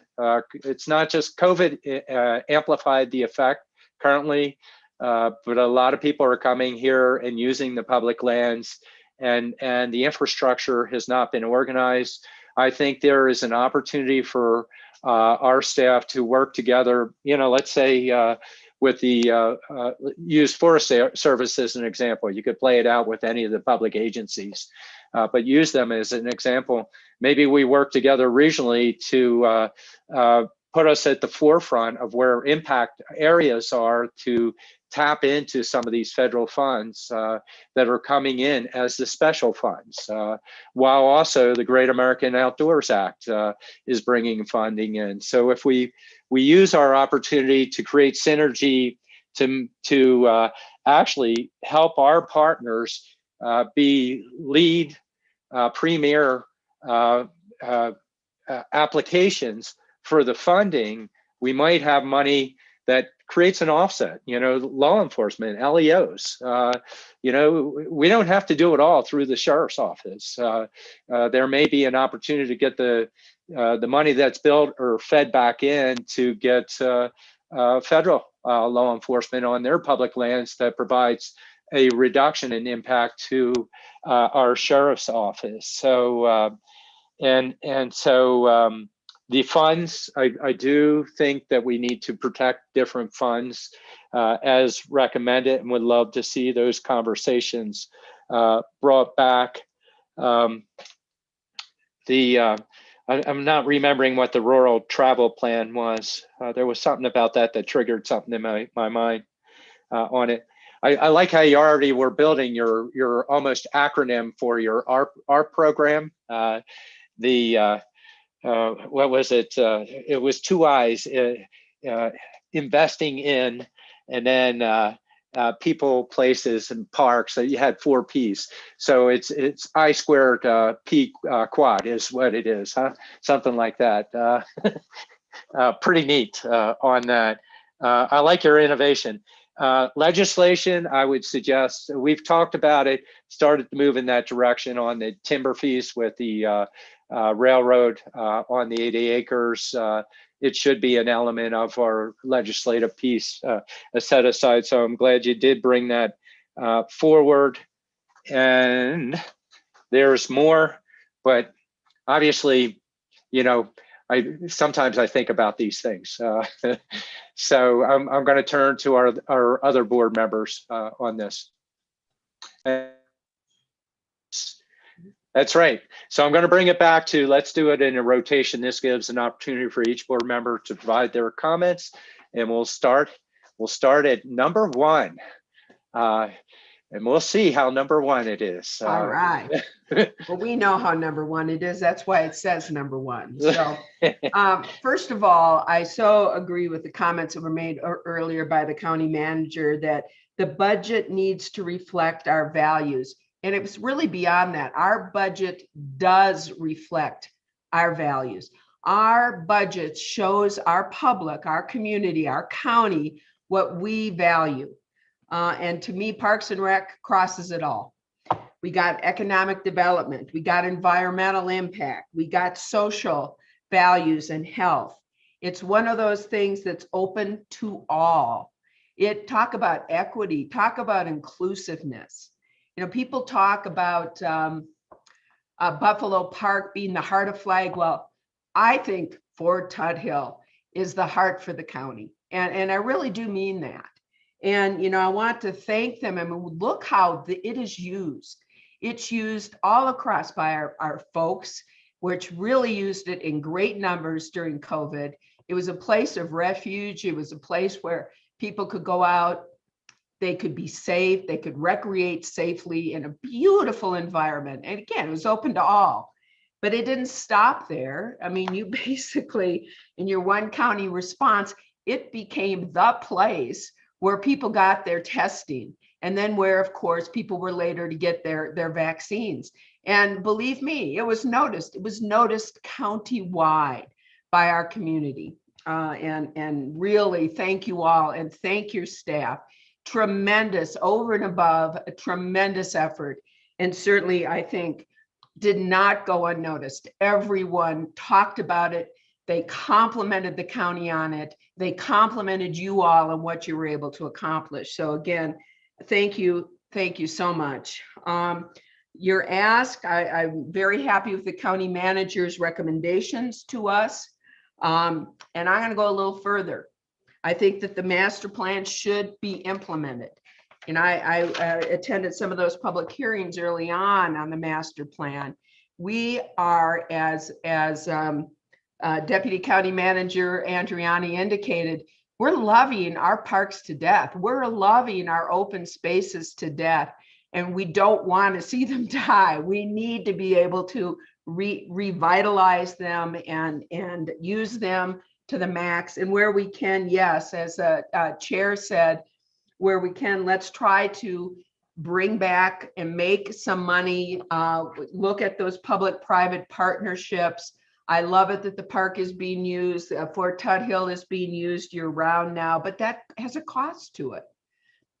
It's not just COVID amplified the effect currently, but a lot of people are coming here and using the public lands, and the infrastructure has not been organized. I think there is an opportunity for our staff to work together, let's say with the use Forest Service as an example. You could play it out with any of the public agencies, but use them as an example. Maybe we work together regionally to put us at the forefront of where impact areas are to tap into some of these federal funds that are coming in as the special funds, while also the Great American Outdoors Act is bringing funding in. So if we use our opportunity to create synergy to actually help our partners be lead premier applications for the funding, we might have money that creates an offset, law enforcement, LEOs. We don't have to do it all through the sheriff's office. There may be an opportunity to get the money that's built or fed back in to get federal law enforcement on their public lands that provides a reduction in impact to our sheriff's office. So, the funds, I do think that we need to protect different funds as recommended, and would love to see those conversations brought back. I'm not remembering what the rural travel plan was. There was something about that triggered something in my mind on it. I like how you already were building your almost acronym for your ARP program. What was it? It was 2 I's, investing in, and then people, places, and parks. So you had 4 P's. So it's I squared P quad is what it is, huh? Something like that. Pretty neat on that. I like your innovation. Legislation, I would suggest, we've talked about it, started to move in that direction on the timber fees with the railroad on the 80 acres. It should be an element of our legislative piece set aside. So I'm glad you did bring that forward. And there's more, but obviously, sometimes I think about these things. So I'm going to turn to our other board members on this. That's right. So I'm going to bring it back to, let's do it in a rotation. This gives an opportunity for each board member to provide their comments, and we'll start at number one. And we'll see how number one it is.
All right. Well, we know how number one it is. That's why it says number one. So first of all, I so agree with the comments that were made earlier by the county manager that the budget needs to reflect our values. And it was really beyond that. Our budget does reflect our values. Our budget shows our public, our community, our county, what we value. And to me, Parks and Rec crosses it all. We got economic development, we got environmental impact, we got social values and health. It's one of those things that's open to all. Talk about equity, talk about inclusiveness. You know, people talk about Buffalo Park being the heart of Flagwell. I think Fort Tuthill is the heart for the county. And I really do mean that. And, you know, I want to thank them. I mean, look how it is used. It's used all across by our folks, which really used it in great numbers during COVID. It was a place of refuge. It was a place where people could go out, they could be safe, they could recreate safely in a beautiful environment. And again, it was open to all, but it didn't stop there. I mean, you basically, in your one county response, it became the place where people got their testing, and then where, of course, people were later to get their vaccines. And believe me, it was noticed. It was noticed countywide by our community. And really, thank you all, and thank your staff. Tremendous, over and above, a tremendous effort. And certainly, I think, did not go unnoticed. Everyone talked about it. They complimented the county on it. They complimented you all on what you were able to accomplish. So again, thank you so much. Your ask, I'm very happy with the county manager's recommendations to us. And I'm going to go a little further. I think that the master plan should be implemented. And I attended some of those public hearings early on the master plan. We are, as Deputy County Manager Andriani indicated, we're loving our parks to death. We're loving our open spaces to death, and we don't want to see them die. We need to be able to revitalize them and use them to the max. And where we can, yes, as a chair said, where we can, let's try to bring back and make some money, look at those public-private partnerships. I love it that the park is being used. Fort Tuthill is being used year round now, but that has a cost to it.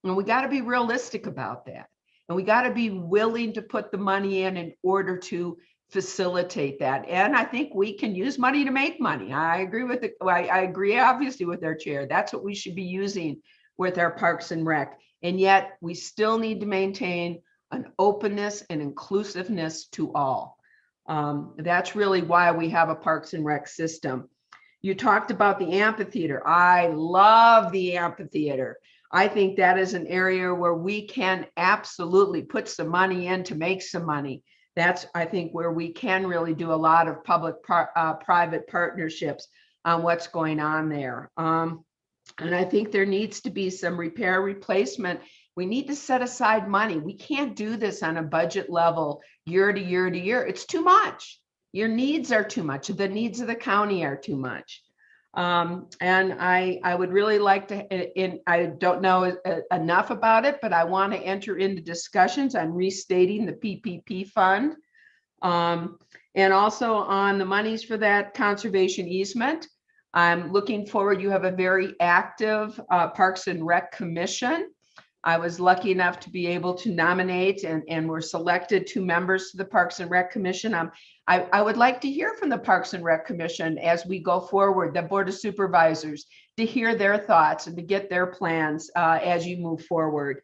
And we got to be realistic about that. And we got to be willing to put the money in order to facilitate that. And I think we can use money to make money. I agree with I agree obviously with our chair. That's what we should be using with our Parks and Rec. And yet we still need to maintain an openness and inclusiveness to all. That's really why we have a Parks and Rec system. You talked about the amphitheater. I love the amphitheater. I think that is an area where we can absolutely put some money in to make some money. That's, I think, where we can really do a lot of public-private partnerships on what's going on there. And I think there needs to be some repair replacement. We need to set aside money. We can't do this on a budget level year to year to year. It's too much. Your needs are too much. The needs of the county are too much. And I would really like to, I don't know enough about it, but I want to enter into discussions on restating the PPP fund. And also on the monies for that conservation easement. I'm looking forward. You have a very active Parks and Rec Commission. I was lucky enough to be able to nominate and were selected 2 members to the Parks and Rec Commission. I would like to hear from the Parks and Rec Commission as we go forward, the Board of Supervisors, to hear their thoughts and to get their plans as you move forward.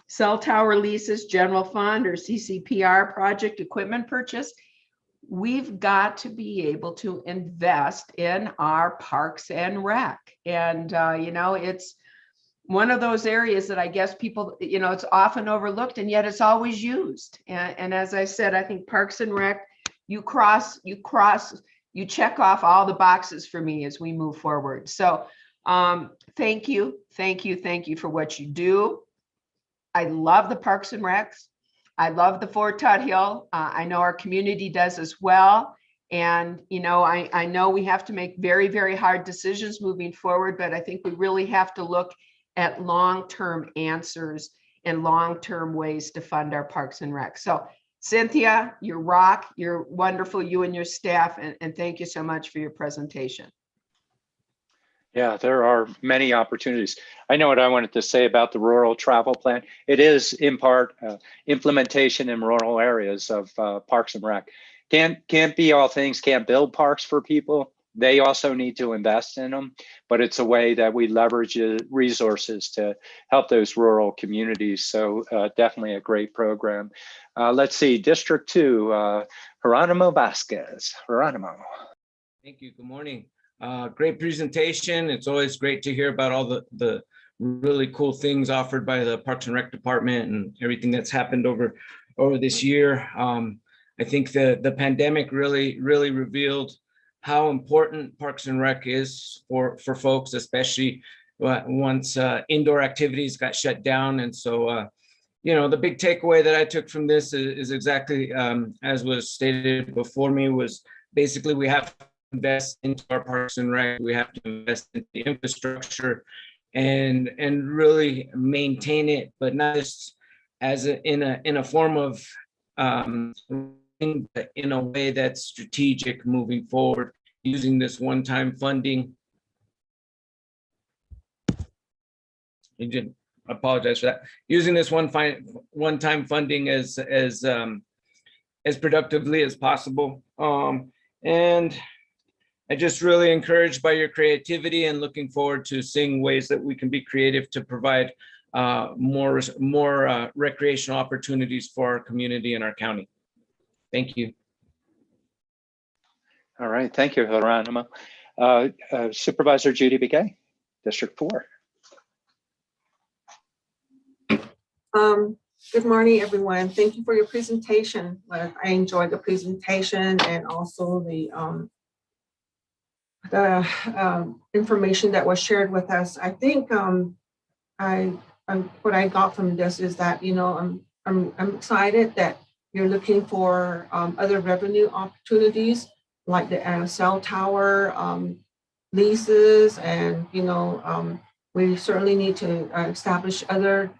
Cell tower leases, general fund or CCPR project equipment purchase. We've got to be able to invest in our Parks and Rec. And, you know, it's one of those areas that I guess people, it's often overlooked and yet it's always used. And as I said, I think Parks and Rec, you check off all the boxes for me as we move forward. So thank you for what you do. I love the Parks and Recs. I love the Fort Todd Hill. I know our community does as well. And, I know we have to make very, very hard decisions moving forward, but I think we really have to look at long-term answers and long-term ways to fund our Parks and Rec. So Cynthia, you rock, you're wonderful, you and your staff, and thank you so much for your presentation.
Yeah, there are many opportunities. I know what I wanted to say about the rural travel plan. It is in part implementation in rural areas of Parks and Rec. Can't be all things, can't build parks for people. They also need to invest in them, but it's a way that we leverage resources to help those rural communities. So definitely a great program. Let's see, District 2, Geronimo Vasquez. Geronimo.
Thank you. Good morning. Great presentation. It's always great to hear about all the really cool things offered by the Parks and Rec Department and everything that's happened over this year. I think the pandemic really revealed how important Parks and Rec is for folks, especially once indoor activities got shut down. And so, the big takeaway that I took from this is exactly as was stated before me, was basically we have to invest into our Parks and Rec. We have to invest in the infrastructure and really maintain it, but not just as in a form of in a way that's strategic moving forward, using this one-time funding. I did apologize for that. Using this one-time funding as productively as possible. And I just really encouraged by your creativity and looking forward to seeing ways that we can be creative to provide more recreational opportunities for our community and our county. Thank you.
All right, thank you, Geronimo. Supervisor Judy Begaye, District 4.
Good morning, everyone. Thank you for your presentation. I enjoyed the presentation and also the information that was shared with us. I think what I got from this is that I'm excited that you're looking for other revenue opportunities like the cell tower leases, and we certainly need to establish other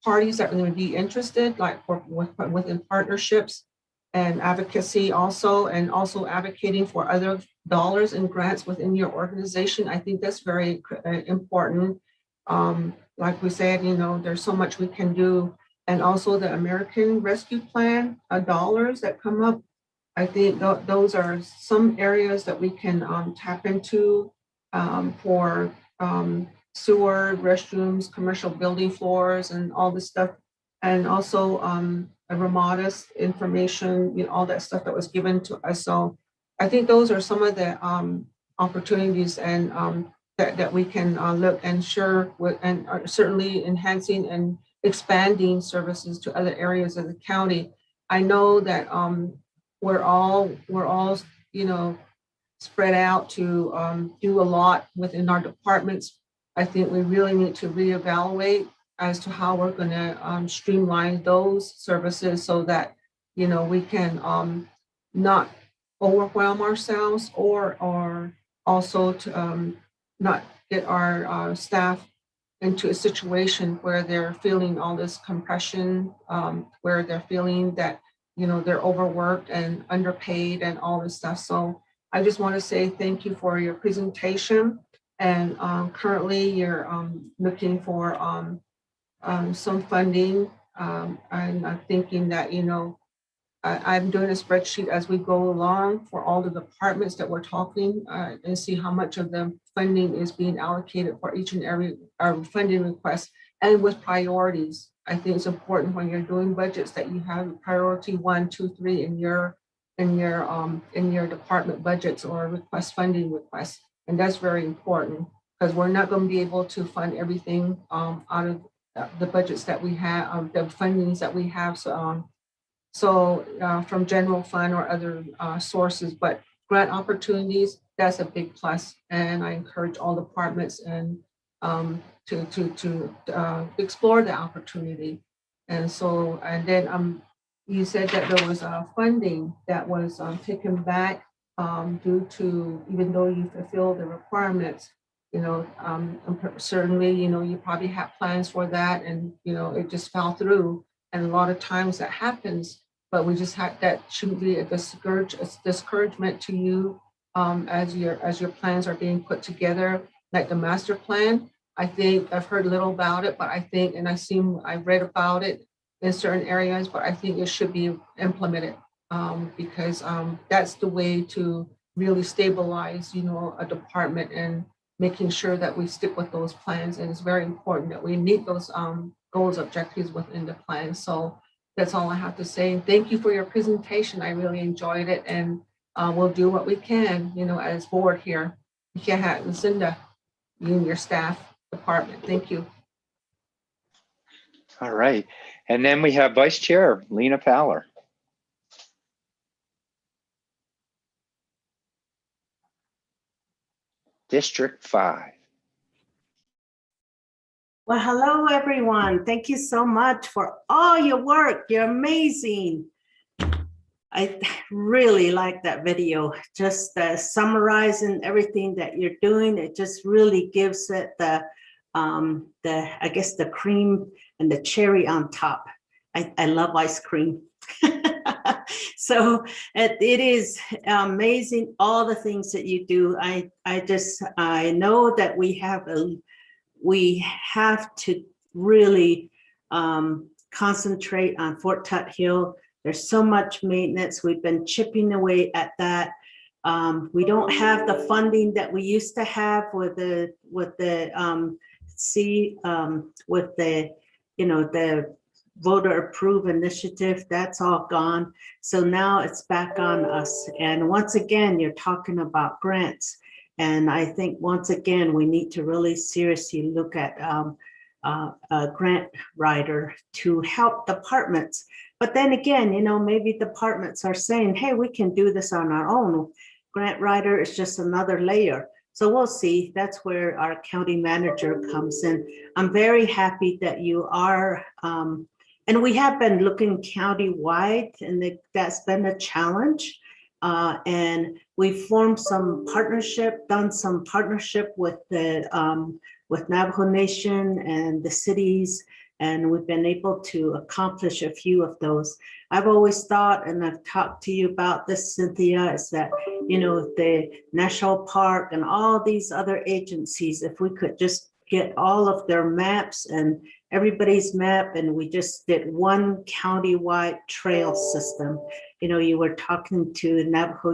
parties that would be interested, like within partnerships and advocacy also, and also advocating for other dollars and grants within your organization. I think that's very important. Like we said, there's so much we can do. And also the American Rescue Plan dollars that come up. I think those are some areas that we can tap into for sewer, restrooms, commercial building floors, and all this stuff. And also Ramada's information, all that stuff that was given to us. So I think those are some of the opportunities and that we can look and certainly enhancing and expanding services to other areas of the county. I know that we're all spread out to do a lot within our departments. I think we really need to reevaluate as to how we're going to streamline those services so that we can not overwhelm ourselves or also to not get our staff into a situation where they're feeling all this compression, where they're feeling that they're overworked and underpaid and all this stuff. So I just want to say thank you for your presentation. And currently you're looking for some funding. I'm thinking that, I'm doing a spreadsheet as we go along for all the departments that we're talking and see how much of the funding is being allocated for each and every funding request, and with priorities. I think it's important when you're doing budgets that you have priority 1, 2, 3 in your department budgets or funding requests, and that's very important. because we're not going to be able to fund everything out of the budgets that we have, the fundings that we have. So from general fund or other sources, but grant opportunities, that's a big plus. And I encourage all departments and to explore the opportunity. And so, and then you said that there was funding that was taken back due to, even though you fulfill the requirements, certainly, you probably have plans for that and, it just fell through. And a lot of times that happens, but we just had, that shouldn't be a discouragement to you as your plans are being put together, like the master plan. I think I've heard little about it, but I think, and I've read about it in certain areas, but I think it should be implemented because that's the way to really stabilize, a department and making sure that we stick with those plans. And it's very important that we meet those goals, objectives within the plan. So that's all I have to say. Thank you for your presentation. I really enjoyed it, and we'll do what we can, as board here. Hat and Cinda, you and your staff department. Thank you.
All right. And then we have Vice Chair Lena Fowler. District 5.
Well, hello, everyone. Thank you so much for all your work. You're amazing. I really like that video, just summarizing everything that you're doing. It just really gives it I guess the cream and the cherry on top. I love ice cream. So it is amazing, all the things that you do. I know that we have to really concentrate on Fort Tut Hill. There's so much maintenance. We've been chipping away at that. We don't have the funding that we used to have with the voter approve initiative. That's all gone. So now it's back on us. And once again, you're talking about grants. And I think once again, we need to really seriously look at a grant writer to help departments. But then again, maybe departments are saying, hey, we can do this on our own. Grant writer is just another layer. So we'll see. That's where our county manager comes in. I'm very happy that you are, and we have been looking county-wide, and that's been a challenge. And we've formed some partnership, done some partnership with Navajo Nation and the cities, and we've been able to accomplish a few of those. I've always thought, and I've talked to you about this, Cynthia, is that, the National Park and all these other agencies, if we could just get all of their maps and everybody's map, and we just did one county-wide trail system. You were talking to Navajo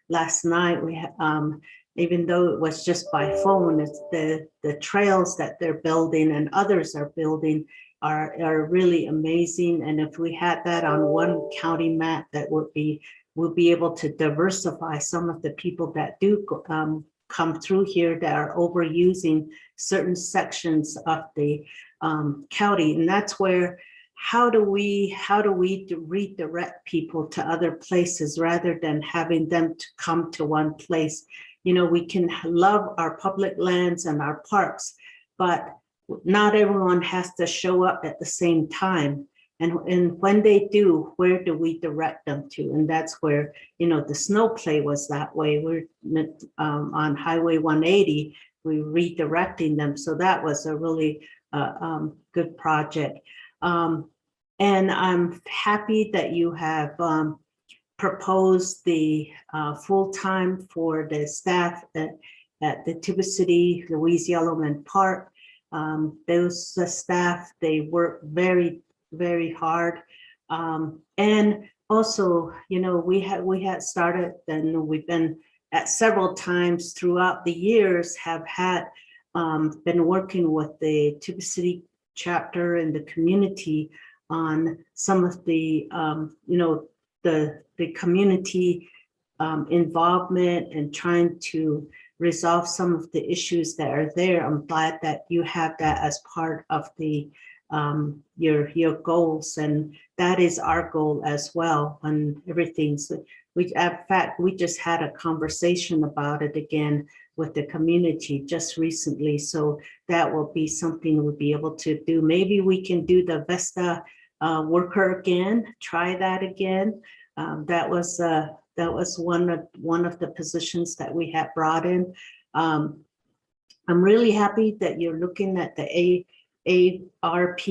last night. We had, even though it was just by phone, it's the trails that they're building and others are building are really amazing. And if we had that on one county map, that we'll be able to diversify some of the people that do come through here that are overusing certain sections of the county. And that's where, how do we redirect people to other places rather than having them to come to one place? We can love our public lands and our parks, but not everyone has to show up at the same time. And when they do, where do we direct them to? And that's where, the snow play was that way. We're on Highway 180, we're redirecting them. So that was a really good project. And I'm happy that you have proposed the full-time for the staff at the Tuba City, Louise Yellowman Park. Those staff, they work very, very hard. And also, we had started, and we've been at several times throughout the years have had been working with the Tuba City chapter and the community on some of the, the community involvement and trying to resolve some of the issues that are there. I'm glad that you have that as part of the your goals, and that is our goal as well. And everything's in fact, we just had a conversation about it again with the community just recently. So that will be something we'll be able to do. Maybe we can do the Vesta worker again, try that again. That was one of the positions that we had brought in. I'm really happy that you're looking at the ARP.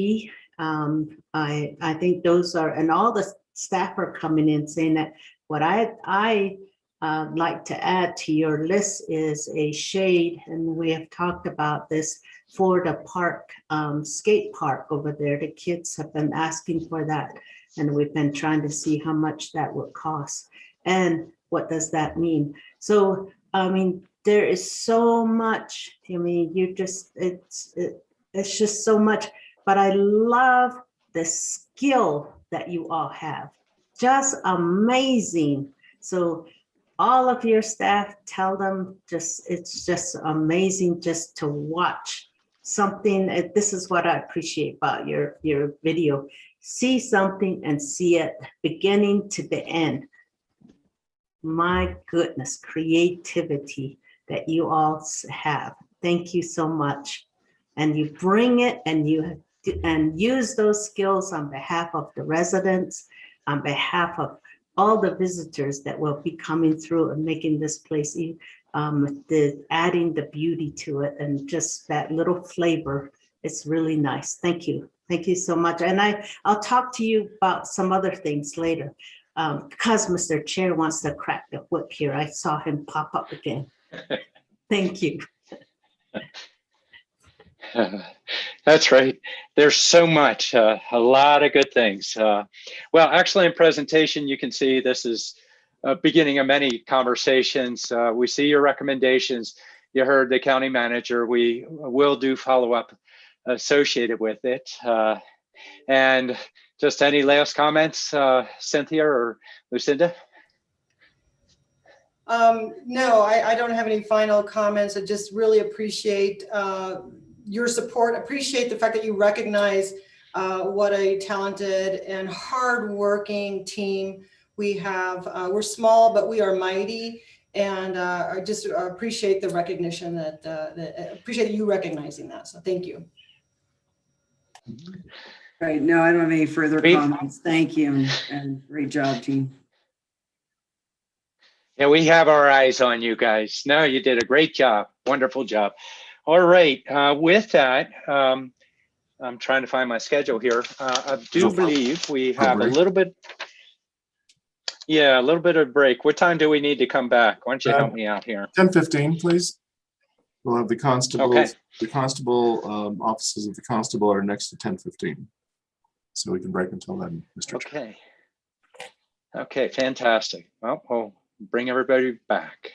I think those are, and all the staff are coming in saying that what I like to add to your list is a shade, and we have talked about this for the park, skate park over there. The kids have been asking for that, and we've been trying to see how much that would cost and what does that mean. So, I mean, there is so much. I mean, it's just so much. But I love the skill that you all have. Just amazing. So all of your staff, tell them it's just amazing just to watch something. This is what I appreciate about your video. See something and see it beginning to the end. My goodness, creativity that you all have. Thank you so much. And you bring it and use those skills on behalf of the residents, on behalf of all the visitors that will be coming through and making this place, adding the beauty to it and just that little flavor. It's really nice. Thank you. Thank you so much. And I'll talk to you about some other things later because Mr. Chair wants to crack the whip here. I saw him pop up again. Thank you.
That's right. There's so much, a lot of good things. Well, excellent presentation. You can see this is a beginning of many conversations. We see your recommendations. You heard the county manager. We will do follow-up associated with it. And just any last comments, Cynthia or Lucinda?
No, I don't have any final comments. I just really appreciate your support. Appreciate the fact that you recognize what a talented and hardworking team we have. We're small, but we are mighty. And I just appreciate the recognition appreciate you recognizing that. So thank you.
Right. No, I don't have any further comments. Thank you. And great job, team.
Yeah, we have our eyes on you guys. No, you did a great job. Wonderful job. All right. With that, I'm trying to find my schedule here. I do believe we have a little bit. Yeah, a little bit of break. What time do we need to come back? Why don't you help me out here?
10:15, please. We'll have the constables.
Okay.
The constable offices of the constable are next to 10:15, so we can break until then, Mr. Chair.
Okay. Okay, fantastic. Well, we'll bring everybody back.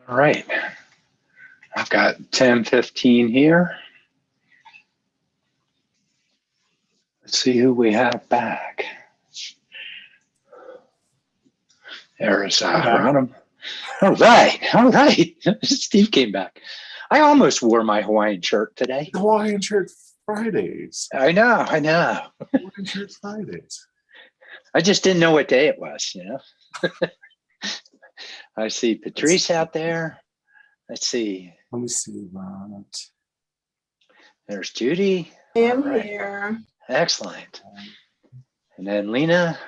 All right. I've got 10:15 here. Let's see who we have back. There's Ronham. All right. Steve came back. I almost wore my Hawaiian shirt today.
Hawaiian shirt Fridays.
I know.
Hawaiian shirt Fridays.
I just didn't know what day it was, you know. I see Patrice out there. Let's see.
Let me see that.
There's Judy.
I am
All right.
here.
Excellent. And then Lena.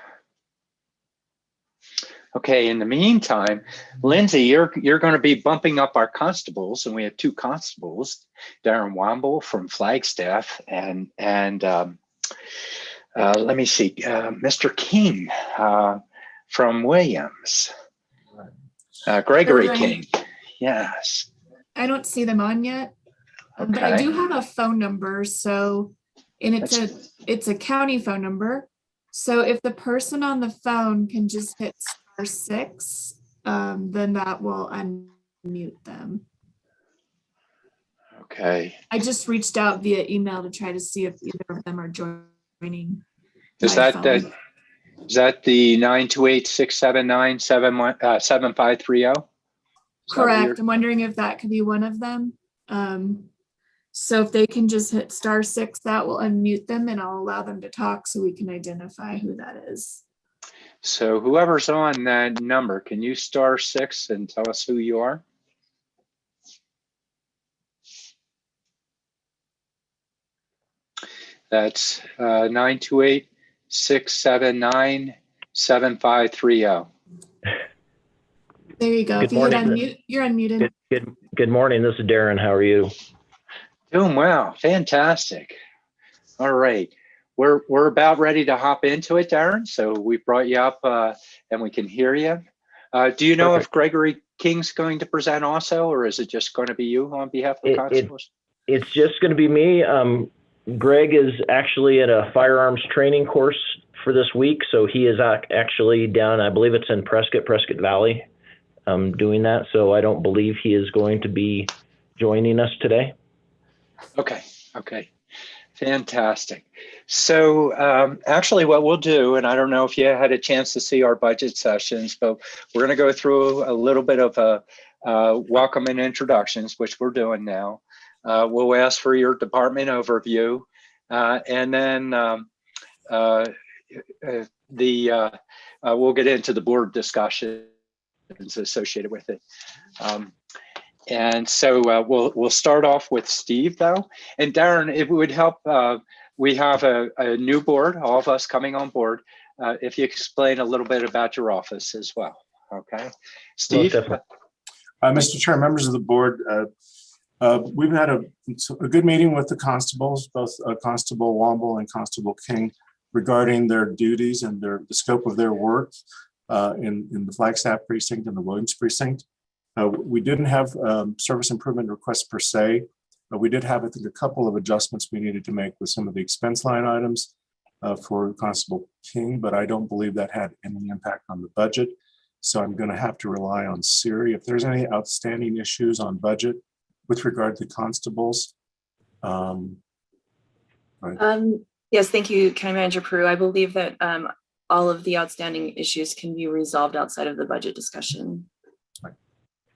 Okay, in the meantime, Lindsay, you're going to be bumping up our constables, and we have 2 constables, Darren Womble from Flagstaff, and let me see, Mr. King from Williams. Gregory King. Yes.
I don't see them on yet, but I do have a phone number. So, and it's a county phone number. So if the person on the phone can just hit *6, then that will unmute them.
Okay.
I just reached out via email to try to see if either of them are joining.
Is that the 928-679-7530?
Correct. I'm wondering if that could be one of them. So if they can just hit *6, that will unmute them and I'll allow them to talk so we can identify who that is.
So whoever's on that number, can you *6 and tell us who you are? That's 928-679-7530.
There you go. If you hit unmute, you're unmuted.
Good morning. This is Darren. How are you?
Doing well. Fantastic. All right. We're about ready to hop into it, Darren. So we brought you up and we can hear you. Do you know if Gregory King's going to present also, or is it just going to be you on behalf of the constables?
It's just going to be me. Greg is actually at a firearms training course for this week. So he is actually down, I believe it's in Prescott Valley, doing that. So I don't believe he is going to be joining us today.
Okay. Fantastic. So actually what we'll do, and I don't know if you had a chance to see our budget sessions, but we're going to go through a little bit of a welcome and introductions, which we're doing now. We'll ask for your department overview, and then we'll get into the board discussions associated with it. And so we'll start off with Steve, though. And Darren, it would help. We have a new board, all of us coming on board. If you explain a little bit about your office as well. Okay, Steve.
Mr. Chair, members of the board, we've had a good meeting with the constables, both Constable Womble and Constable King, regarding their duties and the scope of their work in the Flagstaff precinct and the Williams precinct. We didn't have service improvement requests per se, but we did have, I think, a couple of adjustments we needed to make with some of the expense line items for Constable King, but I don't believe that had any impact on the budget. So I'm going to have to rely on Siri. If there's any outstanding issues on budget with regard to constables.
Yes, thank you, County Manager Peru. I believe that all of the outstanding issues can be resolved outside of the budget discussion.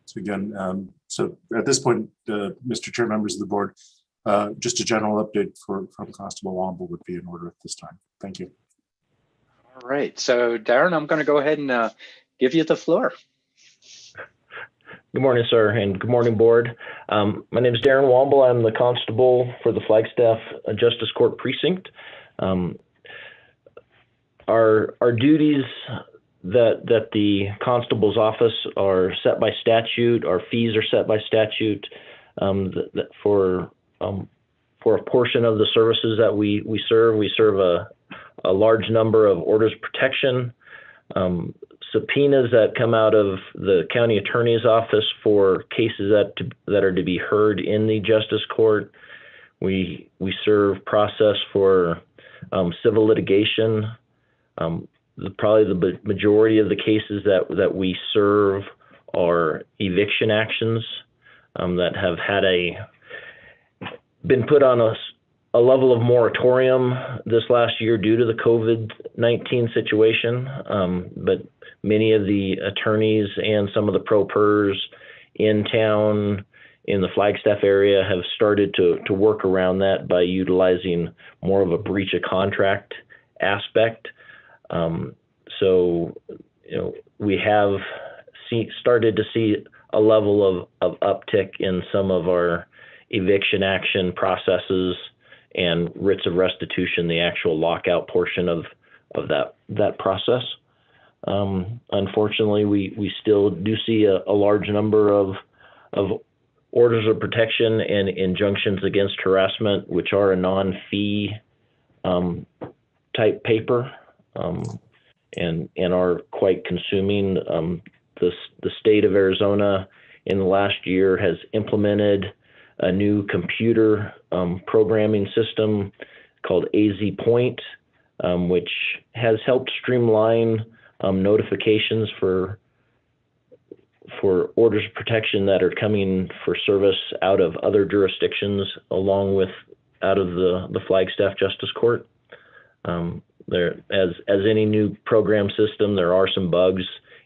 So again, so at this point, Mr. Chair, members of the board, just a general update from Constable Womble would be in order at this time. Thank you.
All right. So Darren, I'm going to go ahead and give you the floor.
Good morning, sir, and good morning, board. My name is Darren Womble. I'm the constable for the Flagstaff Justice Court Precinct. Our duties that the constable's office are set by statute. Our fees are set by statute for a portion of the services that we serve. We serve a large number of orders of protection, subpoenas that come out of the county attorney's office for cases that are to be heard in the justice court. We serve process for civil litigation. Probably the majority of the cases that we serve are eviction actions that have been put on a level of moratorium this last year due to the COVID-19 situation. But many of the attorneys and some of the pro pers in town in the Flagstaff area have started to work around that by utilizing more of a breach of contract aspect. So, we have started to see a level of uptick in some of our eviction action processes and writs of restitution, the actual lockout portion of that process. Unfortunately, we still do see a large number of orders of protection and injunctions against harassment, which are a non-fee type paper, and are quite consuming. The state of Arizona in the last year has implemented a new computer programming system called AZ Point, which has helped streamline notifications for orders of protection that are coming for service out of other jurisdictions, along with out of the Flagstaff Justice Court. There, as any new program system, there are some bugs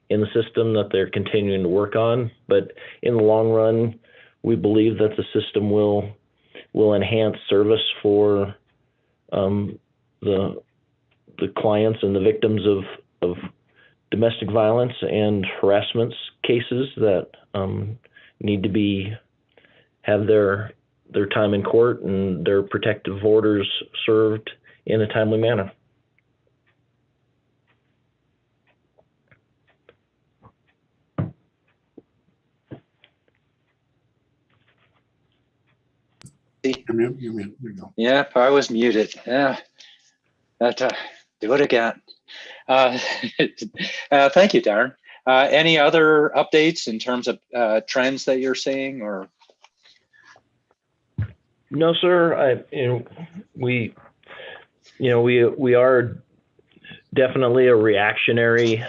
in the system that they're continuing to work on, but in the long run, we believe that the system will enhance service for the clients and the victims of domestic violence and harassment cases that need to have their time in court and their protective orders served in a timely manner.
You're mute. You go.
Yep, I was muted. Yeah, do it again. Thank you, Darren. Any other updates in terms of trends that you're seeing, or?
No, sir. We are definitely a reactionary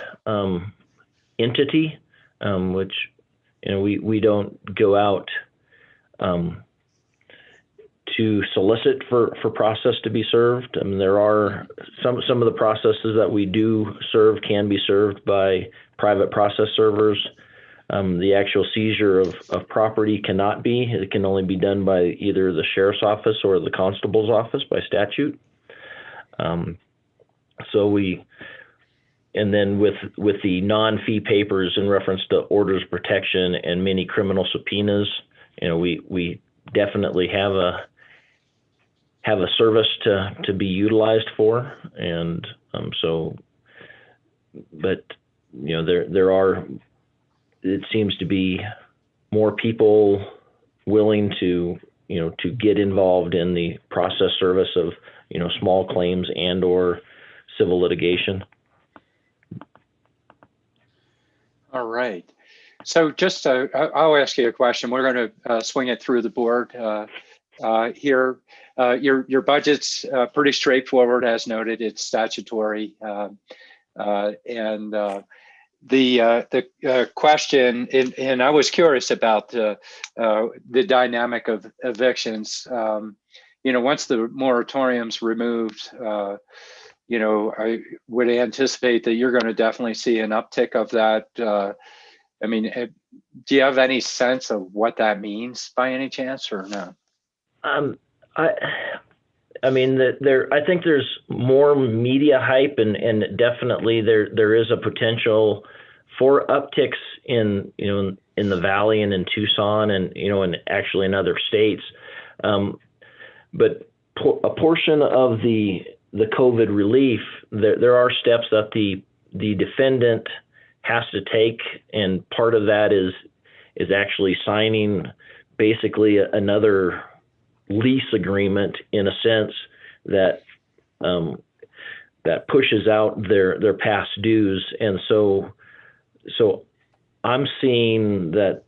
entity, which we don't go out to solicit for process to be served. I mean, there are some of the processes that we do serve can be served by private process servers. The actual seizure of property cannot be. It can only be done by either the sheriff's office or the constable's office by statute. And then with the non-fee papers in reference to orders of protection and many criminal subpoenas, we definitely have a service to be utilized for, and but there are, it seems to be more people willing to get involved in the process service of small claims and or civil litigation.
All right. So just I'll ask you a question. We're going to swing it through the board here. Your budget's pretty straightforward, as noted. It's statutory, and the question, and I was curious about the dynamic of evictions. Once the moratorium's removed, I would anticipate that you're going to definitely see an uptick of that. Do you have any sense of what that means by any chance, or no?
I think there's more media hype, and definitely there is a potential for upticks in the Valley and in Tucson and and actually in other states. But a portion of the COVID relief, there are steps that the defendant has to take, and part of that is actually signing basically another lease agreement, in a sense that that pushes out their past dues. And so I'm seeing that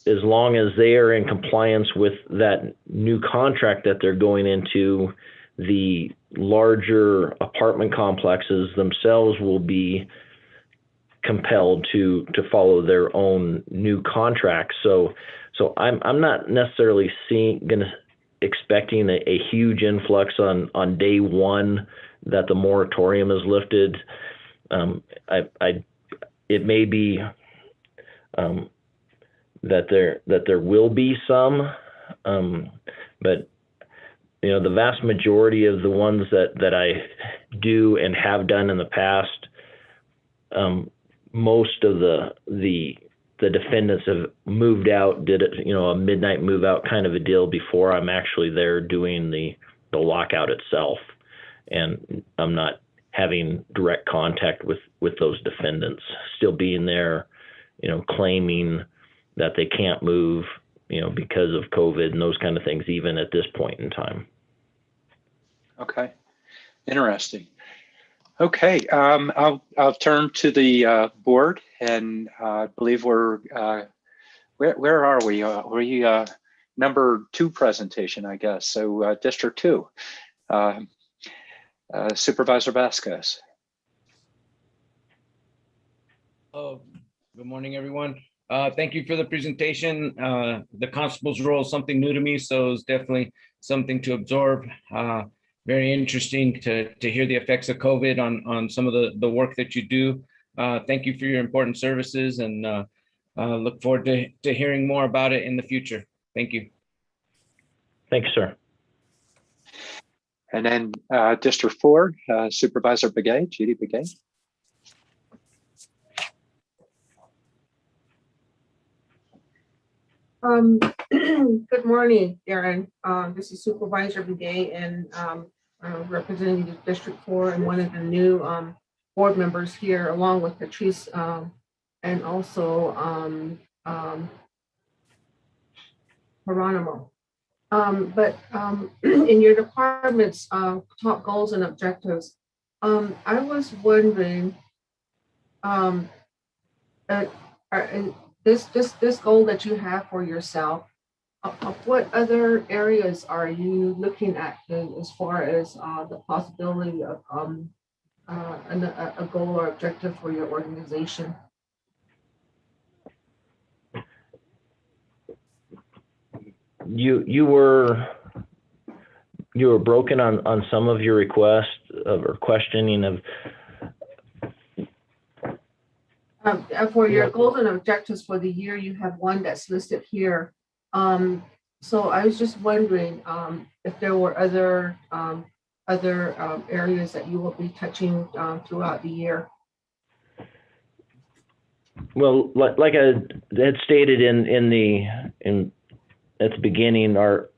as long as they are in compliance with that new contract that they're going into, the larger apartment complexes themselves will be compelled to follow their own new contracts. So I'm not necessarily expecting a huge influx on day one that the moratorium is lifted. It may be that there will be some, but the vast majority of the ones that I do and have done in the past, most of the defendants have moved out, did it, a midnight move out kind of a deal before I'm actually there doing the lockout itself. And I'm not having direct contact with those defendants, still being there, claiming that they can't move, because of COVID and those kind of things, even at this point in time.
Okay, interesting. Okay, I'll turn to the board, and I believe we're where are we? We're number 2 presentation, I guess. So District 2, Supervisor Vasquez.
Oh, good morning, everyone. Thank you for the presentation. The constable's role is something new to me, so it's definitely something to absorb. Very interesting to hear the effects of COVID on some of the work that you do. Thank you for your important services, and look forward to hearing more about it in the future. Thank you.
Thank you, sir.
And then District 4, Supervisor Begaye, Judy Begaye.
Good morning, Aaron. This is Supervisor Begaye, and representing District 4 and one of the new board members here, along with Patrice and also Geronimo. But in your department's top goals and objectives, I was wondering, this goal that you have for yourself, what other areas are you looking at as far as the possibility of a goal or objective for your organization?
You were broken on some of your requests or questioning of.
For your goals and objectives for the year, you have one that's listed here. So I was just wondering if there were other areas that you will be touching throughout the year.
Well, like I had stated at the beginning, our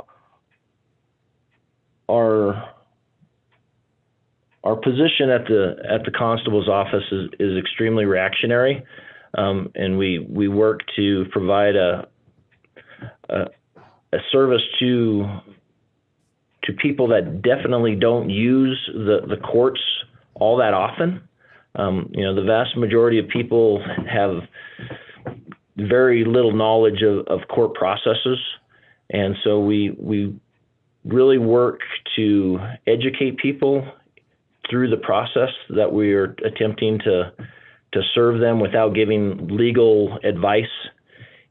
position at the constable's office is extremely reactionary, and we work to provide a service to people that definitely don't use the courts all that often. The vast majority of people have very little knowledge of court processes, and so we really work to educate people through the process that we are attempting to serve them without giving legal advice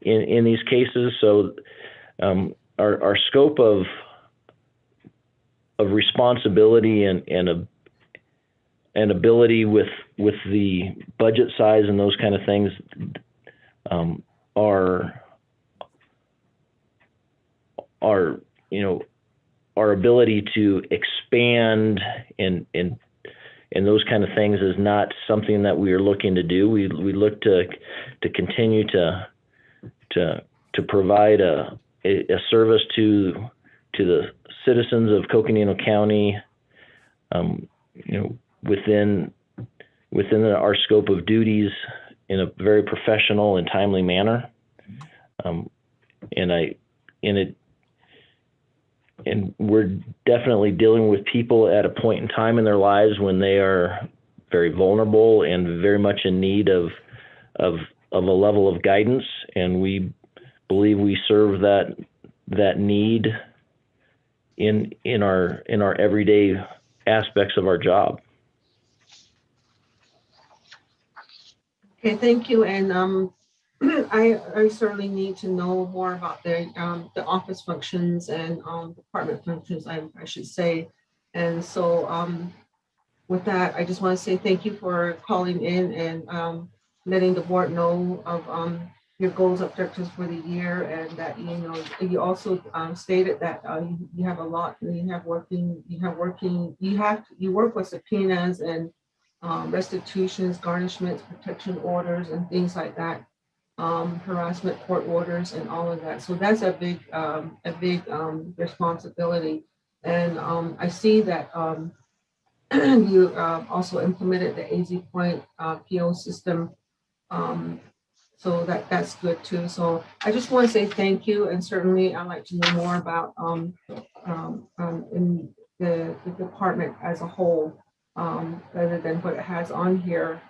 in these cases. So our scope of responsibility and ability with the budget size and those kind of things our ability to expand and those kind of things is not something that we are looking to do. We look to continue to provide a service to the citizens of Coconino County, within our scope of duties in a very professional and timely manner. And we're definitely dealing with people at a point in time in their lives when they are very vulnerable and very much in need of a level of guidance. And we believe we serve that need in our everyday aspects of our job.
Okay, thank you. And I certainly need to know more about the office functions and department functions, I should say. And so with that, I just want to say thank you for calling in and letting the board know of your goals, objectives for the year, and that you also stated that you have a lot. You work with subpoenas and restitutions, garnishments, protection orders, and things like that. Harassment court orders and all of that. So that's a big responsibility. And I see that you also implemented the AZ Point PO system. So that's good too. So I just want to say thank you, and certainly I'd like to know more about in the department as a whole, rather than what it has on here.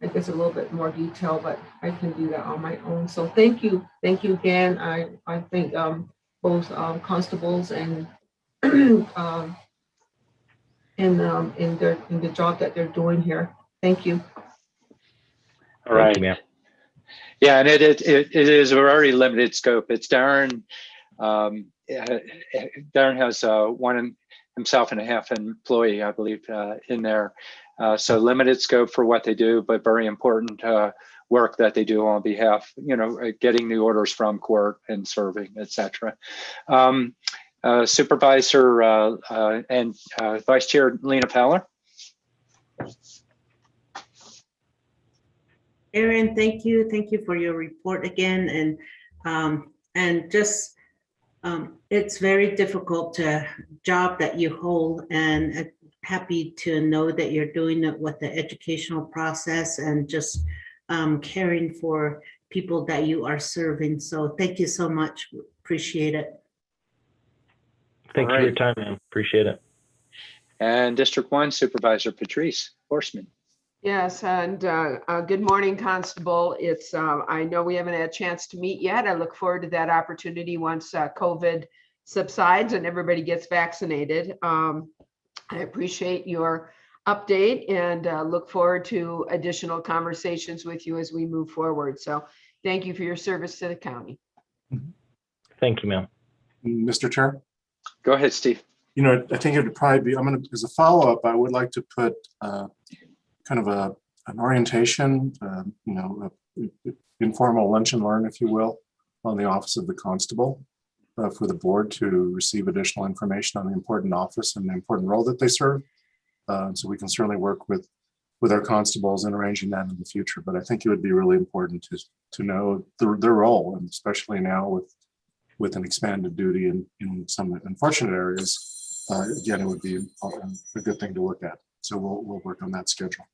I guess a little bit more detail, but I can do that on my own. So thank you again. I think both constables and in the job that they're doing here. Thank you.
All right.
Thank you, ma'am.
Yeah, and it is a very limited scope. It's Darren. Darren has one himself and a half employee, I believe, in there. So limited scope for what they do, but very important work that they do on behalf, getting new orders from court and serving, etc. Supervisor and Vice Chair Lena Fowler.
Aaron, thank you. Thank you for your report again. And just, it's very difficult job that you hold, and happy to know that you're doing it with the educational process and just caring for people that you are serving. So thank you so much. Appreciate it.
Thank you for your time, man. Appreciate it.
And District 1 Supervisor Patrice Horseman.
Yes, and good morning, Constable. It's I know we haven't had a chance to meet yet. I look forward to that opportunity once COVID subsides and everybody gets vaccinated. I appreciate your update and look forward to additional conversations with you as we move forward. So thank you for your service to the county.
Thank you, ma'am.
Mr. Chair?
Go ahead, Steve.
I think it would probably be, as a follow-up, I would like to put kind of an orientation, informal lunch and learn, if you will, on the Office of the Constable for the board to receive additional information on the important office and the important role that they serve. So we can certainly work with our constables in arranging that in the future. But I think it would be really important to know their role, and especially now with an expanded duty in some unfortunate areas. Again, it would be a good thing to look at. So we'll work on that schedule.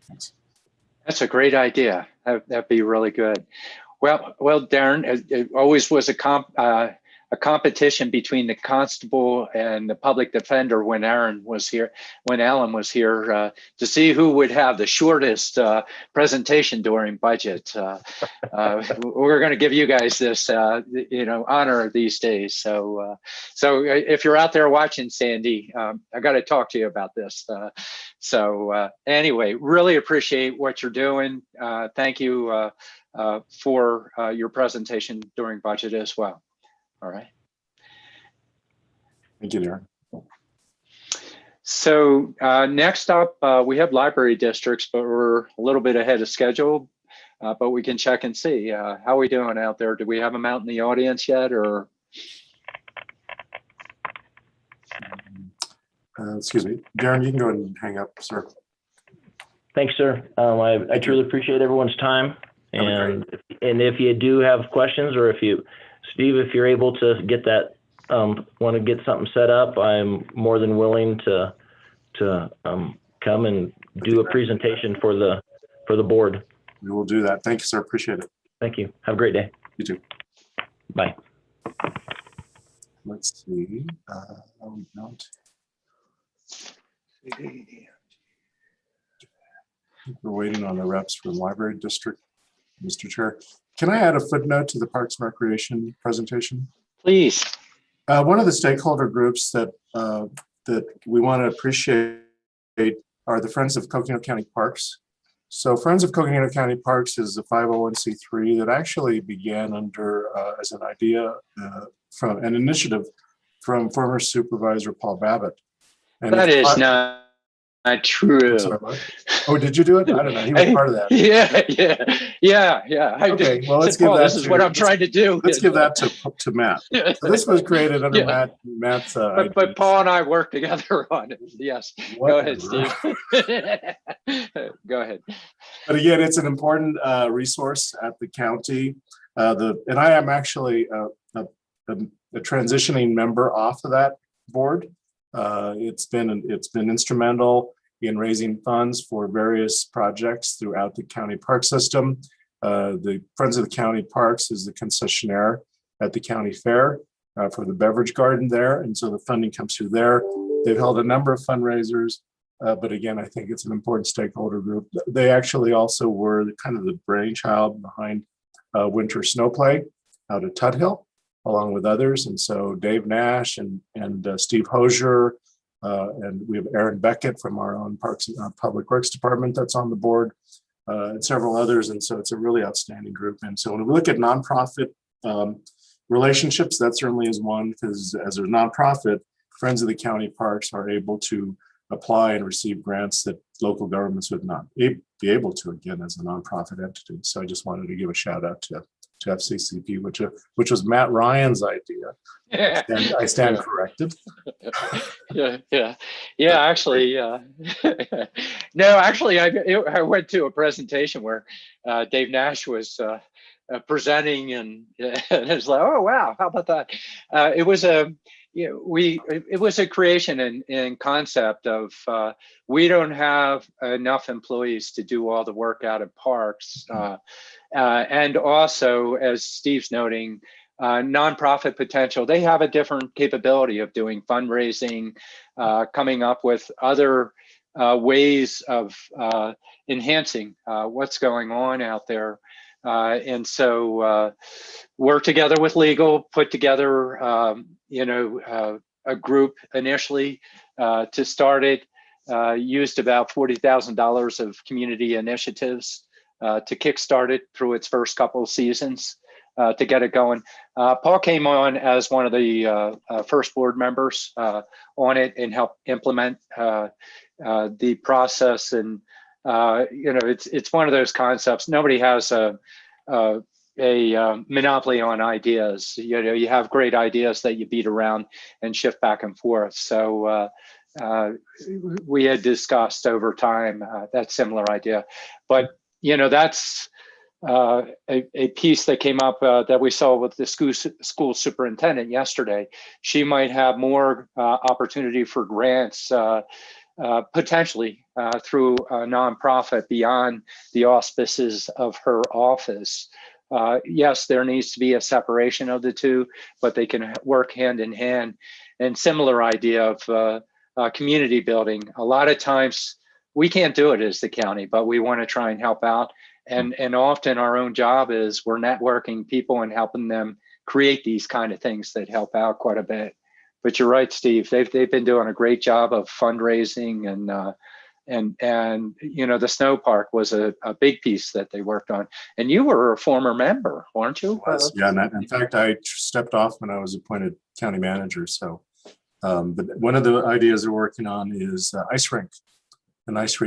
Thanks.
That's a great idea. That'd be really good. Well, Darren, it always was a competition between the constable and the public defender when Alan was here, to see who would have the shortest presentation during budget. We're going to give you guys this, honor these days. So if you're out there watching, Sandy, I got to talk to you about this. Anyway, really appreciate what you're doing. Thank you for your presentation during budget as well. All right.
Thank you, Darren.
So next up, we have library districts, but we're a little bit ahead of schedule, but we can check and see. How are we doing out there? Do we have them out in the audience yet, or?
Excuse me, Darren, you can go ahead and hang up, sir.
Thanks, sir. I truly appreciate everyone's time. And if you do have questions, or Steve, if you're able to get that, want to get something set up, I'm more than willing to come and do a presentation for the board.
We will do that. Thank you, sir. Appreciate it.
Thank you. Have a great day.
You too.
Bye.
Let's see. We're waiting on the reps for the library district. Mr. Chair, can I add a footnote to the Parks and Recreation presentation?
Please.
One of the stakeholder groups that we want to appreciate are the Friends of Coconino County Parks. So Friends of Coconino County Parks is a 501c3 that actually began under as an idea from an initiative from former Supervisor Paul Babbitt. And
That
it's
is not true.
Sorry, what? Oh, did you do it? I don't know. He was part of that.
Yeah. I
Okay,
did.
well, let's
Said,
give
Paul,
that
this is
to,
what I'm trying to do.
Let's give that to Matt. So this was created under
Yeah.
Matt's
But Paul and I work together on it. Yes. Go ahead, Steve. Go ahead.
But again, it's an important resource at the county. And I am actually a transitioning member off of that board. It's been instrumental in raising funds for various projects throughout the county park system. The Friends of the County Parks is the concessionaire at the county fair for the beverage garden there. And so the funding comes through there. They've held a number of fundraisers, but again, I think it's an important stakeholder group. They actually also were kind of the brainchild behind winter snow play out at Tuthill, along with others. And so Dave Nash and Steve Hosier, and we have Aaron Beckett from our own Parks and Public Works Department that's on the board, and several others. And so it's a really outstanding group. And so when we look at nonprofit relationships, that certainly is one, because as a nonprofit, Friends of the County Parks are able to apply and receive grants that local governments would not be able to, again, as a nonprofit entity. So I just wanted to give a shout out to FCCP, which was Matt Ryan's idea. And I stand corrected.
Yeah. Actually, no. Actually, I went to a presentation where Dave Nash was presenting, and it's like, oh wow, how about that? It was a creation and concept of we don't have enough employees to do all the work out of parks, and also, as Steve's noting, nonprofit potential. They have a different capability of doing fundraising, coming up with other ways of enhancing what's going on out there. And so work together with legal, put together, a group initially to start it, used about $40,000 of community initiatives to kickstart it through its first couple of seasons to get it going. Paul came on as one of the first board members on it and helped implement the process. And it's one of those concepts. Nobody has a monopoly on ideas. You have great ideas that you beat around and shift back and forth. So we had discussed over time that similar idea, but that's a piece that came up that we saw with the school superintendent yesterday. She might have more opportunity for grants potentially through a nonprofit beyond the auspices of her office. Yes, there needs to be a separation of the two, but they can work hand in hand. And similar idea of community building. A lot of times we can't do it as the county, but we want to try and help out. And often our own job is we're networking people and helping them create these kind of things that help out quite a bit. But you're right, Steve. They've been doing a great job of fundraising, and the snow park was a big piece that they worked on. And you were a former member, weren't you?
Yeah, and in fact, I stepped off when I was appointed county manager. So, but one of the ideas they're working on is an ice rink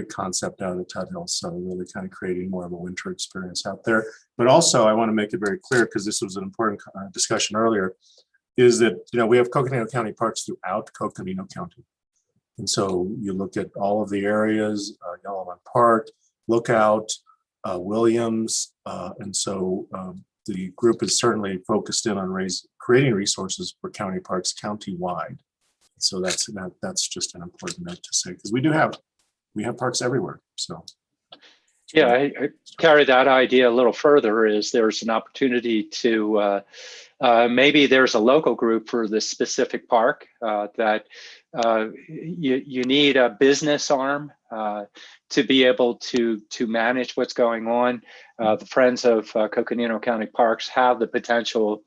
concept out of Tuthill. So really kind of creating more of a winter experience out there. But also, I want to make it very clear, because this was an important discussion earlier, is that we have Coconino County Parks throughout Coconino County. And so you look at all of the areas, Yellowman Park, Lookout, Williams. And so the group is certainly focused in on creating resources for county parks county-wide. So that's just an important note to say, because we have parks everywhere. So
yeah, I carry that idea a little further. Is there's an opportunity to maybe there's a local group for this specific park that you need a business arm to be able to manage what's going on. The Friends of Coconino County Parks have the potential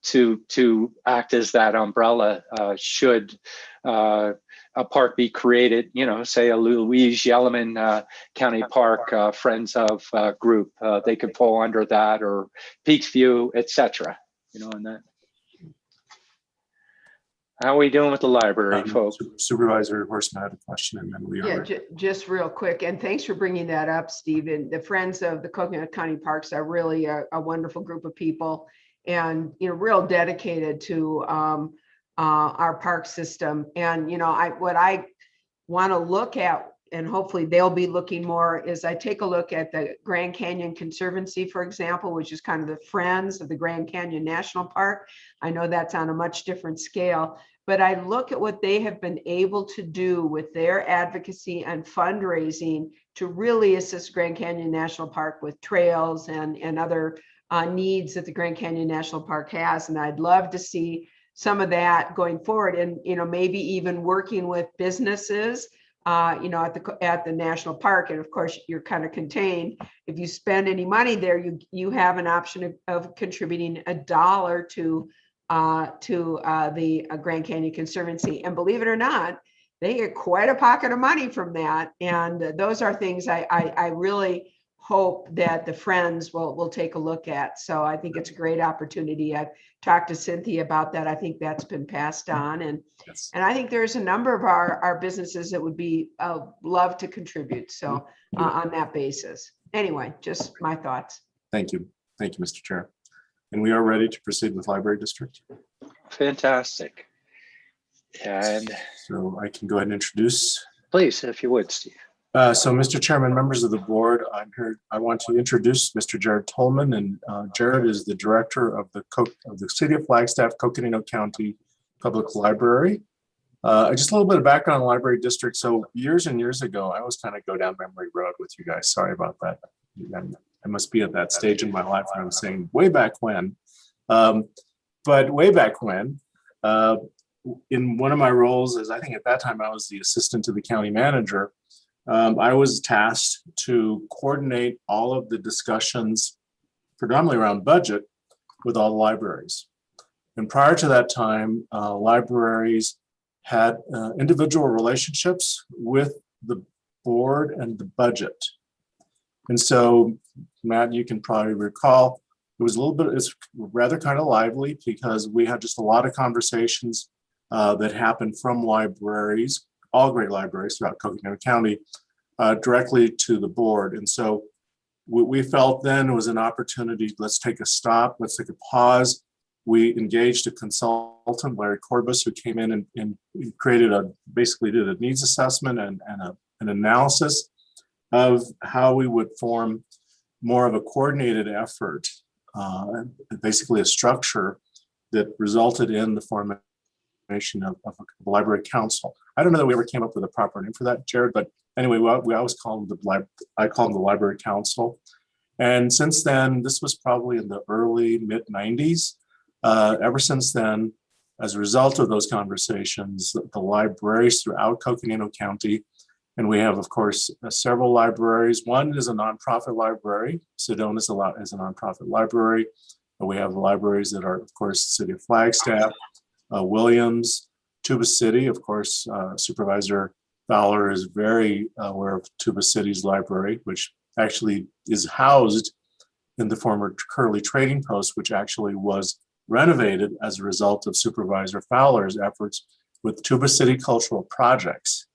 to act as that umbrella should a park be created, say a Louise Yellerman County Park Friends of group. They could fall under that, or Peaks View, etc. And that. How are we doing with the library, folks?
Supervisor Horseman had a question, and then we are.
Yeah, just real quick, and thanks for bringing that up, Stephen. The Friends of the Coconino County Parks are really a wonderful group of people, and real dedicated to our park system. And what I want to look at, and hopefully they'll be looking more, is I take a look at the Grand Canyon Conservancy, for example, which is kind of the Friends of the Grand Canyon National Park. I know that's on a much different scale, but I look at what they have been able to do with their advocacy and fundraising to really assist Grand Canyon National Park with trails and other needs that the Grand Canyon National Park has. And I'd love to see some of that going forward, and maybe even working with businesses at the national park. And of course, you're kind of contained. If you spend any money there, you have an option of contributing $1 to the Grand Canyon Conservancy. And believe it or not, they get quite a pocket of money from that. And those are things I really hope that the Friends will take a look at. So I think it's a great opportunity. I've talked to Cynthia about that. I think that's been passed on. And
Yes.
and I think there's a number of our businesses that would be love to contribute. So on that basis. Anyway, just my thoughts.
Thank you. Thank you, Mr. Chair. And we are ready to proceed with Library District.
Fantastic. And
So I can go ahead and introduce.
please, if you would, Steve.
So, Mr. Chairman, members of the board, I'm here. I want to introduce Mr. Jared Tolman, and Jared is the director of the City of Flagstaff, Coconino County Public Library. Just a little bit of background on Library District. So years and years ago, I always kind of go down memory road with you guys. Sorry about that. I must be at that stage in my life where I'm saying way back when. But way back when, in one of my roles, as I think at that time I was the assistant to the county manager, I was tasked to coordinate all of the discussions, predominantly around budget, with all the libraries. And prior to that time, libraries had individual relationships with the board and the budget. And so, Matt, you can probably recall, it's rather kind of lively because we had just a lot of conversations that happened from libraries, all great libraries throughout Coconino County, directly to the board. And so what we felt then was an opportunity. Let's take a stop, let's take a pause. We engaged a consultant, Larry Corbus, who came in and created basically did a needs assessment and an analysis of how we would form more of a coordinated effort, basically a structure that resulted in the formation of a library council. I don't know that we ever came up with a proper name for that, Jared, but anyway, we always call them I call them the library council. And since then, this was probably in the early mid 90s. Ever since then, as a result of those conversations, the libraries throughout Coconino County, and we have, of course, several libraries. One is a nonprofit library. Sedona is a nonprofit library. We have libraries that are, of course, the City of Flagstaff, Williams, Tuba City. Of course, Supervisor Fowler is very aware of Tuba City's library, which actually is housed in the former Curly Trading Post, which actually was renovated as a result of Supervisor Fowler's efforts with Tuba City Cultural Projects,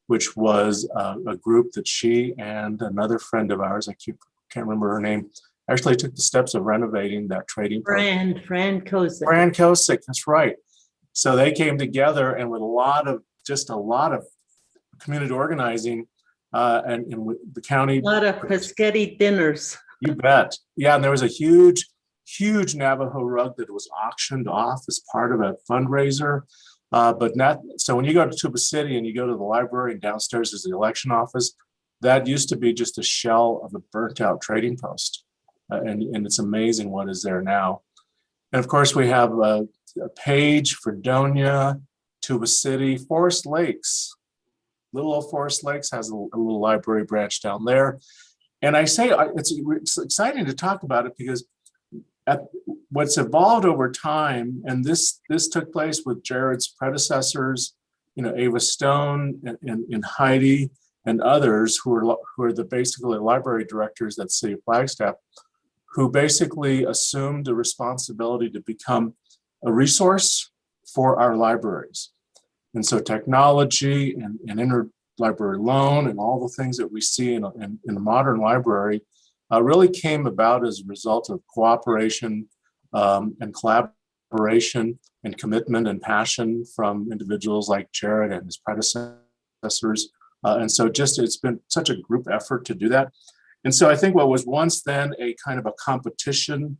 which was a group that she and another friend of ours, I can't remember her name, actually took the steps of renovating that trading post.
Fran Kosick.
Fran Kosick, that's right. So they came together, and with a lot of community organizing and with the county.
A lot of Pescetti dinners.
You bet. Yeah, and there was a huge Navajo rug that was auctioned off as part of a fundraiser. But not so when you go to Tuba City and you go to the library and downstairs is the election office, that used to be just a shell of a burnt out trading post. And it's amazing what is there now. And of course, we have a Page, Fredonia, Tuba City, Forest Lakes. Little old Forest Lakes has a little library branch down there. And I say it's exciting to talk about it because what's evolved over time, and this took place with Jared's predecessors Ava Stone and Heidi and others who are basically library directors at City of Flagstaff, who basically assumed the responsibility to become a resource for our libraries. And so technology and interlibrary loan and all the things that we see in a modern library really came about as a result of cooperation and collaboration and commitment and passion from individuals like Jared and his predecessors. And so it's been such a group effort to do that. And so I think what was once then a kind of a competition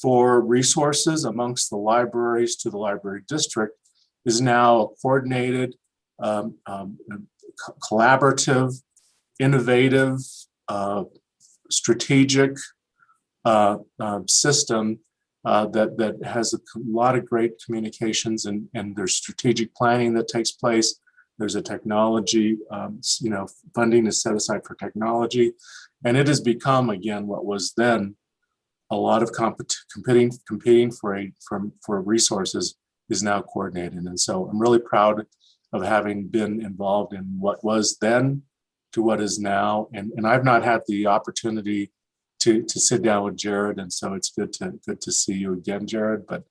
for resources amongst the libraries to the library district is now a coordinated, collaborative, innovative, strategic system that has a lot of great communications, and there's strategic planning that takes place. There's a technology, funding is set aside for technology, and it has become, again, what was then a lot of competing for resources is now coordinated. And so I'm really proud of having been involved in what was then to what is now. And I've not had the opportunity to sit down with Jared. And so it's good to see you again, Jared. But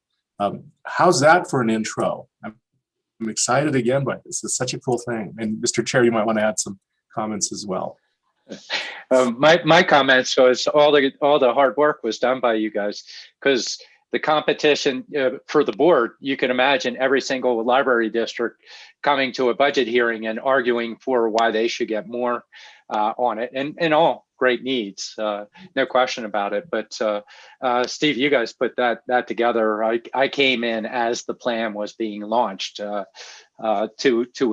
how's that for an intro? I'm excited again, but this is such a cool thing. And Mr. Chair, you might want to add some comments as well.
My comments was all the hard work was done by you guys, because the competition for the board, you can imagine every single library district coming to a budget hearing and arguing for why they should get more on it, and all great needs, no question about it. But Steve, you guys put that together. I came in as the plan was being launched to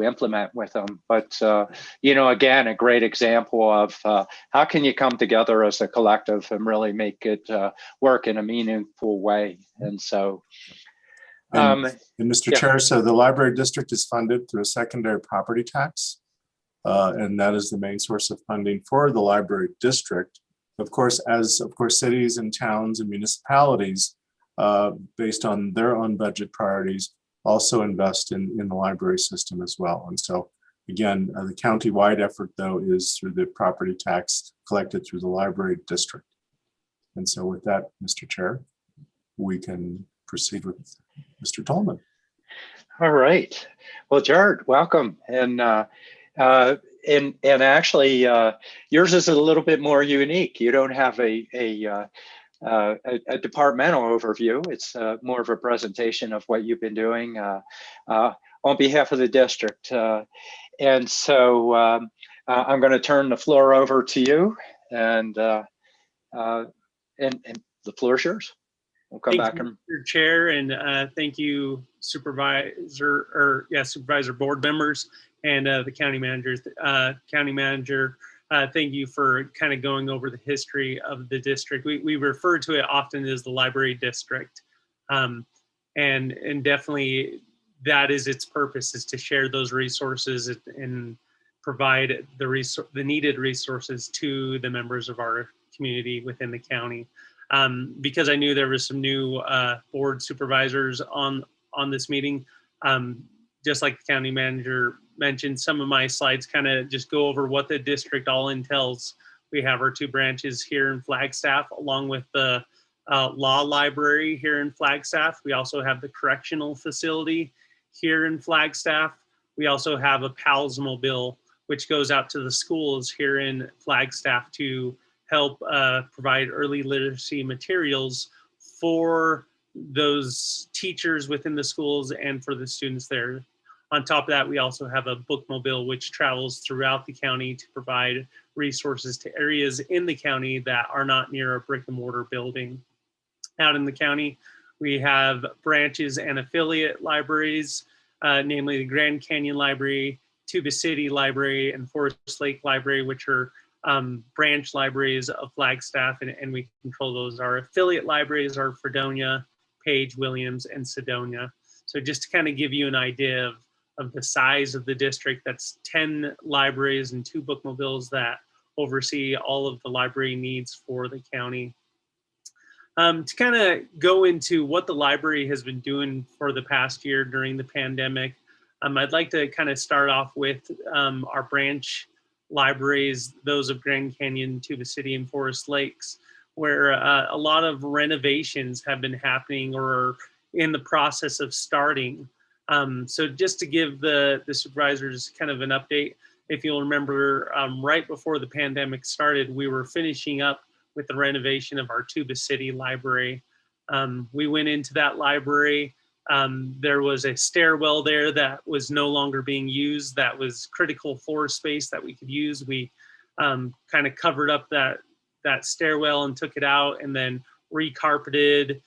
implement with them. But again, a great example of how can you come together as a collective and really make it work in a meaningful way. And so,
and Mr. Chair, so the library district is funded through a secondary property tax. And that is the main source of funding for the library district. Of course, cities and towns and municipalities, based on their own budget priorities, also invest in the library system as well. And so, again, the county-wide effort, though, is through the property tax collected through the library district. And so with that, Mr. Chair, we can proceed with Mr. Tolman.
All right. Well, Jared, welcome. And actually, yours is a little bit more unique. You don't have a departmental overview. It's more of a presentation of what you've been doing on behalf of the district. And so I'm going to turn the floor over to you, and the floor is yours. We'll come back.
Mr. Chair, and thank you, Supervisor board members and the county managers. County manager, thank you for kind of going over the history of the district. We refer to it often as the library district, and definitely that is its purpose, is to share those resources and provide the needed resources to the members of our community within the county. Because I knew there was some new board supervisors on this meeting. Just like the county manager mentioned, some of my slides kind of just go over what the district all entails. We have our two branches here in Flagstaff, along with the law library here in Flagstaff. We also have the correctional facility here in Flagstaff. We also have a PALS mobile, which goes out to the schools here in Flagstaff to help provide early literacy materials for those teachers within the schools and for the students there. On top of that, we also have a bookmobile which travels throughout the county to provide resources to areas in the county that are not near a brick and mortar building. Out in the county, we have branches and affiliate libraries, namely the Grand Canyon Library, Tuba City Library, and Forest Lake Library, which are branch libraries of Flagstaff, and we control those. Our affiliate libraries are Fredonia, Page, Williams, and Sedonia. So just to kind of give you an idea of the size of the district, that's 10 libraries and 2 bookmobiles that oversee all of the library needs for the county. To kind of go into what the library has been doing for the past year during the pandemic, I'd like to kind of start off with our branch libraries, those of Grand Canyon, Tuba City, and Forest Lakes, where a lot of renovations have been happening or are in the process of starting. So just to give the supervisors kind of an update, if you'll remember, right before the pandemic started, we were finishing up with the renovation of our Tuba City library. We went into that library. There was a stairwell there that was no longer being used. That was critical floor space that we could use. We kind of covered up that stairwell and took it out, and then recarpeted,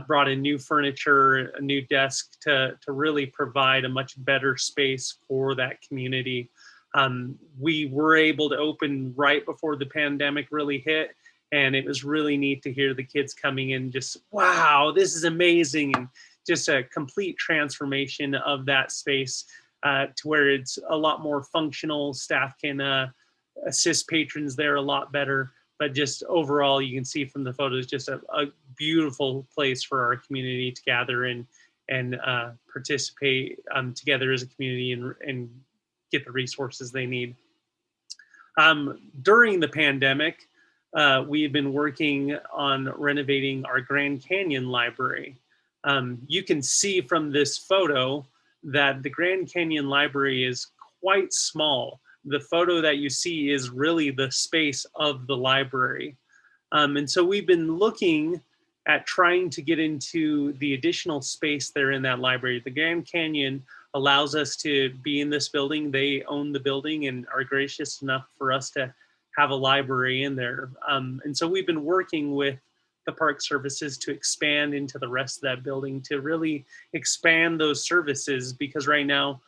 brought in new furniture, a new desk to really provide a much better space for that community. We were able to open right before the pandemic really hit, and it was really neat to hear the kids coming in just, wow, this is amazing. And just a complete transformation of that space to where it's a lot more functional. Staff can assist patrons there a lot better. But just overall, you can see from the photos, just a beautiful place for our community to gather and participate together as a community and get the resources they need. During the pandemic, we've been working on renovating our Grand Canyon library. You can see from this photo that the Grand Canyon library is quite small. The photo that you see is really the space of the library. And so we've been looking at trying to get into the additional space there in that library. The Grand Canyon allows us to be in this building. They own the building and are gracious enough for us to have a library in there. And so we've been working with the Park Services to expand into the rest of that building, to really expand those services, because right now,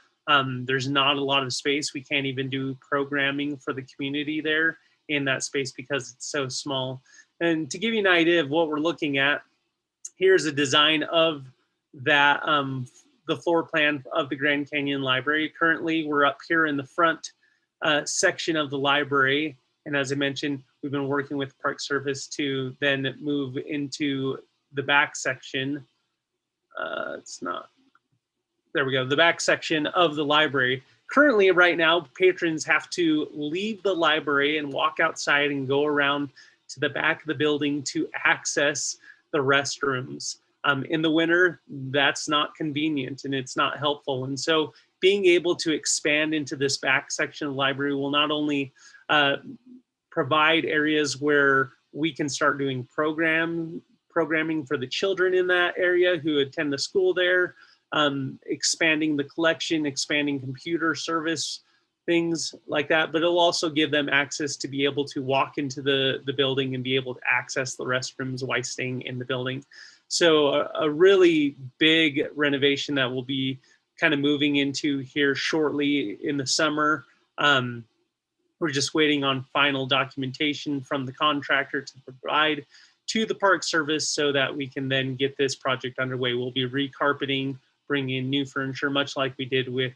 there's not a lot of space. We can't even do programming for the community there in that space because it's so small. And to give you an idea of what we're looking at, here's a design of that, the floor plan of the Grand Canyon Library. Currently, we're up here in the front section of the library. And as I mentioned, we've been working with Park Service to then move into the back section. There we go, the back section of the library. Currently, right now, patrons have to leave the library and walk outside and go around to the back of the building to access the restrooms. In the winter, that's not convenient and it's not helpful. And so being able to expand into this back section of the library will not only provide areas where we can start doing programming for the children in that area who attend the school there, expanding the collection, expanding computer service, things like that, but it'll also give them access to be able to walk into the building and be able to access the restrooms while staying in the building. So a really big renovation that we'll be kind of moving into here shortly in the summer. We're just waiting on final documentation from the contractor to provide to the Park Service so that we can then get this project underway. We'll be recarpeting, bringing in new furniture, much like we did with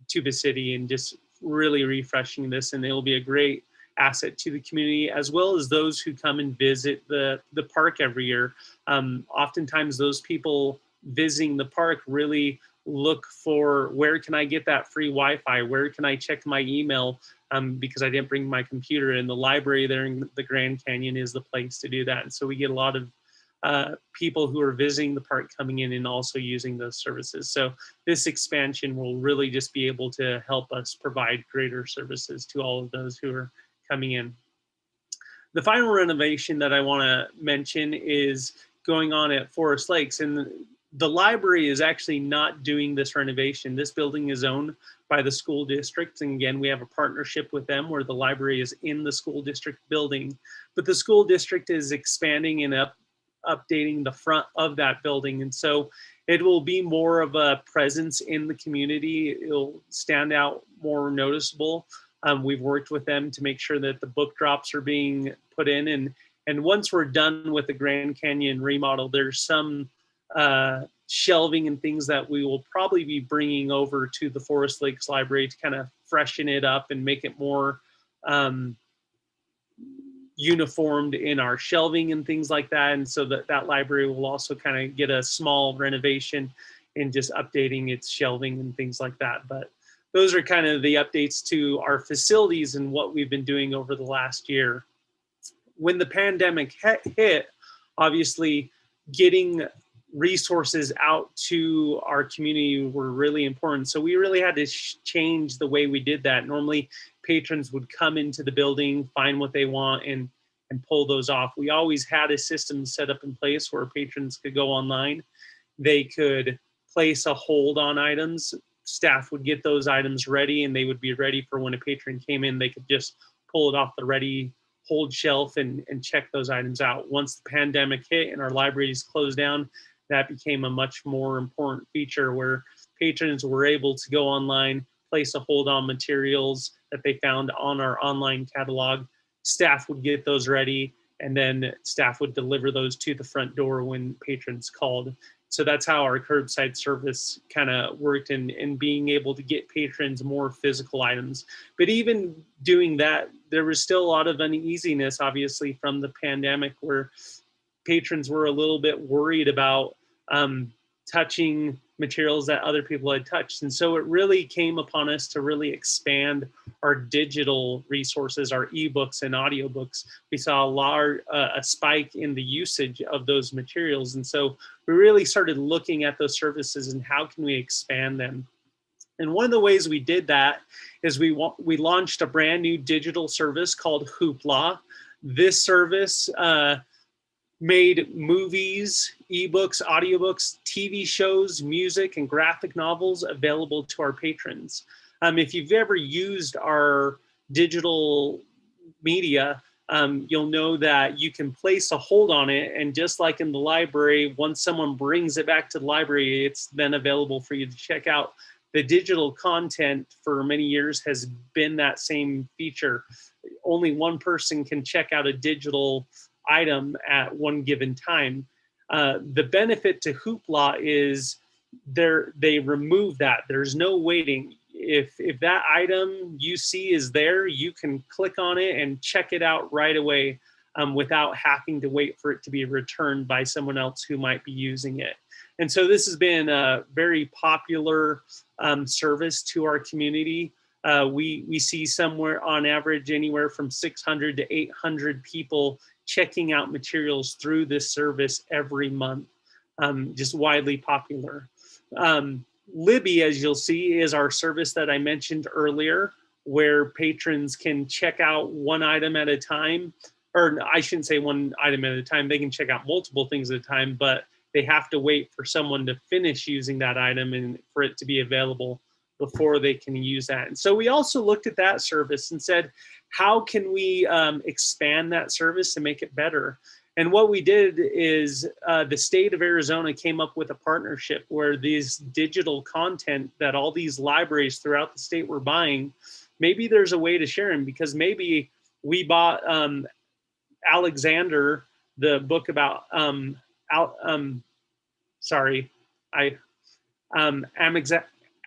Tuba City, and just really refreshing this. And it will be a great asset to the community, as well as those who come and visit the park every year. Oftentimes those people visiting the park really look for, where can I get that free Wi-Fi? Where can I check my email? Because I didn't bring my computer, and the library there in the Grand Canyon is the place to do that. And so we get a lot of people who are visiting the park coming in and also using those services. So this expansion will really just be able to help us provide greater services to all of those who are coming in. The final renovation that I want to mention is going on at Forest Lakes, and the library is actually not doing this renovation. This building is owned by the school district. And again, we have a partnership with them where the library is in the school district building, but the school district is expanding and updating the front of that building. And so it will be more of a presence in the community. It'll stand out more noticeable. We've worked with them to make sure that the book drops are being put in. And once we're done with the Grand Canyon remodel, there's some shelving and things that we will probably be bringing over to the Forest Lakes Library to kind of freshen it up and make it more uniformed in our shelving and things like that. And so that library will also kind of get a small renovation in just updating its shelving and things like that. But those are kind of the updates to our facilities and what we've been doing over the last year. When the pandemic hit, obviously getting resources out to our community were really important. So we really had to change the way we did that. Normally patrons would come into the building, find what they want, and pull those off. We always had a system set up in place where patrons could go online. They could place a hold on items. Staff would get those items ready, and they would be ready for when a patron came in. They could just pull it off the ready hold shelf and check those items out. Once the pandemic hit and our libraries closed down, that became a much more important feature where patrons were able to go online, place a hold on materials that they found on our online catalog. Staff would get those ready, and then staff would deliver those to the front door when patrons called. So that's how our curbside service kind of worked in being able to get patrons more physical items. But even doing that, there was still a lot of uneasiness, obviously, from the pandemic, where patrons were a little bit worried about touching materials that other people had touched. And so it really came upon us to really expand our digital resources, our ebooks and audiobooks. We saw a spike in the usage of those materials. And so we really started looking at those services and how can we expand them. And one of the ways we did that is we launched a brand new digital service called Hoopla. This service made movies, ebooks, audiobooks, TV shows, music, and graphic novels available to our patrons. If you've ever used our digital media, you'll know that you can place a hold on it, and just like in the library, once someone brings it back to the library, it's then available for you to check out. The digital content for many years has been that same feature. Only one person can check out a digital item at one given time. The benefit to Hoopla is they remove that. There's no waiting. If that item you see is there, you can click on it and check it out right away without having to wait for it to be returned by someone else who might be using it. And so this has been a very popular service to our community. We see somewhere on average anywhere from 600 to 800 people checking out materials through this service every month, just widely popular. Libby, as you'll see, is our service that I mentioned earlier, where patrons can check out one item at a time, or I shouldn't say one item at a time, they can check out multiple things at a time, but they have to wait for someone to finish using that item and for it to be available before they can use that. And so we also looked at that service and said, how can we expand that service and make it better? And what we did is the state of Arizona came up with a partnership where these digital content that all these libraries throughout the state were buying, maybe there's a way to share them, because maybe we bought Alexander, the book about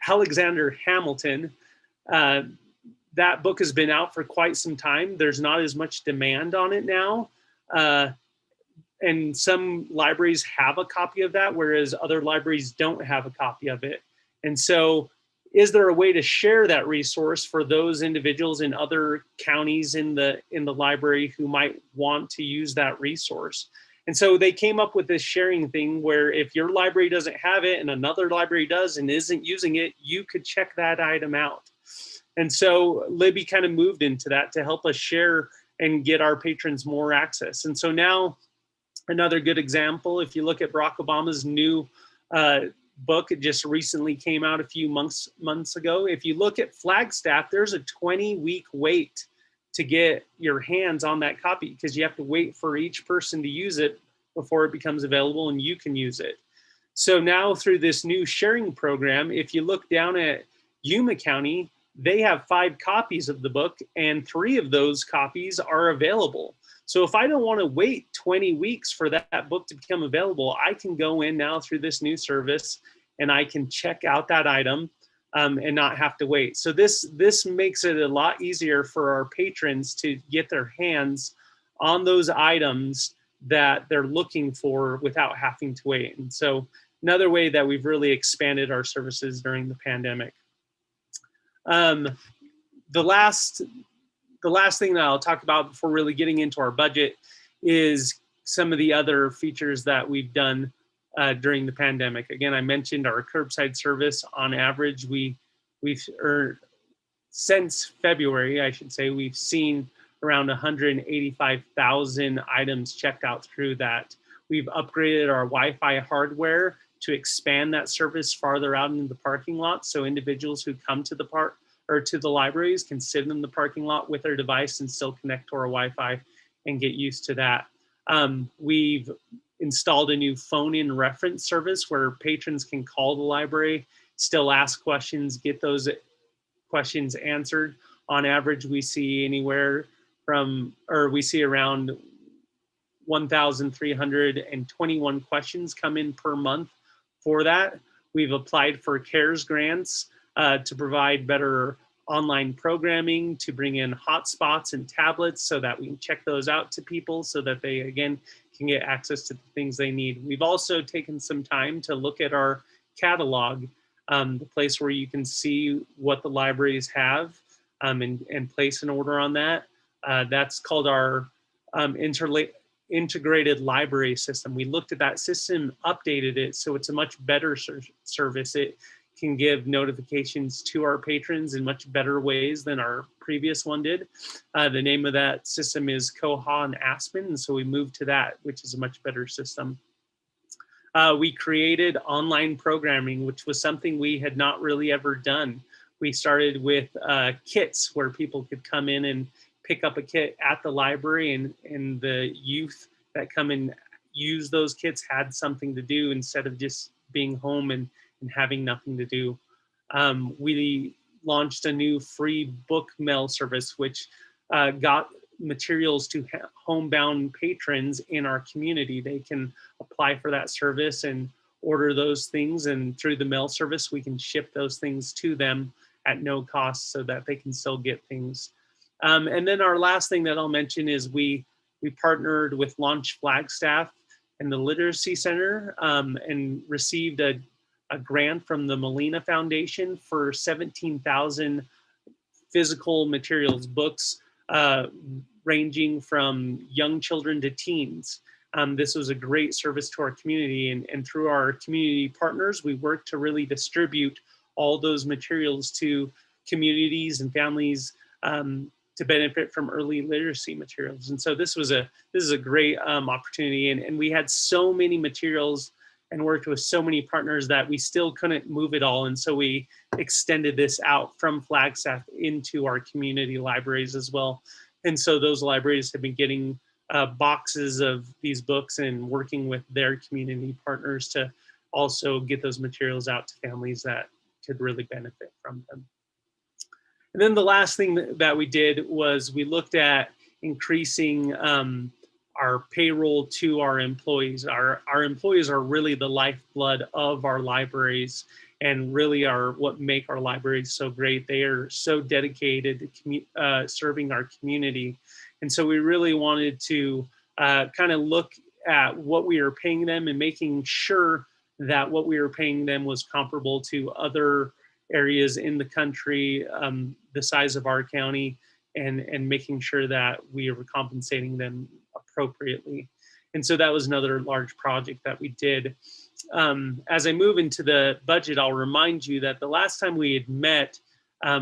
Alexander Hamilton. That book has been out for quite some time. There's not as much demand on it now. And some libraries have a copy of that, whereas other libraries don't have a copy of it. And so is there a way to share that resource for those individuals in other counties in the library who might want to use that resource? And so they came up with this sharing thing where if your library doesn't have it and another library does and isn't using it, you could check that item out. And so Libby kind of moved into that to help us share and get our patrons more access. And so now another good example, if you look at Barack Obama's new book, it just recently came out a few months ago. If you look at Flagstaff, there's a 20-week wait to get your hands on that copy, because you have to wait for each person to use it before it becomes available and you can use it. So now through this new sharing program, if you look down at Yuma County, they have 5 copies of the book and 3 of those copies are available. So if I don't want to wait 20 weeks for that book to become available, I can go in now through this new service and I can check out that item and not have to wait. So this makes it a lot easier for our patrons to get their hands on those items that they're looking for without having to wait. And so another way that we've really expanded our services during the pandemic. The last thing that I'll talk about before really getting into our budget is some of the other features that we've done during the pandemic. Again, I mentioned our curbside service. On average, since February, I should say, we've seen around 185,000 items checked out through that. We've upgraded our Wi-Fi hardware to expand that service farther out into the parking lot, so individuals who come to the park or to the libraries can sit in the parking lot with their device and still connect to our Wi-Fi and get used to that. We've installed a new phone-in reference service where patrons can call the library, still ask questions, get those questions answered. On average, we see around 1,321 questions come in per month for that. We've applied for CARES grants to provide better online programming, to bring in hotspots and tablets so that we can check those out to people so that they, again, can get access to the things they need. We've also taken some time to look at our catalog, the place where you can see what the libraries have and place an order on that. That's called our integrated library system. We looked at that system, updated it, so it's a much better service. It can give notifications to our patrons in much better ways than our previous one did. The name of that system is Koha and Aspen, and so we moved to that, which is a much better system. We created online programming, which was something we had not really ever done. We started with kits where people could come in and pick up a kit at the library, and the youth that come and use those kits had something to do instead of just being home and having nothing to do. We launched a new free book mail service, which got materials to homebound patrons in our community. They can apply for that service and order those things, and through the mail service, we can ship those things to them at no cost so that they can still get things. And then our last thing that I'll mention is we partnered with Launch Flagstaff and the Literacy Center and received a grant from the Molina Foundation for 17,000 physical materials, books ranging from young children to teens. This was a great service to our community, and through our community partners, we work to really distribute all those materials to communities and families to benefit from early literacy materials. And so this is a great opportunity, and we had so many materials and worked with so many partners that we still couldn't move it all. And so we extended this out from Flagstaff into our community libraries as well. And so those libraries have been getting boxes of these books and working with their community partners to also get those materials out to families that could really benefit from them. And then the last thing that we did was we looked at increasing our payroll to our employees. Our employees are really the lifeblood of our libraries and really are what make our libraries so great. They are so dedicated to serving our community. And so we really wanted to kind of look at what we are paying them and making sure that what we were paying them was comparable to other areas in the country, the size of our county, and making sure that we were compensating them appropriately. And so that was another large project that we did. As I move into the budget, I'll remind you that the last time we had met,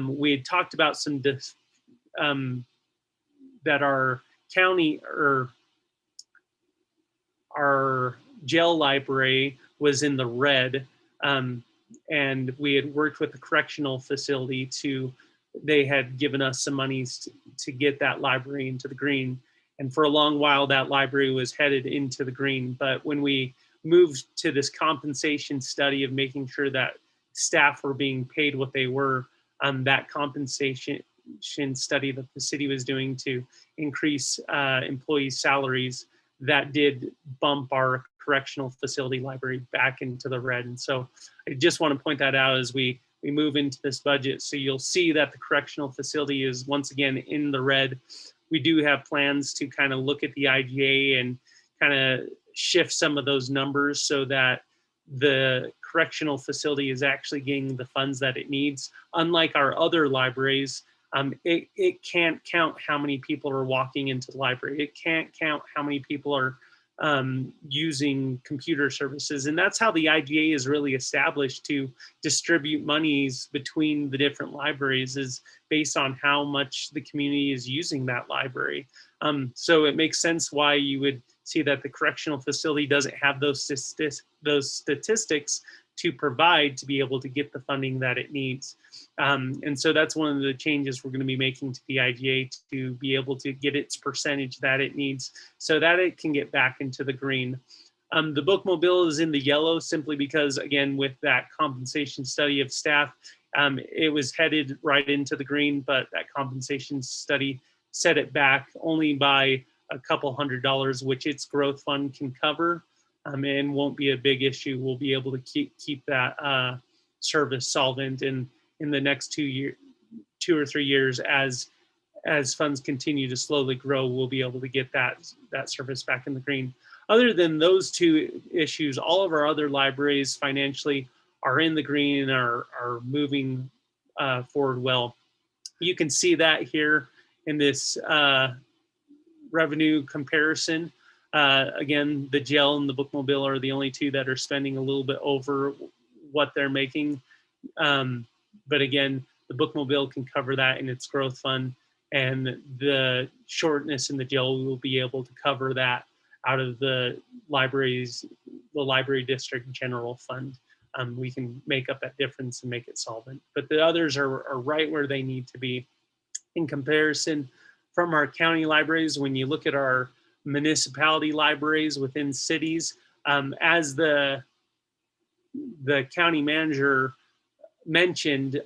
we had talked about some that our county or our jail library was in the red, and we had worked with the correctional facility they had given us some monies to get that library into the green. And for a long while, that library was headed into the green. But when we moved to this compensation study of making sure that staff were being paid what they were, that compensation study that the city was doing to increase employees' salaries, that did bump our correctional facility library back into the red. And so I just want to point that out as we move into this budget. So you'll see that the correctional facility is once again in the red. We do have plans to kind of look at the IGA and kind of shift some of those numbers so that the correctional facility is actually getting the funds that it needs. Unlike our other libraries, it can't count how many people are walking into the library. It can't count how many people are using computer services. And that's how the IGA is really established to distribute monies between the different libraries, is based on how much the community is using that library. So it makes sense why you would see that the correctional facility doesn't have those statistics to provide to be able to get the funding that it needs. And so that's one of the changes we're going to be making to the IGA, to be able to get its percentage that it needs so that it can get back into the green. The bookmobile is in the yellow simply because, again, with that compensation study of staff, it was headed right into the green, but that compensation study set it back only by a couple $100, which its growth fund can cover, and won't be a big issue. We'll be able to keep that service solvent in the next 2 or 3 years. As funds continue to slowly grow, we'll be able to get that service back in the green. Other than those two issues, all of our other libraries financially are in the green and are moving forward well. You can see that here in this revenue comparison. Again, the jail and the bookmobile are the only two that are spending a little bit over what they're making. But again, the bookmobile can cover that in its growth fund, and the shortness in the jail will be able to cover that out of the library district general fund. We can make up that difference and make it solvent. But the others are right where they need to be. In comparison from our county libraries, when you look at our municipality libraries within cities, as the county manager mentioned,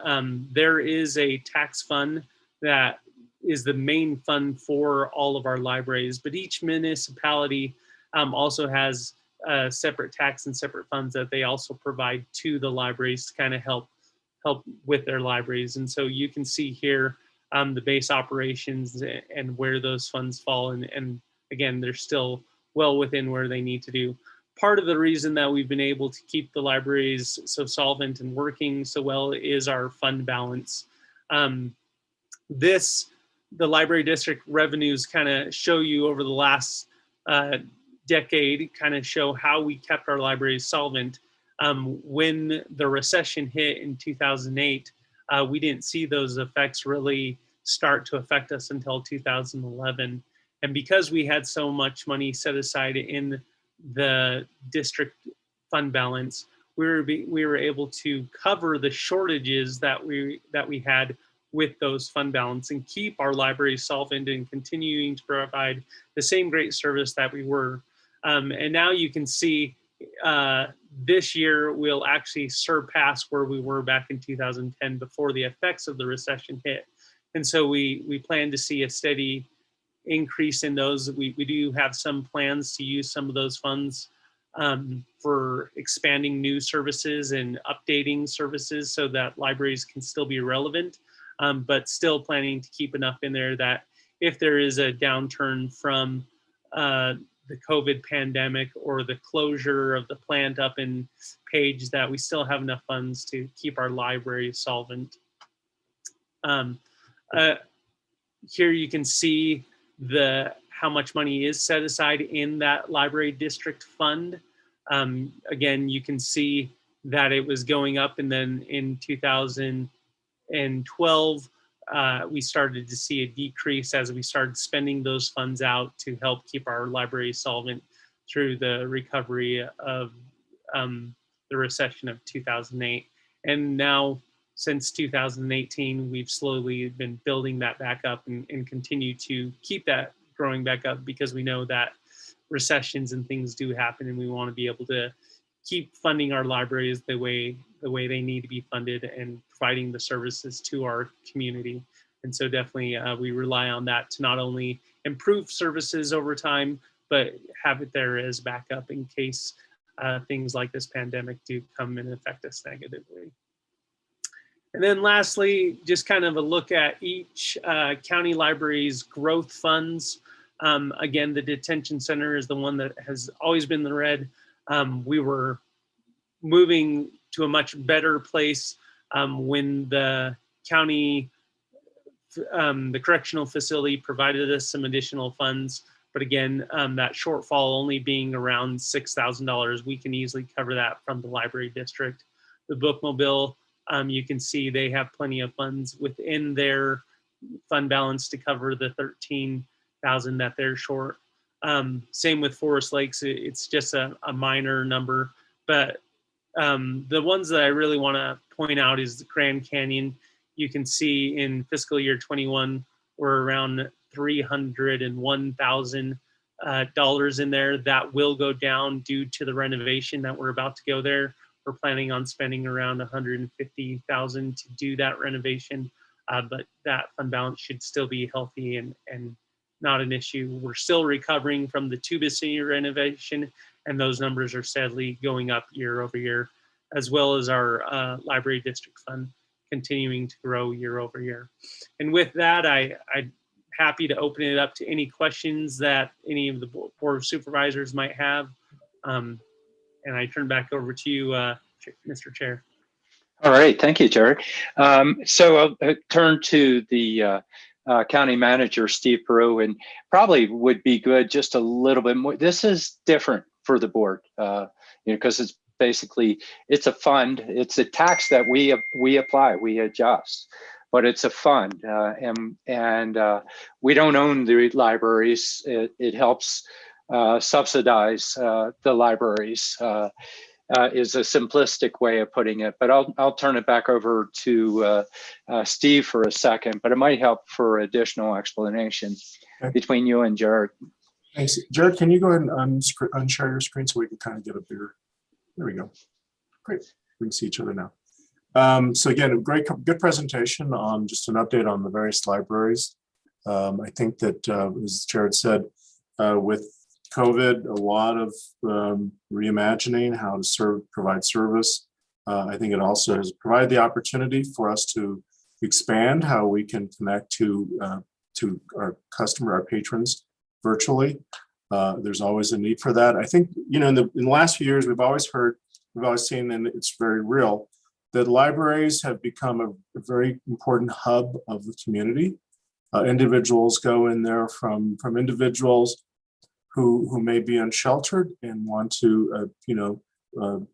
there is a tax fund that is the main fund for all of our libraries, but each municipality also has separate tax and separate funds that they also provide to the libraries to kind of help with their libraries. And so you can see here the base operations and where those funds fall, and again, they're still well within where they need to do. Part of the reason that we've been able to keep the libraries so solvent and working so well is our fund balance. The library district revenues kind of show you over the last decade, kind of show how we kept our libraries solvent. When the recession hit in 2008, we didn't see those effects really start to affect us until 2011. And because we had so much money set aside in the district fund balance, we were able to cover the shortages that we had with those fund balance and keep our libraries solvent and continuing to provide the same great service that we were. And now you can see this year we'll actually surpass where we were back in 2010 before the effects of the recession hit. And so we plan to see a steady increase in those. We do have some plans to use some of those funds for expanding new services and updating services so that libraries can still be relevant, but still planning to keep enough in there that if there is a downturn from the COVID pandemic or the closure of the plant up in Page, that we still have enough funds to keep our library solvent. Here you can see how much money is set aside in that library district fund. Again, you can see that it was going up, and then in 2012, we started to see a decrease as we started spending those funds out to help keep our library solvent through the recovery of the recession of 2008. And now, since 2018, we've slowly been building that back up and continue to keep that growing back up, because we know that recessions and things do happen, and we want to be able to keep funding our libraries the way they need to be funded and providing the services to our community. And so definitely we rely on that to not only improve services over time, but have it there as backup in case things like this pandemic do come and affect us negatively. And then lastly, just kind of a look at each county library's growth funds. Again, the detention center is the one that has always been the red. We were moving to a much better place when the county, the correctional facility provided us some additional funds. But again, that shortfall only being around $6,000, we can easily cover that from the library district. The bookmobile, you can see they have plenty of funds within their fund balance to cover the $13,000 that they're short. Same with Forest Lakes, it's just a minor number. But the ones that I really want to point out is the Grand Canyon. You can see in fiscal year 21, we're around $301,000 in there. That will go down due to the renovation that we're about to go there. We're planning on spending around $150,000 to do that renovation, but that fund balance should still be healthy and not an issue. We're still recovering from the Tuba Senior renovation, and those numbers are steadily going up year over year, as well as our library district fund continuing to grow year over year. And with that, I'm happy to open it up to any questions that any of the Board of Supervisors might have. And I turn back over to you, Mr. Chair.
All right, thank you, Jared. So I'll turn to the County Manager, Steve Peru, and probably would be good just a little bit more. This is different for the board, because it's basically, it's a fund, it's a tax that we apply, we adjust, but it's a fund, and we don't own the libraries. It helps subsidize the libraries. Is a simplistic way of putting it, but I'll turn it back over to Steve for a second, but it might help for additional explanation between you and Jared.
Thanks. Jared, can you go ahead and unshare your screen so we can kind of get a bigger, there we go. Great, we can see each other now. So again, a good presentation on just an update on the various libraries. I think that, as Jared said, with COVID, a lot of reimagining how to provide service. I think it also has provided the opportunity for us to expand how we can connect to our our patrons virtually. There's always a need for that. I think, in the last few years, we've always seen, and it's very real, that libraries have become a very important hub of the community. Individuals go in there from individuals who may be unsheltered and want to,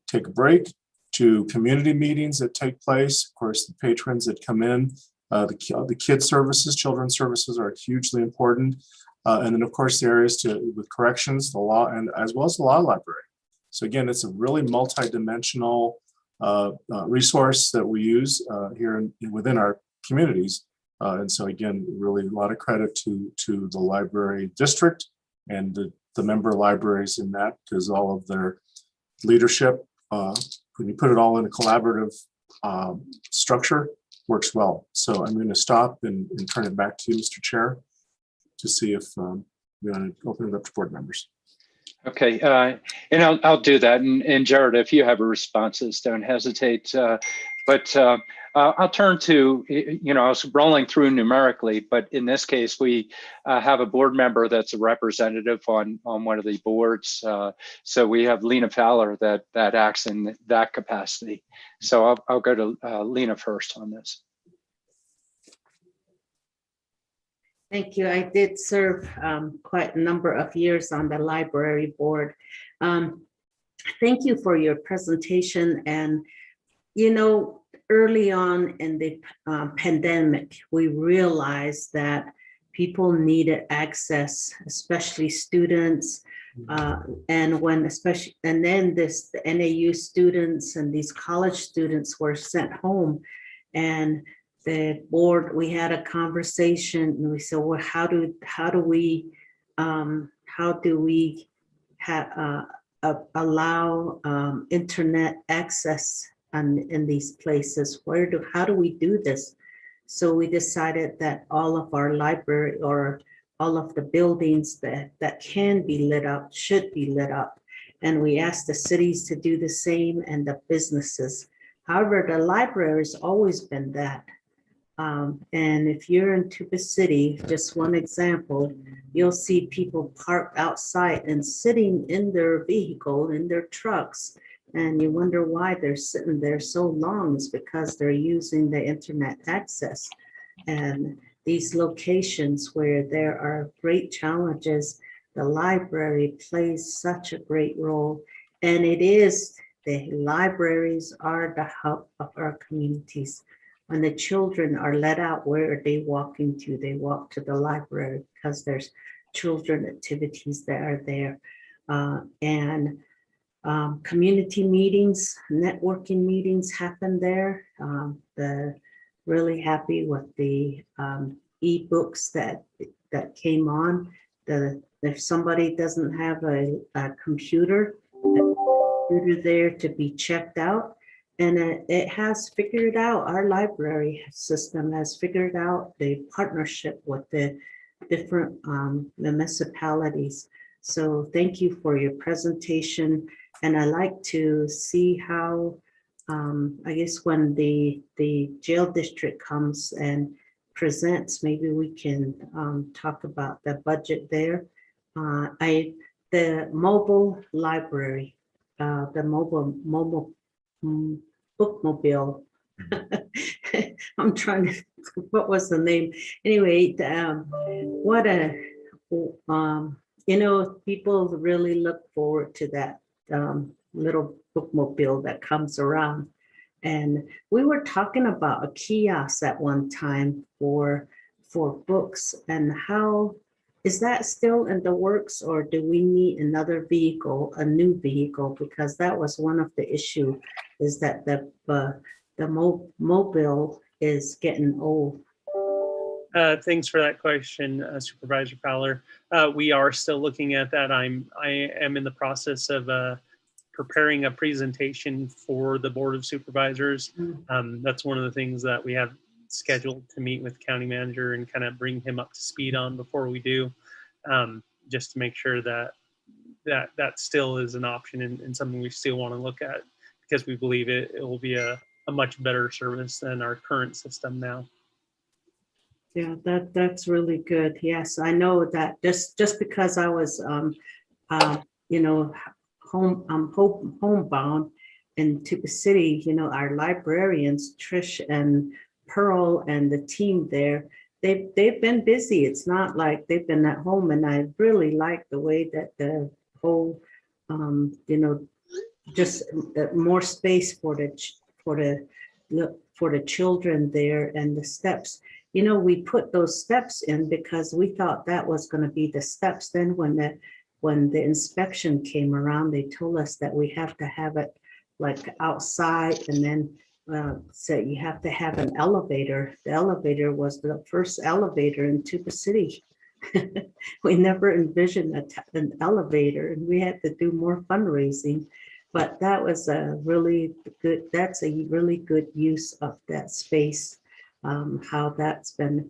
take a break, to community meetings that take place. Of course, the patrons that come in, the kids services, children's services are hugely important. And then of course, the areas with corrections, the law, and as well as the law library. So again, it's a really multi-dimensional resource that we use here within our communities. And so again, really a lot of credit to the library district and the member libraries in that, because all of their leadership, when you put it all in a collaborative structure, works well. So I'm going to stop and turn it back to you, Mr. Chair, to see if we want to open it up to board members.
Okay, and I'll do that. And Jared, if you have responses, don't hesitate. But I'll turn to, I was rolling through numerically, but in this case, we have a board member that's a representative on one of the boards. So we have Lena Fowler that acts in that capacity. So I'll go to Lena first on this.
Thank you. I did serve quite a number of years on the library board. Thank you for your presentation. And, early on in the pandemic, we realized that people needed access, especially students. And then the NAU students and these college students were sent home, and the board, we had a conversation and we said, well, how do we allow internet access in these places? How do we do this? So we decided that all of our library, or all of the buildings that can be lit up should be lit up. And we asked the cities to do the same, and the businesses. However, the library has always been that. And if you're in Tuba City, just one example, you'll see people parked outside and sitting in their vehicle, in their trucks, And you wonder why they're sitting there so long. It's because they're using the internet access. And these locations where there are great challenges, the library plays such a great role. And the libraries are the hub of our communities. When the children are let out, where are they walking to? They walk to the library because there's children activities that are there. Community meetings, networking meetings happen there. Really happy with the ebooks that came on. If somebody doesn't have a computer there to be checked out, and it has figured out, our library system has figured out the partnership with the different municipalities. So thank you for your presentation. And I like to see how, I guess when the jail district comes and presents, maybe we can talk about the budget there. The mobile library, the mobile bookmobile. I'm trying to, what was the name? Anyway, people really look forward to that little bookmobile that comes around. And we were talking about a kiosk at one time for books, and how is that still in the works, or do we need another vehicle, a new vehicle? Because that was one of the issue, is that the mobile is getting old.
Thanks for that question, Supervisor Fowler. We are still looking at that. I am in the process of preparing a presentation for the Board of Supervisors. That's one of the things that we have scheduled to meet with County Manager and kind of bring him up to speed on before we do, just to make sure that still is an option and something we still want to look at, because we believe it will be a much better service than our current system now.
Yeah, that's really good. Yes, I know that just because I was, homebound in Tuba City, our librarians, Trish and Pearl and the team there, they've been busy. It's not like they've been at home, and I really like the way that the whole, just more space for the children there, and the steps. We put those steps in because we thought that was going to be the steps. Then when the inspection came around, they told us that we have to have it like outside, and then so you have to have an elevator. The elevator was the first elevator in Tuba City. We never envisioned an elevator, and we had to do more fundraising. But that was that's a really good use of that space, how that's been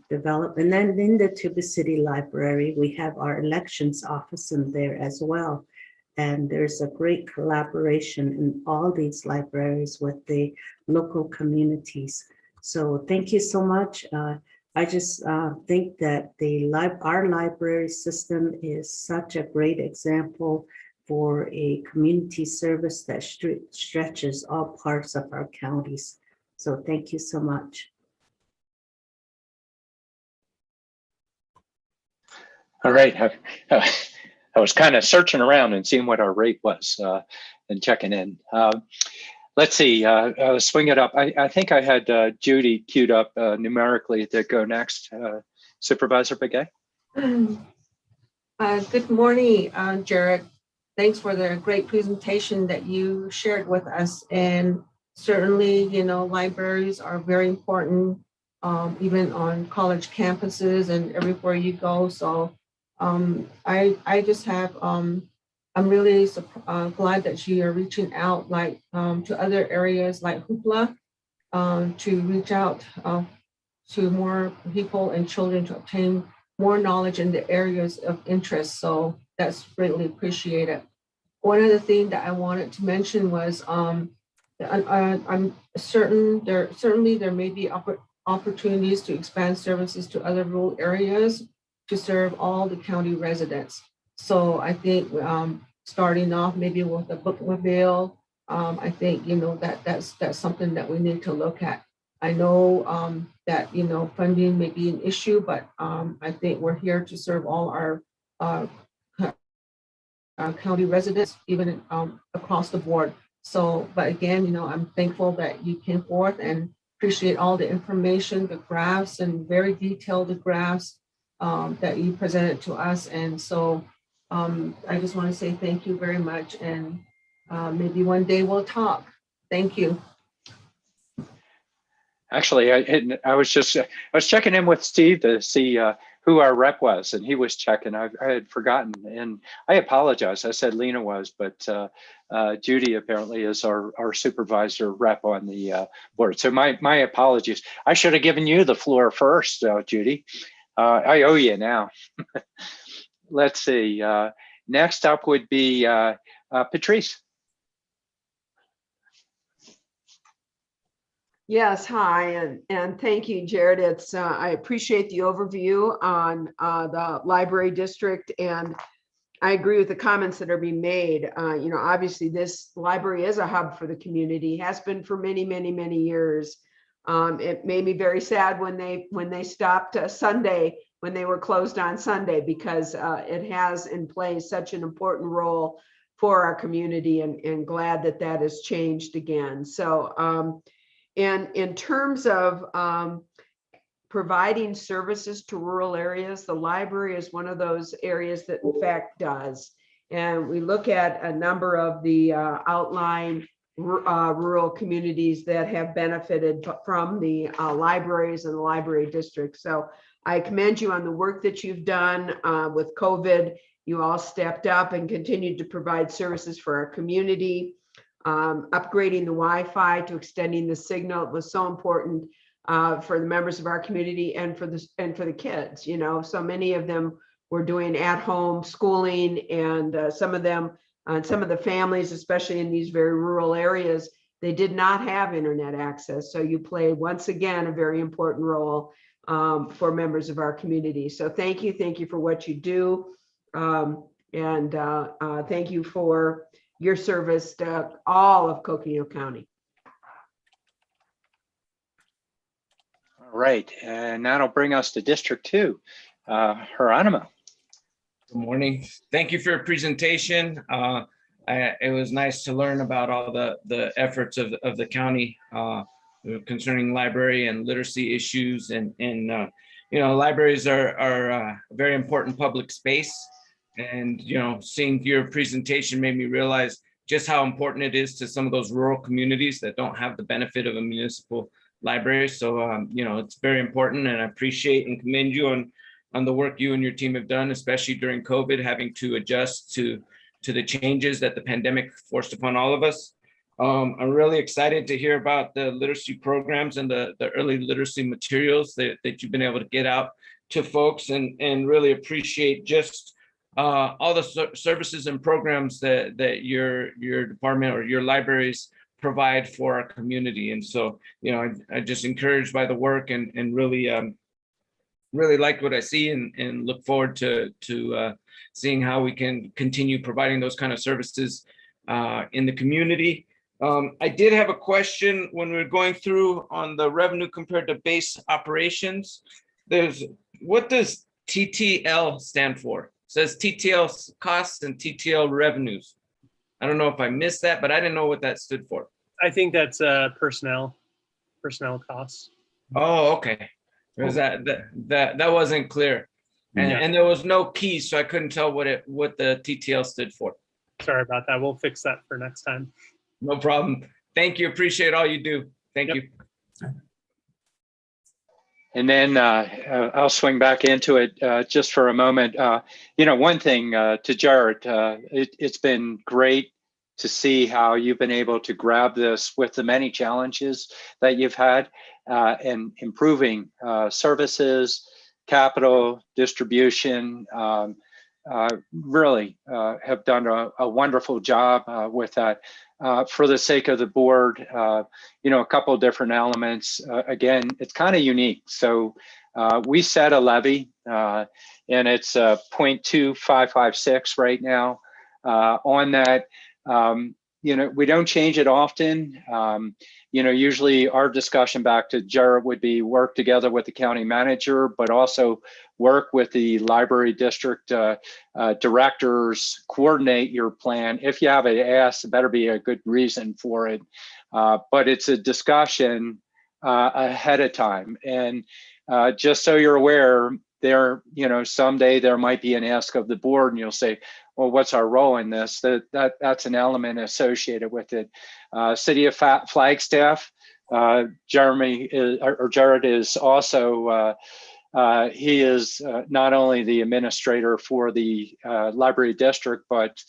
developed. And then in the Tuba City Library, we have our elections office in there as well. And there's a great collaboration in all these libraries with the local communities. So thank you so much. I just think that our library system is such a great example for a community service that stretches all parts of our counties. So thank you so much.
All right. I was kind of searching around and seeing what our rate was and checking in. Let's see, swing it up. I think I had Judy queued up numerically to go next. Supervisor Begaye.
Good morning, Jared. Thanks for the great presentation that you shared with us. And certainly, libraries are very important, even on college campuses and everywhere you go. So I just have, I'm really glad that you are reaching out to other areas like Hoopla, to reach out to more people and children to obtain more knowledge in the areas of interest. So that's greatly appreciated. One of the things that I wanted to mention was I'm certain there may be opportunities to expand services to other rural areas to serve all the county residents. So I think starting off maybe with a bookmobile. I think, that's something that we need to look at. I know that, funding may be an issue, but I think we're here to serve all our county residents, even across the board. So, but again, I'm thankful that you came forth and appreciate all the information, the graphs, and very detailed graphs that you presented to us. And so I just want to say thank you very much. And maybe one day we'll talk. Thank you.
Actually, I was checking in with Steve to see who our rep was, and he was checking. I had forgotten, and I apologize. I said Lena was, but Judy apparently is our supervisor rep on the board. So my apologies. I should have given you the floor first, Judy. I owe you now. Let's see. Next up would be Patrice.
Yes, hi, and thank you, Jared. I appreciate the overview on the library district, and I agree with the comments that are being made. Obviously this library is a hub for the community, has been for many, many, many years. It made me very sad when they stopped Sunday, when they were closed on Sunday, because it has in place such an important role for our community, and glad that that has changed again. So. And in terms of providing services to rural areas, the library is one of those areas that in fact does. And we look at a number of the outlying rural communities that have benefited from the libraries and the library district. So I commend you on the work that you've done with COVID. You all stepped up and continued to provide services for our community. Upgrading the Wi-Fi to extending the signal was so important for the members of our community and for the kids. So many of them were doing at-home schooling, and some of the families, especially in these very rural areas, they did not have internet access. So you played once again a very important role for members of our community. So thank you for what you do, and thank you for your service to all of Coconino County.
All right, and that'll bring us to District 2, Geronimo.
Good morning. Thank you for your presentation. It was nice to learn about all the efforts of the county concerning library and literacy issues, and libraries are a very important public space. And, seeing your presentation made me realize just how important it is to some of those rural communities that don't have the benefit of a municipal library. So, it's very important, and I appreciate and commend you on the work you and your team have done, especially during COVID, having to adjust to the changes that the pandemic forced upon all of us. I'm really excited to hear about the literacy programs and the early literacy materials that you've been able to get out to folks, and really appreciate just all the services and programs that your department or your libraries provide for our community. And so, I just encouraged by the work, and really liked what I see, and look forward to seeing how we can continue providing those kind of services in the community. I did have a question when we were going through on the revenue compared to base operations. What does TTL stand for? It says TTL costs and TTL revenues. I don't know if I missed that, but I didn't know what that stood for.
I think that's personnel costs.
Oh, okay. Because that wasn't clear, and there was no key, so I couldn't tell what the TTL stood for.
Sorry about that. We'll fix that for next time.
No problem. Thank you. Appreciate all you do. Thank you.
And then I'll swing back into it just for a moment. One thing to Jared, it's been great to see how you've been able to grab this with the many challenges that you've had, and improving services, capital, distribution. Really have done a wonderful job with that. For the sake of the board, a couple of different elements. Again, it's kind of unique. So we set a levy, and it's 0.2556 right now. on that. We don't change it often. Usually our discussion back to Jared would be work together with the county manager, but also work with the library district directors, coordinate your plan. If you have an ask, it better be a good reason for it. But it's a discussion ahead of time. And just so you're aware, someday there might be an ask of the board and you'll say, well, what's our role in this? That's an element associated with it. City of Flagstaff, Jared is also, he is not only the administrator for the library district, but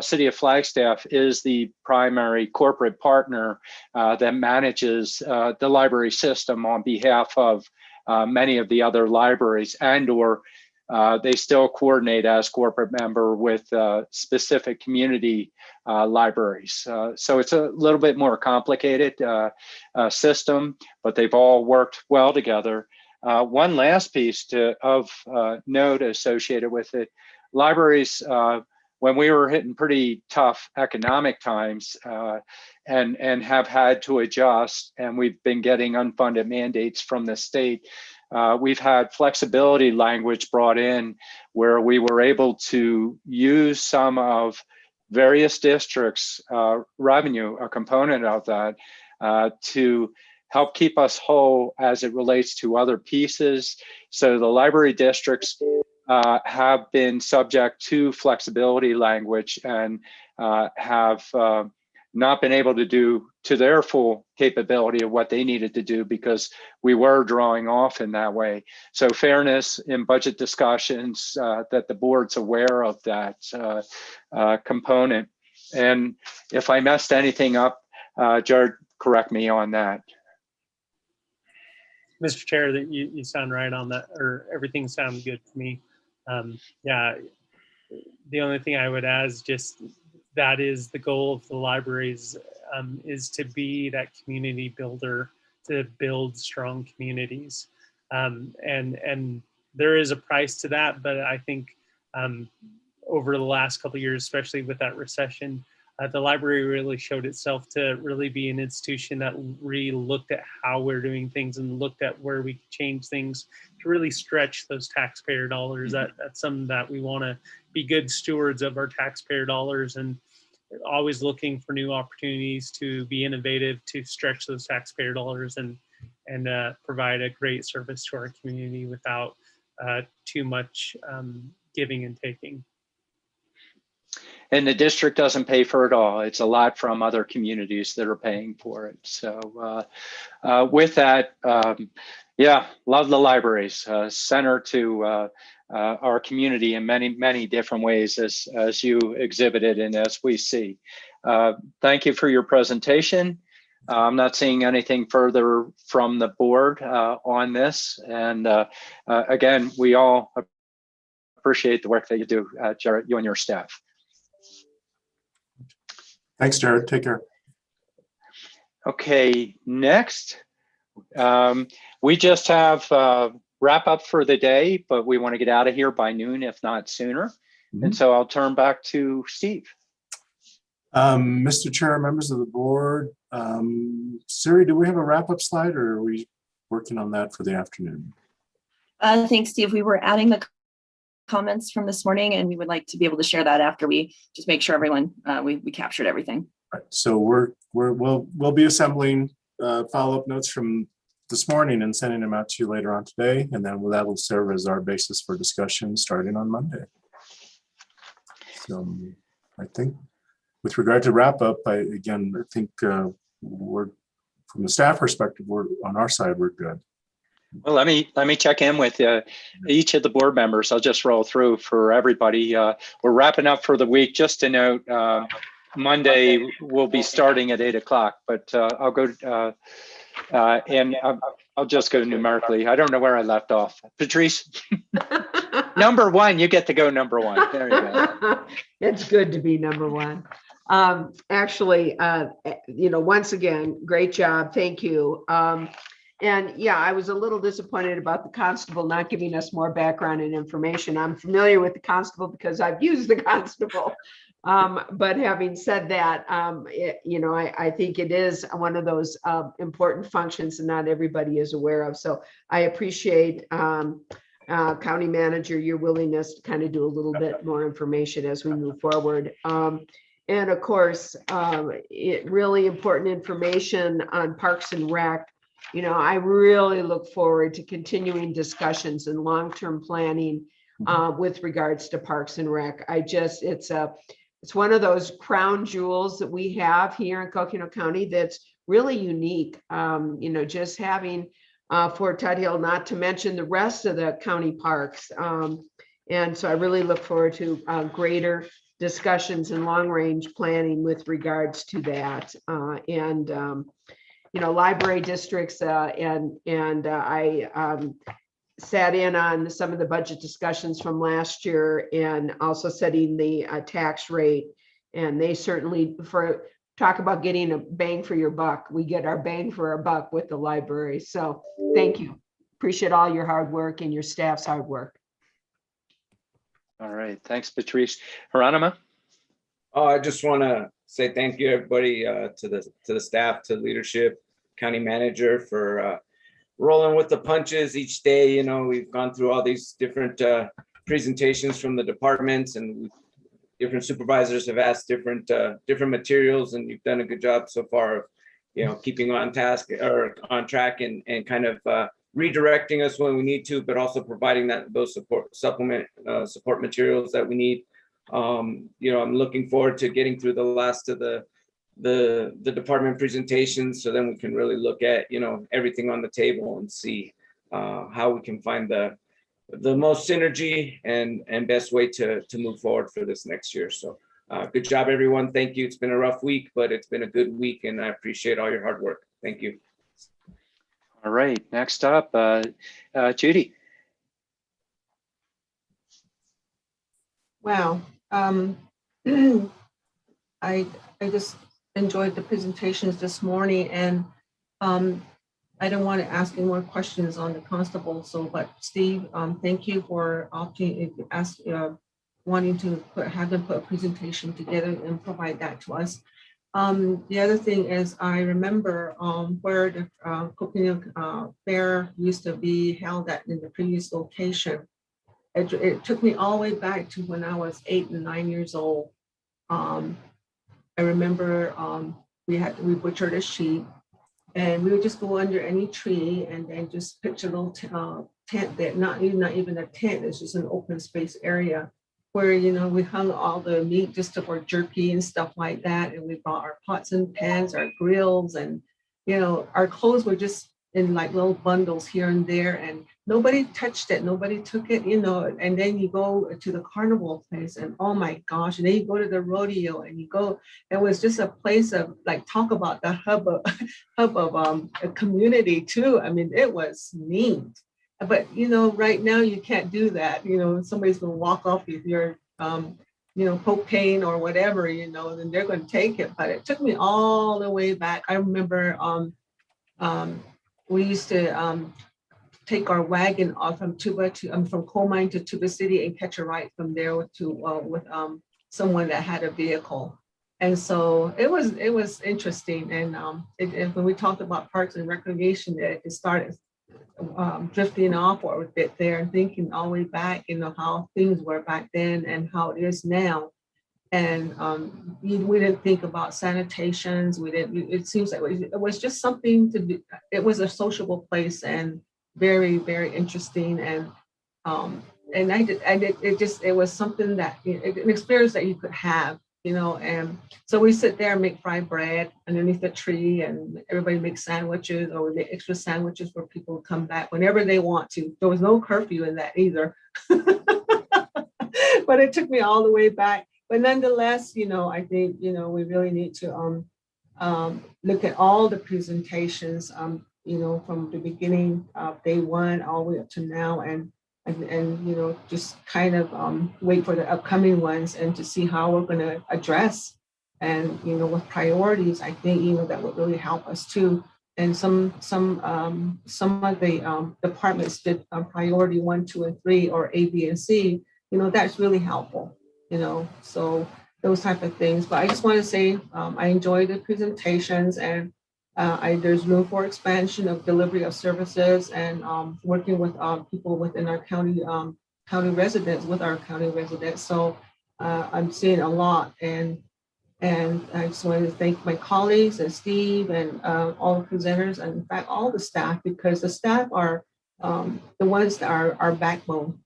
City of Flagstaff is the primary corporate partner that manages the library system on behalf of many of the other libraries, and/or they still coordinate as corporate member with specific community libraries. So it's a little bit more complicated system, but they've all worked well together. One last piece of note associated with it, libraries, when we were hitting pretty tough economic times and have had to adjust, and we've been getting unfunded mandates from the state, we've had flexibility language brought in where we were able to use some of various districts' revenue, a component of that, to help keep us whole as it relates to other pieces. So the library districts have been subject to flexibility language and have not been able to do to their full capability of what they needed to do because we were drawing off in that way. So fairness in budget discussions, that the board's aware of that component. And if I messed anything up, Jared, correct me on that.
Mr. Chair, that you sound right on that, or everything sounded good to me. Yeah, the only thing I would add is just that is the goal of the libraries, is to be that community builder, to build strong communities. And there is a price to that, but I think over the last couple of years, especially with that recession, the library really showed itself to really be an institution that really looked at how we're doing things and looked at where we could change things to really stretch those taxpayer dollars. That's something that we want to be good stewards of our taxpayer dollars, and always looking for new opportunities to be innovative, to stretch those taxpayer dollars and provide a great service to our community without too much giving and taking.
And the district doesn't pay for it all. It's a lot from other communities that are paying for it. So with that, yeah, love the libraries, center to our community in many, many different ways as you exhibited and as we see. Thank you for your presentation. I'm not seeing anything further from the board on this. And again, we all appreciate the work that you do, Jared, you and your staff.
Thanks, Jared. Take care.
Okay, next, we just have wrap up for the day, but we want to get out of here by noon, if not sooner. And so I'll turn back to Steve.
Mr. Chair, members of the board, Siri, do we have a wrap up slide, or are we working on that for the afternoon?
Thanks, Steve. We were adding the comments from this morning, and we would like to be able to share that after we just make sure everyone we captured everything.
Right. So we'll be assembling follow-up notes from this morning and sending them out to you later on today, and then that will serve as our basis for discussion starting on Monday. So I think with regard to wrap up, I think we're, from the staff perspective, we're on our side, we're good.
Well, let me check in with each of the board members. I'll just roll through for everybody. We're wrapping up for the week. Just to note, Monday we'll be starting at 8 o'clock, but I'll go and I'll just go numerically. I don't know where I left off. Patrice, number one, you get to go number one. There you go.
It's good to be number one. Actually, once again, great job. Thank you. And yeah, I was a little disappointed about the constable not giving us more background and information. I'm familiar with the constable because I've used the constable, But having said that, I think it is one of those important functions that not everybody is aware of. So I appreciate County Manager, your willingness to kind of do a little bit more information as we move forward. And of course, really important information on Parks and Rec. I really look forward to continuing discussions and long-term planning with regards to Parks and Rec. It's one of those crown jewels that we have here in Coconino County that's really unique. Just having Fort Tuthill, not to mention the rest of the county parks. And so I really look forward to greater discussions and long-range planning with regards to that. Library districts and I sat in on some of the budget discussions from last year and also setting the tax rate. And they certainly, talk about getting a bang for your buck. We get our bang for our buck with the library. So thank you. Appreciate all your hard work and your staff's hard work.
All right. Thanks, Patrice. Hieronymo?
Oh, I just want to say thank you, everybody, to the staff, to leadership, county manager for rolling with the punches each day. We've gone through all these different presentations from the departments, and different supervisors have asked different materials, and you've done a good job so far of, keeping on task or on track and kind of redirecting us when we need to, but also providing those support materials that we need. I'm looking forward to getting through the last of the department presentations, so then we can really look at everything on the table and see how we can find the most synergy and best way to move forward for this next year. So good job, everyone. Thank you. It's been a rough week, but it's been a good week, and I appreciate all your hard work. Thank you.
All right, next up, Judy.
Wow. I just enjoyed the presentations this morning, and I don't want to ask any more questions on the constable. So, but Steve, thank you for wanting to have them put a presentation together and provide that to us. The other thing is, I remember where the Coconino Fair used to be held at in the previous location. It took me all the way back to when I was 8 and 9 years old. I remember we butchered a sheep, and we would just go under any tree and then just pitch a little tent there, not even a tent, it's just an open space area where, we hung all the meat just for jerky and stuff like that. And we brought our pots and pans, our grills, and, our clothes were just in like little bundles here and there, and nobody touched it, nobody took it, and then you go to the carnival place, and oh my gosh, and then you go to the rodeo, and it was just a place of, like, talk about the hub of a community too. I mean, it was neat. But right now you can't do that. Somebody's gonna walk off with your propane or whatever, then they're gonna take it. But it took me all the way back. I remember we used to take our wagon off from from coal mine to Tuba City and catch a ride from there with someone that had a vehicle. And so it was interesting. And when we talked about parks and recreation, it started drifting off for a bit there and thinking all the way back, how things were back then and how it is now. And we didn't think about sanitations. It seems like it was just something to do. It was a sociable place and very, very interesting. And it was something that, an experience that you could have, and so we sit there and make fried bread underneath the tree, and everybody makes sandwiches, or we make extra sandwiches where people come back whenever they want to. There was no curfew in that either. But it took me all the way back. But nonetheless, I think, we really need to look at all the presentations, from the beginning of day one all the way up to now, and just kind of wait for the upcoming ones and to see how we're going to address, and with priorities. I think that would really help us too. And some of the departments did priority 1, 2, and 3, or A, B, and C. That's really helpful. So those type of things. But I just want to say I enjoy the presentations, and there's room for expansion of delivery of services and working with people within our county, county residents, with our county residents. So I'm seeing a lot, and I just wanted to thank my colleagues and Steve and all the presenters, and in fact, all the staff, because the staff are the ones that are our backbone.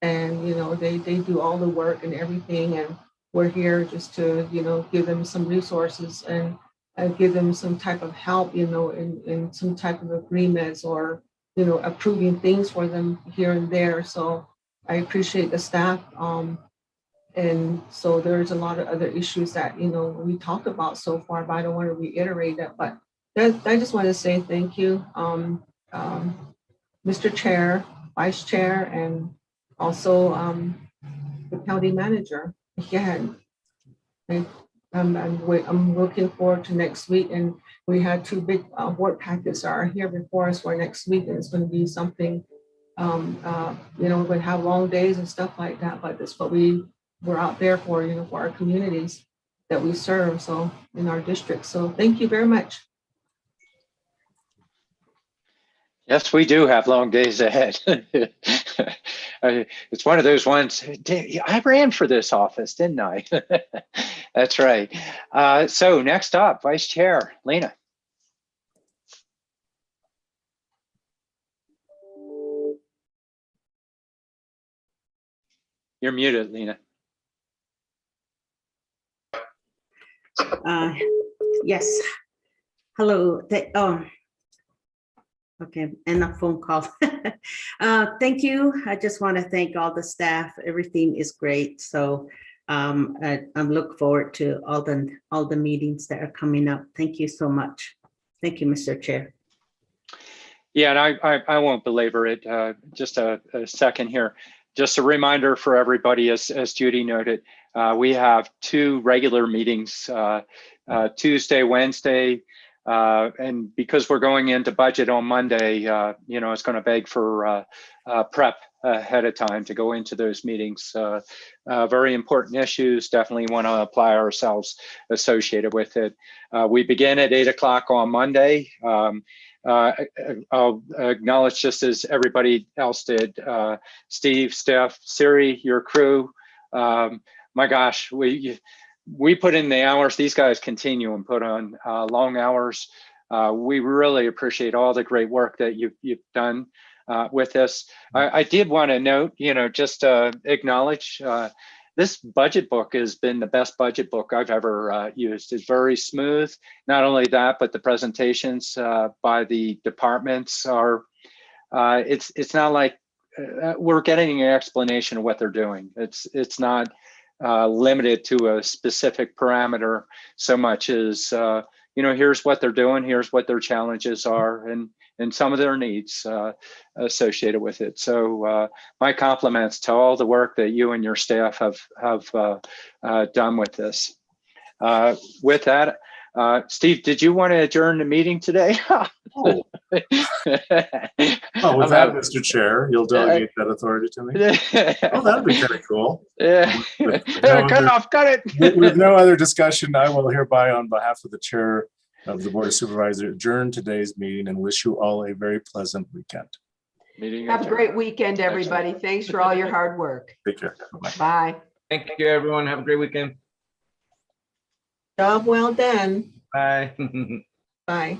And, you know, they do all the work and everything. And we're here just to, you know, give them some resources and give them some type of help, you know, in some type of agreements or, you know, approving things for them here and there. So I appreciate the staff. And so there's a lot of other issues that, you know, we talked about so far, but I don't want to reiterate that. But I just want to say thank you, Mr. Chair, Vice Chair, and also the county manager. Again, I'm looking forward to next week, and we had two big work packets that are here before us for next week, and it's going to be something. You know, we're going to have long days and stuff like that, but that's what we're out there for, you know, for our communities that we serve, so in our district. So thank you very much.
Yes, we do have long days ahead. It's one of those ones, I ran for this office, didn't I? That's right. So next up, Vice Chair, Lena. You're muted, Lena.
Yes. Hello. Okay, and a phone call. Thank you. I just want to thank all the staff. Everything is great. So I'm looking forward to all the meetings that are coming up. Thank you so much. Thank you, Mr. Chair.
Yeah, and I won't belabor it. Just a second here. Just a reminder for everybody, as Judy noted, we have two regular meetings, Tuesday, Wednesday, and because we're going into budget on Monday, you know, it's going to beg for prep ahead of time to go into those meetings. Very important issues, definitely want to apply ourselves associated with it. We begin at 8 o'clock on Monday. I'll acknowledge, just as everybody else did, Steve, Steph, Siri, your crew. My gosh, we put in the hours. These guys continue and put on long hours. We really appreciate all the great work that you've done with this. I did want to note, you know, just acknowledge this budget book has been the best budget book I've ever used. It's very smooth. Not only that, but the presentations by the departments are, it's not like we're getting an explanation of what they're doing. It's not limited to a specific parameter so much as, you know, here's what they're doing, here's what their challenges are, and some of their needs associated with it. So my compliments to all the work that you and your staff have done with this. With that, Steve, did you want to adjourn the meeting today?
Oh, with that, Mr. Chair, you'll delegate that authority to me? Oh, that'd be kind of cool.
Yeah. Cut it.
With no other discussion, I will hereby, on behalf of the Chair of the Board of Supervisors, adjourn today's meeting and wish you all a very pleasant weekend.
Have a great weekend, everybody. Thanks for all your hard work.
Take care. Bye-bye.
Bye.
Thank you, everyone. Have a great weekend.
Job well done.
Bye.
Bye.